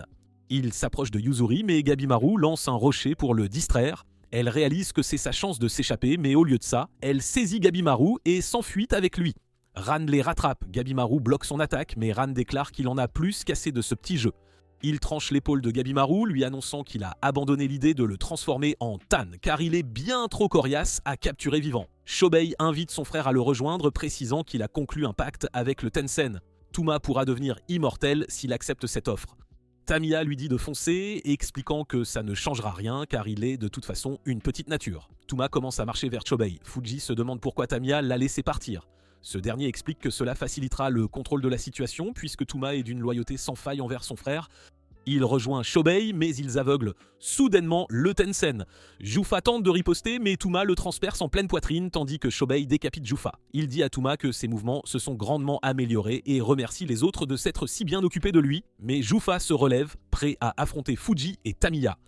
Il s'approche de Yuzuri, mais Gabimaru lance un rocher pour le distraire. Elle réalise que c'est sa chance de s'échapper, mais au lieu de ça, elle saisit Gabimaru et s'enfuit avec lui. Ran les rattrape, Gabimaru bloque son attaque, mais Ran déclare qu'il en a plus qu'assez de ce petit jeu. Il tranche l'épaule de Gabimaru, lui annonçant qu'il a abandonné l'idée de le transformer en Tan, car il est bien trop coriace à capturer vivant. Shobei invite son frère à le rejoindre, précisant qu'il a conclu un pacte avec le Tensen. Tuma pourra devenir immortel s'il accepte cette offre. Tamiya lui dit de foncer, expliquant que ça ne changera rien car il est de toute façon une petite nature. Tuma commence à marcher vers Shobei. Fuji se demande pourquoi Tamiya l'a laissé partir. Ce dernier explique que cela facilitera le contrôle de la situation puisque Tuma est d'une loyauté sans faille envers son frère. Il rejoint Shobei, mais ils aveuglent soudainement le Tensen. Jufa tente de riposter, mais Tuma le transperce en pleine poitrine, tandis que Shobei décapite Jufa. Il dit à Tuma que ses mouvements se sont grandement améliorés et remercie les autres de s'être si bien occupés de lui, mais Jufa se relève, prêt à affronter Fuji et Tamiya.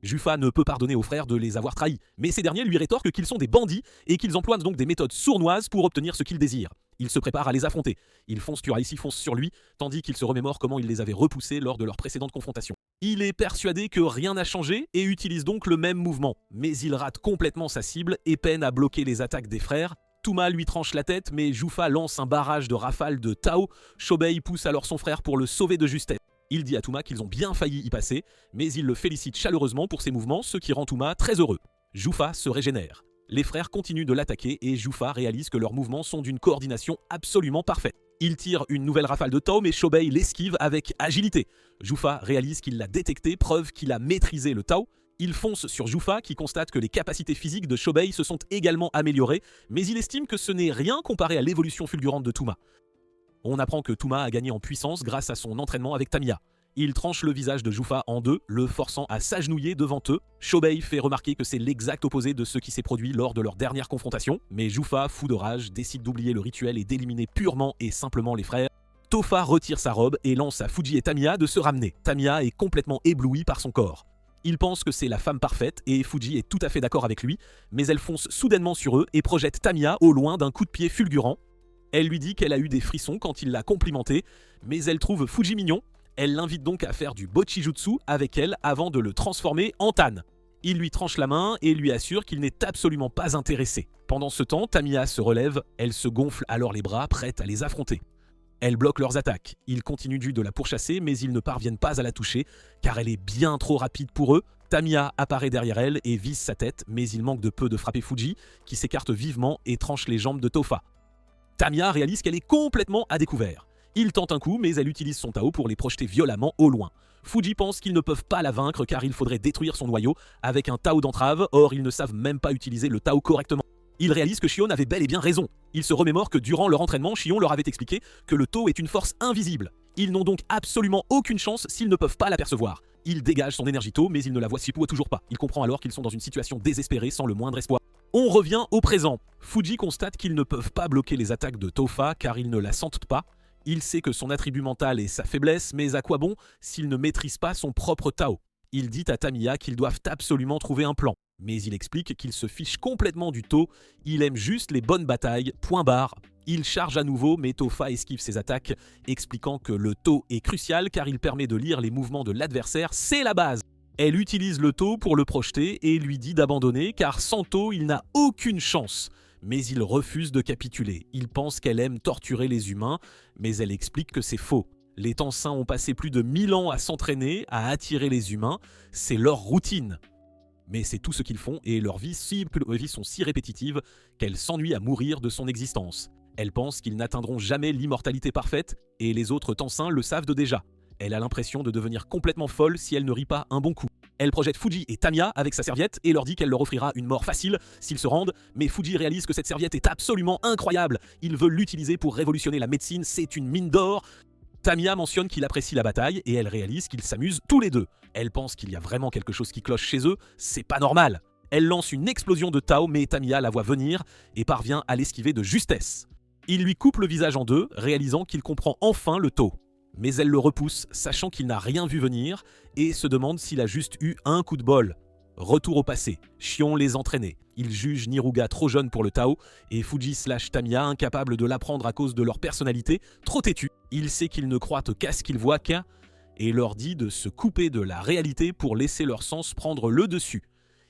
Jufa ne peut pardonner aux frères de les avoir trahis, mais ces derniers lui rétorquent qu'ils sont des bandits et qu'ils emploient donc des méthodes sournoises pour obtenir ce qu'ils désirent. Il se prépare à les affronter. Ici fonce sur lui, tandis qu'il se remémore comment il les avait repoussés lors de leur précédente confrontation. Il est persuadé que rien n'a changé et utilise donc le même mouvement, mais il rate complètement sa cible et peine à bloquer les attaques des frères. Tuma lui tranche la tête, mais Jufa lance un barrage de rafales de Tao. Shobei pousse alors son frère pour le sauver de justesse. Il dit à Tuma qu'ils ont bien failli y passer, mais il le félicite chaleureusement pour ses mouvements, ce qui rend Tuma très heureux. Jufa se régénère. Les frères continuent de l'attaquer et Jufa réalise que leurs mouvements sont d'une coordination absolument parfaite. Il tire une nouvelle rafale de Tao mais Shobei l'esquive avec agilité. Jufa réalise qu'il l'a détecté, preuve qu'il a maîtrisé le Tao. Il fonce sur Jufa qui constate que les capacités physiques de Shobei se sont également améliorées, mais il estime que ce n'est rien comparé à l'évolution fulgurante de Tuma. On apprend que Tuma a gagné en puissance grâce à son entraînement avec Tamiya. Il tranche le visage de Jufa en deux, le forçant à s'agenouiller devant eux. Shobei fait remarquer que c'est l'exact opposé de ce qui s'est produit lors de leur dernière confrontation, mais Jufa, fou de rage, décide d'oublier le rituel et d'éliminer purement et simplement les frères. Tofa retire sa robe et lance à Fuji et Tamiya de se ramener. Tamiya est complètement ébloui par son corps. Il pense que c'est la femme parfaite et Fuji est tout à fait d'accord avec lui, mais elle fonce soudainement sur eux et projette Tamiya au loin d'un coup de pied fulgurant. Elle lui dit qu'elle a eu des frissons quand il l'a complimenté, mais elle trouve Fuji mignon. Elle l'invite donc à faire du Bochijutsu avec elle avant de le transformer en Tan. Il lui tranche la main et lui assure qu'il n'est absolument pas intéressé. Pendant ce temps, Tamiya se relève, elle se gonfle alors les bras, prête à les affronter. Elle bloque leurs attaques. Ils continuent de la pourchasser, mais ils ne parviennent pas à la toucher, car elle est bien trop rapide pour eux. Tamiya apparaît derrière elle et vise sa tête, mais il manque de peu de frapper Fuji, qui s'écarte vivement et tranche les jambes de Tofa. Tamiya réalise qu'elle est complètement à découvert. Il tente un coup, mais elle utilise son Tao pour les projeter violemment au loin. Fuji pense qu'ils ne peuvent pas la vaincre car il faudrait détruire son noyau avec un Tao d'entrave, or ils ne savent même pas utiliser le Tao correctement. Il réalise que Shion avait bel et bien raison. Il se remémore que durant leur entraînement, Shion leur avait expliqué que le Tao est une force invisible. Ils n'ont donc absolument aucune chance s'ils ne peuvent pas l'apercevoir. Il dégage son énergie Tao, mais il ne la voit toujours pas. Il comprend alors qu'ils sont dans une situation désespérée sans le moindre espoir. On revient au présent. Fuji constate qu'ils ne peuvent pas bloquer les attaques de Tofa car ils ne la sentent pas. Il sait que son attribut mental est sa faiblesse, mais à quoi bon s'il ne maîtrise pas son propre Tao? Il dit à Tamiya qu'ils doivent absolument trouver un plan. Mais il explique qu'il se fiche complètement du Tao, il aime juste les bonnes batailles, point barre. Il charge à nouveau, mais Tofa esquive ses attaques, expliquant que le Tao est crucial car il permet de lire les mouvements de l'adversaire, c'est la base. Elle utilise le tau pour le projeter et lui dit d'abandonner car sans tau, il n'a aucune chance. Mais il refuse de capituler. Il pense qu'elle aime torturer les humains, mais elle explique que c'est faux. Les Tensins ont passé plus de 1000 ans à s'entraîner, à attirer les humains. C'est leur routine. Mais c'est tout ce qu'ils font et leurs vies sont si répétitives qu'elles s'ennuient à mourir de son existence. Elle pense qu'ils n'atteindront jamais l'immortalité parfaite et les autres Tensins le savent déjà. Elle a l'impression de devenir complètement folle si elle ne rit pas un bon coup. Elle projette Fuji et Tamiya avec sa serviette et leur dit qu'elle leur offrira une mort facile s'ils se rendent, mais Fuji réalise que cette serviette est absolument incroyable. Il veut l'utiliser pour révolutionner la médecine, c'est une mine d'or. Tamiya mentionne qu'il apprécie la bataille et elle réalise qu'ils s'amusent tous les deux. Elle pense qu'il y a vraiment quelque chose qui cloche chez eux, c'est pas normal. Elle lance une explosion de Tao, mais Tamiya la voit venir et parvient à l'esquiver de justesse. Il lui coupe le visage en deux, réalisant qu'il comprend enfin le tau. Mais elle le repousse, sachant qu'il n'a rien vu venir, et se demande s'il a juste eu un coup de bol. Retour au passé, Shion les entraînait. Il juge Niruga trop jeune pour le Tao, et Fuji/Tamiya incapable de l'apprendre à cause de leur personnalité, trop têtu. Il sait qu'ils ne croient qu'à ce qu'ils voient et leur dit de se couper de la réalité pour laisser leur sens prendre le dessus.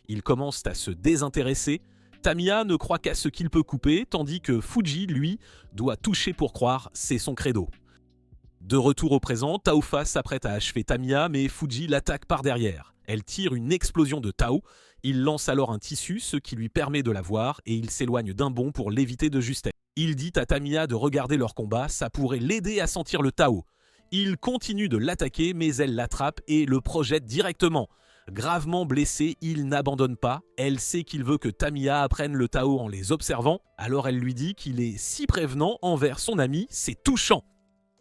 Ils commencent à se désintéresser. Tamiya ne croit qu'à ce qu'il peut couper, tandis que Fuji, lui, doit toucher pour croire, c'est son credo. De retour au présent, Taofa s'apprête à achever Tamiya, mais Fuji l'attaque par derrière. Elle tire une explosion de Tao, il lance alors un tissu, ce qui lui permet de la voir, et il s'éloigne d'un bond pour l'éviter de justesse. Il dit à Tamiya de regarder leur combat, ça pourrait l'aider à sentir le Tao. Il continue de l'attaquer, mais elle l'attrape et le projette directement. Gravement blessé, il n'abandonne pas. Elle sait qu'il veut que Tamiya apprenne le Tao en les observant, alors elle lui dit qu'il est si prévenant envers son ami, c'est touchant.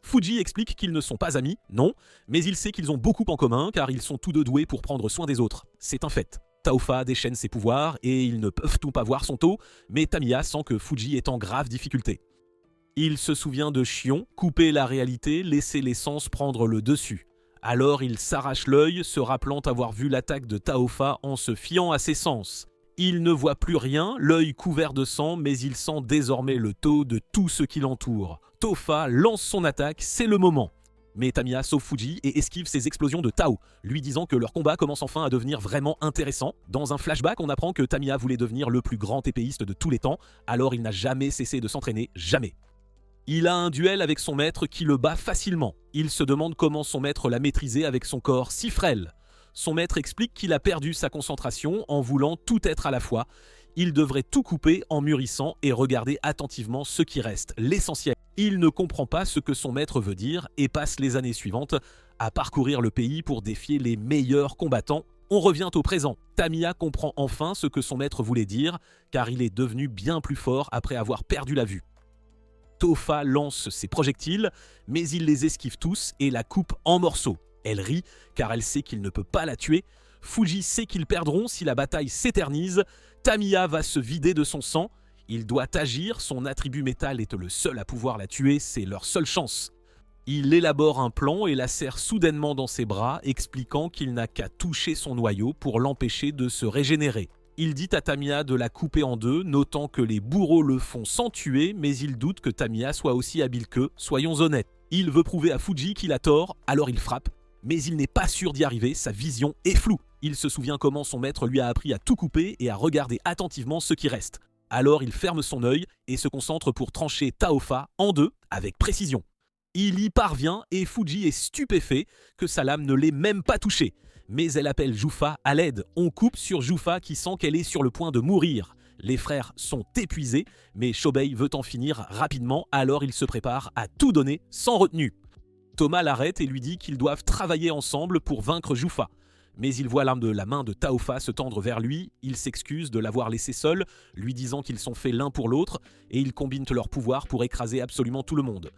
Fuji explique qu'ils ne sont pas amis, non, mais il sait qu'ils ont beaucoup en commun car ils sont tous deux doués pour prendre soin des autres. C'est un fait. Taofa déchaîne ses pouvoirs et ils ne peuvent tout pas voir son taux, mais Tamiya sent que Fuji est en grave difficulté. Il se souvient de Shion, couper la réalité, laisser les sens prendre le dessus. Alors il s'arrache l'œil, se rappelant avoir vu l'attaque de Taofa en se fiant à ses sens. Il ne voit plus rien, l'œil couvert de sang, mais il sent désormais le taux de tout ce qui l'entoure. Tofa lance son attaque, c'est le moment. Mais Tamiya sauve Fuji et esquive ses explosions de Tao, lui disant que leur combat commence enfin à devenir vraiment intéressant. Dans un flashback, on apprend que Tamiya voulait devenir le plus grand épéiste de tous les temps, alors il n'a jamais cessé de s'entraîner, jamais. Il a un duel avec son maître qui le bat facilement. Il se demande comment son maître l'a maîtrisé avec son corps si frêle. Son maître explique qu'il a perdu sa concentration en voulant tout être à la fois. Il devrait tout couper en mûrissant et regarder attentivement ce qui reste, l'essentiel. Il ne comprend pas ce que son maître veut dire et passe les années suivantes à parcourir le pays pour défier les meilleurs combattants. On revient au présent. Tamiya comprend enfin ce que son maître voulait dire, car il est devenu bien plus fort après avoir perdu la vue. Tofa lance ses projectiles, mais il les esquive tous et la coupe en morceaux. Elle rit, car elle sait qu'il ne peut pas la tuer. Fuji sait qu'ils perdront si la bataille s'éternise. Tamiya va se vider de son sang. Il doit agir, son attribut métal est le seul à pouvoir la tuer, c'est leur seule chance. Il élabore un plan et la serre soudainement dans ses bras, expliquant qu'il n'a qu'à toucher son noyau pour l'empêcher de se régénérer. Il dit à Tamiya de la couper en deux, notant que les bourreaux le font sans tuer, mais il doute que Tamiya soit aussi habile qu'eux, soyons honnêtes. Il veut prouver à Fuji qu'il a tort, alors il frappe, mais il n'est pas sûr d'y arriver, sa vision est floue. Il se souvient comment son maître lui a appris à tout couper et à regarder attentivement ce qui reste. Alors il ferme son œil et se concentre pour trancher Taofa en deux avec précision. Il y parvient et Fuji est stupéfait que sa lame ne l'ait même pas touché. Mais elle appelle Jufa à l'aide. On coupe sur Jufa qui sent qu'elle est sur le point de mourir. Les frères sont épuisés, mais Shobei veut en finir rapidement, alors il se prépare à tout donner sans retenue. Thomas l'arrête et lui dit qu'ils doivent travailler ensemble pour vaincre Jufa. Mais il voit la main de Taofa se tendre vers lui, il s'excuse de l'avoir laissé seul, lui disant qu'ils sont faits l'un pour l'autre, et ils combinent leurs pouvoirs pour écraser absolument tout le monde.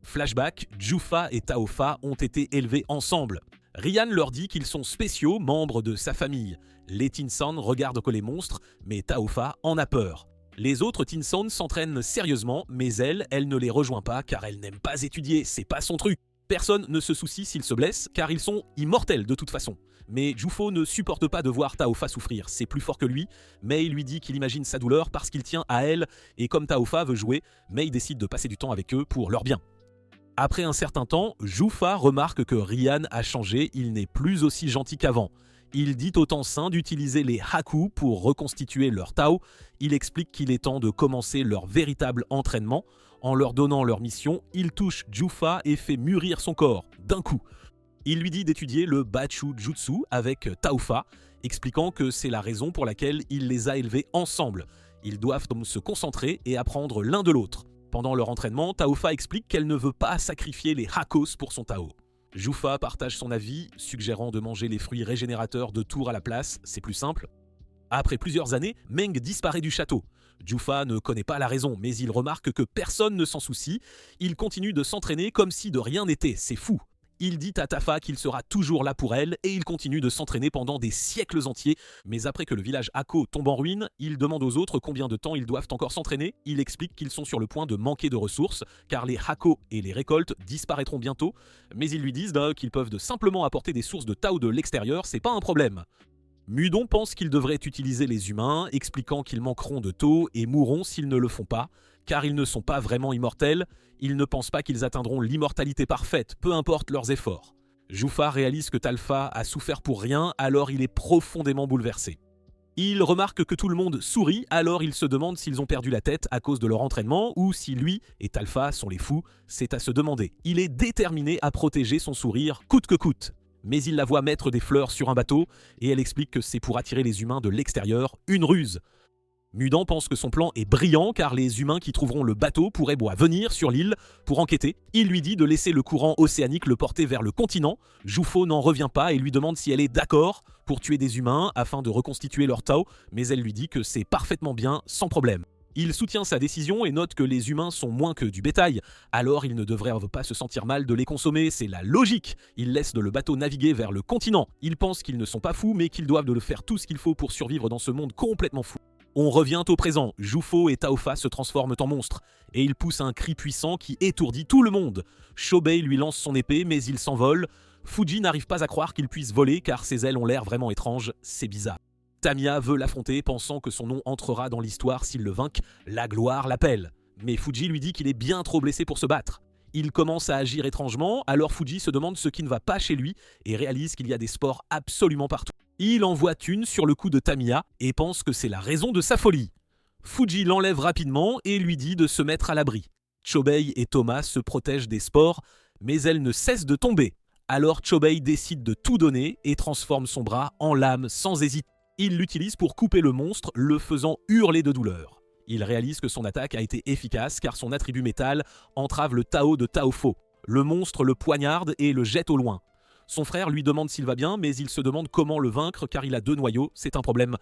Flashback, Jufa et Taofa ont été élevés ensemble. Ryan leur dit qu'ils sont spéciaux, membres de sa famille. Les Tinsan regardent que les monstres, mais Taofa en a peur. Les autres Tinsan s'entraînent sérieusement, mais elle ne les rejoint pas car elle n'aime pas étudier, c'est pas son truc. Personne ne se soucie s'ils se blessent, car ils sont immortels de toute façon. Mais Jufo ne supporte pas de voir Taofa souffrir, c'est plus fort que lui, mais il lui dit qu'il imagine sa douleur parce qu'il tient à elle, et comme Taofa veut jouer, mais il décide de passer du temps avec eux pour leur bien. Après un certain temps, Jufa remarque que Ryan a changé, il n'est plus aussi gentil qu'avant. Il dit aux Tensins d'utiliser les Haku pour reconstituer leur Tao. Il explique qu'il est temps de commencer leur véritable entraînement. En leur donnant leur mission, il touche Jufa et fait mûrir son corps d'un coup. Il lui dit d'étudier le Bachu Jutsu avec Taofa, expliquant que c'est la raison pour laquelle il les a élevés ensemble. Ils doivent donc se concentrer et apprendre l'un de l'autre. Pendant leur entraînement, Taofa explique qu'elle ne veut pas sacrifier les Hakos pour son Tao. Jufa partage son avis, suggérant de manger les fruits régénérateurs de Tour à la place, c'est plus simple. Après plusieurs années, Meng disparaît du château. Jufa ne connaît pas la raison, mais il remarque que personne ne s'en soucie. Il continue de s'entraîner comme si de rien n'était, c'est fou. Il dit à Tafa qu'il sera toujours là pour elle et il continue de s'entraîner pendant des siècles entiers. Mais après que le village Hako tombe en ruine, il demande aux autres combien de temps ils doivent encore s'entraîner. Il explique qu'ils sont sur le point de manquer de ressources car les Hako et les récoltes disparaîtront bientôt. Mais ils lui disent qu'ils peuvent simplement apporter des sources de Tao de l'extérieur, c'est pas un problème. Mudon pense qu'ils devraient utiliser les humains, expliquant qu'ils manqueront de taux et mourront s'ils ne le font pas, car ils ne sont pas vraiment immortels, ils ne pensent pas qu'ils atteindront l'immortalité parfaite, peu importe leurs efforts. Jufa réalise que Talfa a souffert pour rien, alors il est profondément bouleversé. Il remarque que tout le monde sourit, alors il se demande s'ils ont perdu la tête à cause de leur entraînement ou si lui et Talfa sont les fous, c'est à se demander. Il est déterminé à protéger son sourire coûte que coûte. Mais il la voit mettre des fleurs sur un bateau et elle explique que c'est pour attirer les humains de l'extérieur, une ruse. Mudan pense que son plan est brillant car les humains qui trouveront le bateau pourraient venir sur l'île pour enquêter. Il lui dit de laisser le courant océanique le porter vers le continent. Jufo n'en revient pas et lui demande si elle est d'accord pour tuer des humains afin de reconstituer leur Tao, mais elle lui dit que c'est parfaitement bien, sans problème. Il soutient sa décision et note que les humains sont moins que du bétail, alors il ne devrait pas se sentir mal de les consommer, c'est la logique. Il laisse le bateau naviguer vers le continent. Il pense qu'ils ne sont pas fous, mais qu'ils doivent de le faire tout ce qu'il faut pour survivre dans ce monde complètement fou. On revient au présent, Jufo et Taofa se transforment en monstres, et ils poussent un cri puissant qui étourdit tout le monde. Shobei lui lance son épée, mais il s'envole. Fuji n'arrive pas à croire qu'il puisse voler car ses ailes ont l'air vraiment étranges, c'est bizarre. Tamiya veut l'affronter, pensant que son nom entrera dans l'histoire s'il le vainque, la gloire l'appelle. Mais Fuji lui dit qu'il est bien trop blessé pour se battre. Il commence à agir étrangement, alors Fuji se demande ce qui ne va pas chez lui et réalise qu'il y a des spores absolument partout. Il envoie une sur le coup de Tamiya et pense que c'est la raison de sa folie. Fuji l'enlève rapidement et lui dit de se mettre à l'abri. Chobei et Thomas se protègent des spores, mais elle ne cesse de tomber. Alors Chobei décide de tout donner et transforme son bras en lame sans hésiter. Il l'utilise pour couper le monstre, le faisant hurler de douleur. Il réalise que son attaque a été efficace car son attribut métal entrave le Tao de Taofo. Le monstre le poignarde et le jette au loin. Son frère lui demande s'il va bien, mais il se demande comment le vaincre car il a 2 noyaux, c'est un problème.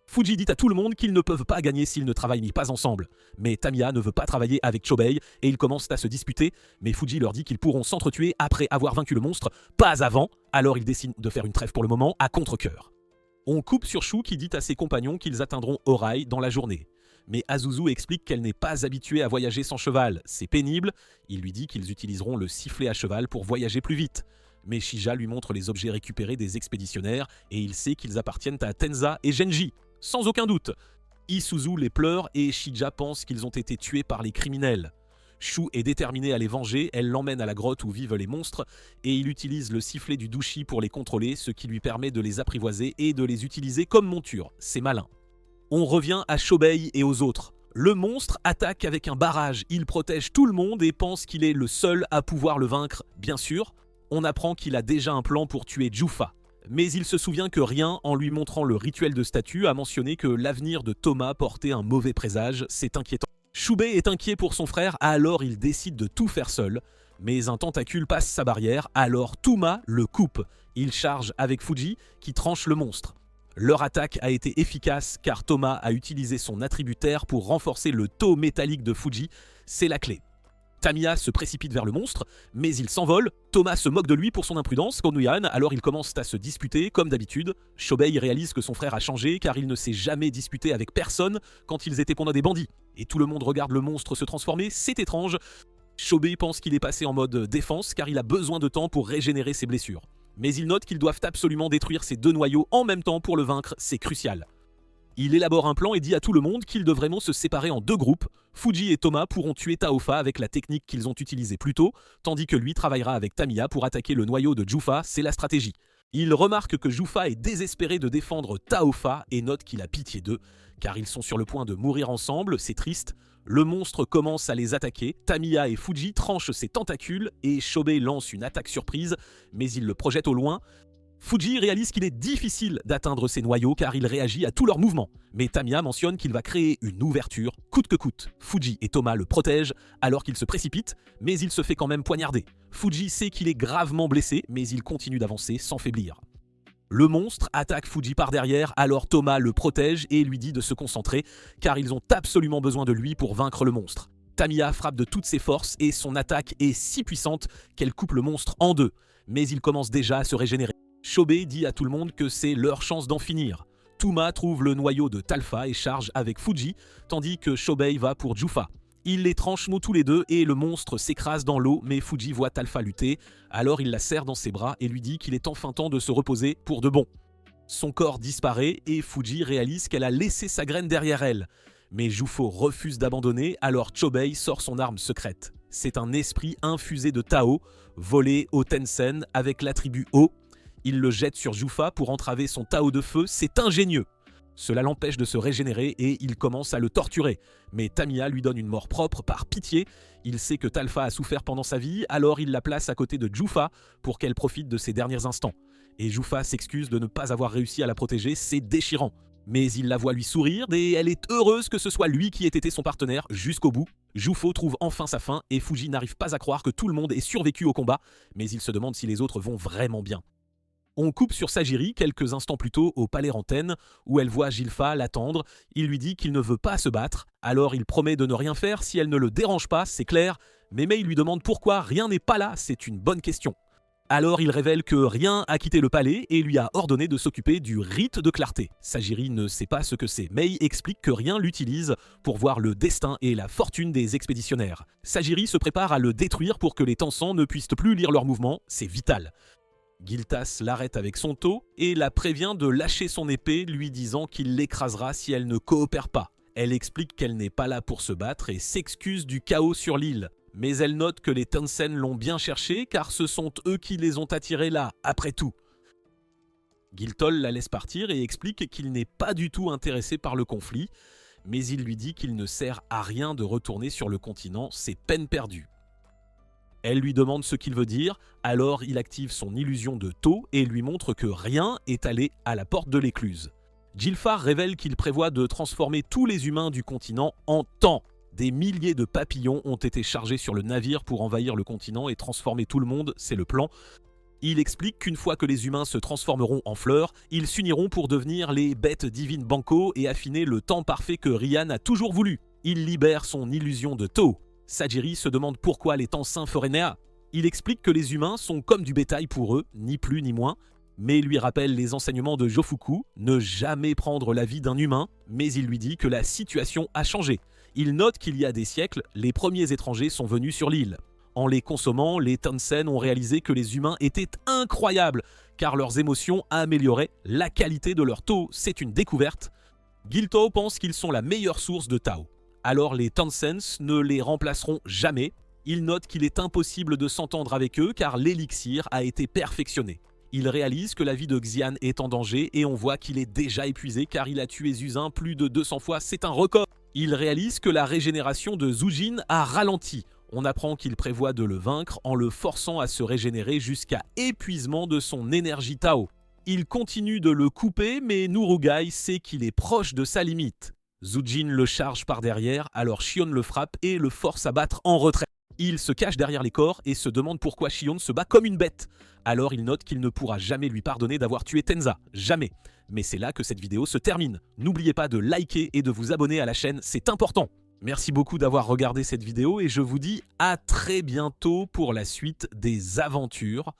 Fuji dit à tout le monde qu'ils ne peuvent pas gagner s'ils ne travaillent pas ensemble. Mais Tamiya ne veut pas travailler avec Chobei et ils commencent à se disputer, mais Fuji leur dit qu'ils pourront s'entretuer après avoir vaincu le monstre, pas avant, alors ils décident de faire une trêve pour le moment à contre-cœur. On coupe sur Shu qui dit à ses compagnons qu'ils atteindront Orai dans la journée. Mais Azuzu explique qu'elle n'est pas habituée à voyager sans cheval, c'est pénible, il lui dit qu'ils utiliseront le sifflet à cheval pour voyager plus vite. Mais Shija lui montre les objets récupérés des expéditionnaires et il sait qu'ils appartiennent à Tenza et Genji, sans aucun doute. Isuzu les pleure et Shija pense qu'ils ont été tués par les criminels. Shu est déterminée à les venger, elle l'emmène à la grotte où vivent les monstres et il utilise le sifflet du Dushi pour les contrôler, ce qui lui permet de les apprivoiser et de les utiliser comme monture, c'est malin. On revient à Chobei et aux autres. Le monstre attaque avec un barrage, il protège tout le monde et pense qu'il est le seul à pouvoir le vaincre, bien sûr. On apprend qu'il a déjà un plan pour tuer Jufa. Mais il se souvient que rien, en lui montrant le rituel de statue, a mentionné que l'avenir de Thomas portait un mauvais présage, c'est inquiétant. Shubei est inquiet pour son frère, alors il décide de tout faire seul. Mais un tentacule passe sa barrière, alors Tuma le coupe. Il charge avec Fuji, qui tranche le monstre. Leur attaque a été efficace car Thomas a utilisé son attributaire pour renforcer le taux métallique de Fuji, c'est la clé. Tamiya se précipite vers le monstre, mais il s'envole. Thomas se moque de lui pour son imprudence, Konuyan, alors ils commencent à se disputer, comme d'habitude. Shobei réalise que son frère a changé, car il ne s'est jamais disputé avec personne quand ils étaient pendant des bandits. Et tout le monde regarde le monstre se transformer, c'est étrange. Shobei pense qu'il est passé en mode défense, car il a besoin de temps pour régénérer ses blessures. Mais il note qu'ils doivent absolument détruire ces 2 noyaux en même temps pour le vaincre, c'est crucial. Il élabore un plan et dit à tout le monde qu'ils devraient se séparer en 2 groupes. Fuji et Thomas pourront tuer Taofa avec la technique qu'ils ont utilisée plus tôt, tandis que lui travaillera avec Tamiya pour attaquer le noyau de Jufa, c'est la stratégie. Il remarque que Jufa est désespéré de défendre Taofa et note qu'il a pitié d'eux, car ils sont sur le point de mourir ensemble, c'est triste. Le monstre commence à les attaquer, Tamiya et Fuji tranchent ses tentacules et Shobei lance une attaque surprise, mais il le projette au loin. Fuji réalise qu'il est difficile d'atteindre ses noyaux car il réagit à tous leurs mouvements. Mais Tamiya mentionne qu'il va créer une ouverture, coûte que coûte. Fuji et Toma le protègent alors qu'il se précipite, mais il se fait quand même poignarder. Fuji sait qu'il est gravement blessé, mais il continue d'avancer sans faiblir. Le monstre attaque Fuji par derrière, alors Toma le protège et lui dit de se concentrer, car ils ont absolument besoin de lui pour vaincre le monstre. Tamiya frappe de toutes ses forces et son attaque est si puissante qu'elle coupe le monstre en deux, mais il commence déjà à se régénérer. Shobei dit à tout le monde que c'est leur chance d'en finir. Tuma trouve le noyau de Talfa et charge avec Fuji, tandis que Shobei va pour Jufa. Il les tranche mot tous les deux et le monstre s'écrase dans l'eau, mais Fuji voit Talfa lutter, alors il la serre dans ses bras et lui dit qu'il est enfin temps de se reposer pour de bon. Son corps disparaît et Fuji réalise qu'elle a laissé sa graine derrière elle. Mais Jufo refuse d'abandonner, alors Chobei sort son arme secrète. C'est un esprit infusé de Tao, volé au Tensen avec l'attribut O. Il le jette sur Jufa pour entraver son Tao de feu, c'est ingénieux. Cela l'empêche de se régénérer et il commence à le torturer. Mais Tamiya lui donne une mort propre par pitié. Il sait que Talfa a souffert pendant sa vie, alors il la place à côté de Jufa pour qu'elle profite de ses derniers instants. Et Jufa s'excuse de ne pas avoir réussi à la protéger, c'est déchirant. Mais il la voit lui sourire et elle est heureuse que ce soit lui qui ait été son partenaire jusqu'au bout. Jufo trouve enfin sa fin et Fuji n'arrive pas à croire que tout le monde ait survécu au combat, mais il se demande si les autres vont vraiment bien. On coupe sur Sajiri quelques instants plus tôt au palais Ranten, où elle voit Gilfa l'attendre. Il lui dit qu'il ne veut pas se battre, alors il promet de ne rien faire si elle ne le dérange pas, c'est clair. Mais Mei lui demande pourquoi rien n'est pas là, c'est une bonne question. Alors il révèle que rien a quitté le palais et lui a ordonné de s'occuper du rite de clarté. Sajiri ne sait pas ce que c'est. Mei explique que rien l'utilise pour voir le destin et la fortune des expéditionnaires. Sajiri se prépare à le détruire pour que les Tansans ne puissent plus lire leurs mouvements, c'est vital. Giltas l'arrête avec son tau et la prévient de lâcher son épée, lui disant qu'il l'écrasera si elle ne coopère pas. Elle explique qu'elle n'est pas là pour se battre et s'excuse du chaos sur l'île. Mais elle note que les Tensen l'ont bien cherché car ce sont eux qui les ont attirés là, après tout. Giltol la laisse partir et explique qu'il n'est pas du tout intéressé par le conflit, mais il lui dit qu'il ne sert à rien de retourner sur le continent, c'est peine perdue. Elle lui demande ce qu'il veut dire, alors il active son illusion de tau et lui montre que rien est allé à la porte de l'écluse. Gilfar révèle qu'il prévoit de transformer tous les humains du continent en temps. Des milliers de papillons ont été chargés sur le navire pour envahir le continent et transformer tout le monde, c'est le plan. Il explique qu'une fois que les humains se transformeront en fleurs, ils s'uniront pour devenir les bêtes divines Banco et affiner le temps parfait que Rian a toujours voulu. Il libère son illusion de tau. Sajiri se demande pourquoi les Tansins feraient Néa. Il explique que les humains sont comme du bétail pour eux, ni plus ni moins, mais lui rappelle les enseignements de Jofuku, ne jamais prendre la vie d'un humain, mais il lui dit que la situation a changé. Il note qu'il y a des siècles, les premiers étrangers sont venus sur l'île. En les consommant, les Tansen ont réalisé que les humains étaient incroyables, car leurs émotions amélioraient la qualité de leur tau, c'est une découverte. Gilto pense qu'ils sont la meilleure source de Tao. Alors les Tansens ne les remplaceront jamais. Il note qu'il est impossible de s'entendre avec eux car l'élixir a été perfectionné. Il réalise que la vie de Xian est en danger et on voit qu'il est déjà épuisé car il a tué Zuzin plus de 200 fois, c'est un record. Il réalise que la régénération de Zujin a ralenti. On apprend qu'il prévoit de le vaincre en le forçant à se régénérer jusqu'à épuisement de son énergie Tao. Il continue de le couper mais Nurugai sait qu'il est proche de sa limite. Zujin le charge par derrière, alors Shion le frappe et le force à battre en retraite. Il se cache derrière les corps et se demande pourquoi Shion se bat comme une bête. Alors il note qu'il ne pourra jamais lui pardonner d'avoir tué Tenza, jamais. Mais c'est là que cette vidéo se termine. N'oubliez pas de liker et de vous abonner à la chaîne, c'est important. Merci beaucoup d'avoir regardé cette vidéo et je vous dis à très bientôt pour la suite des aventures.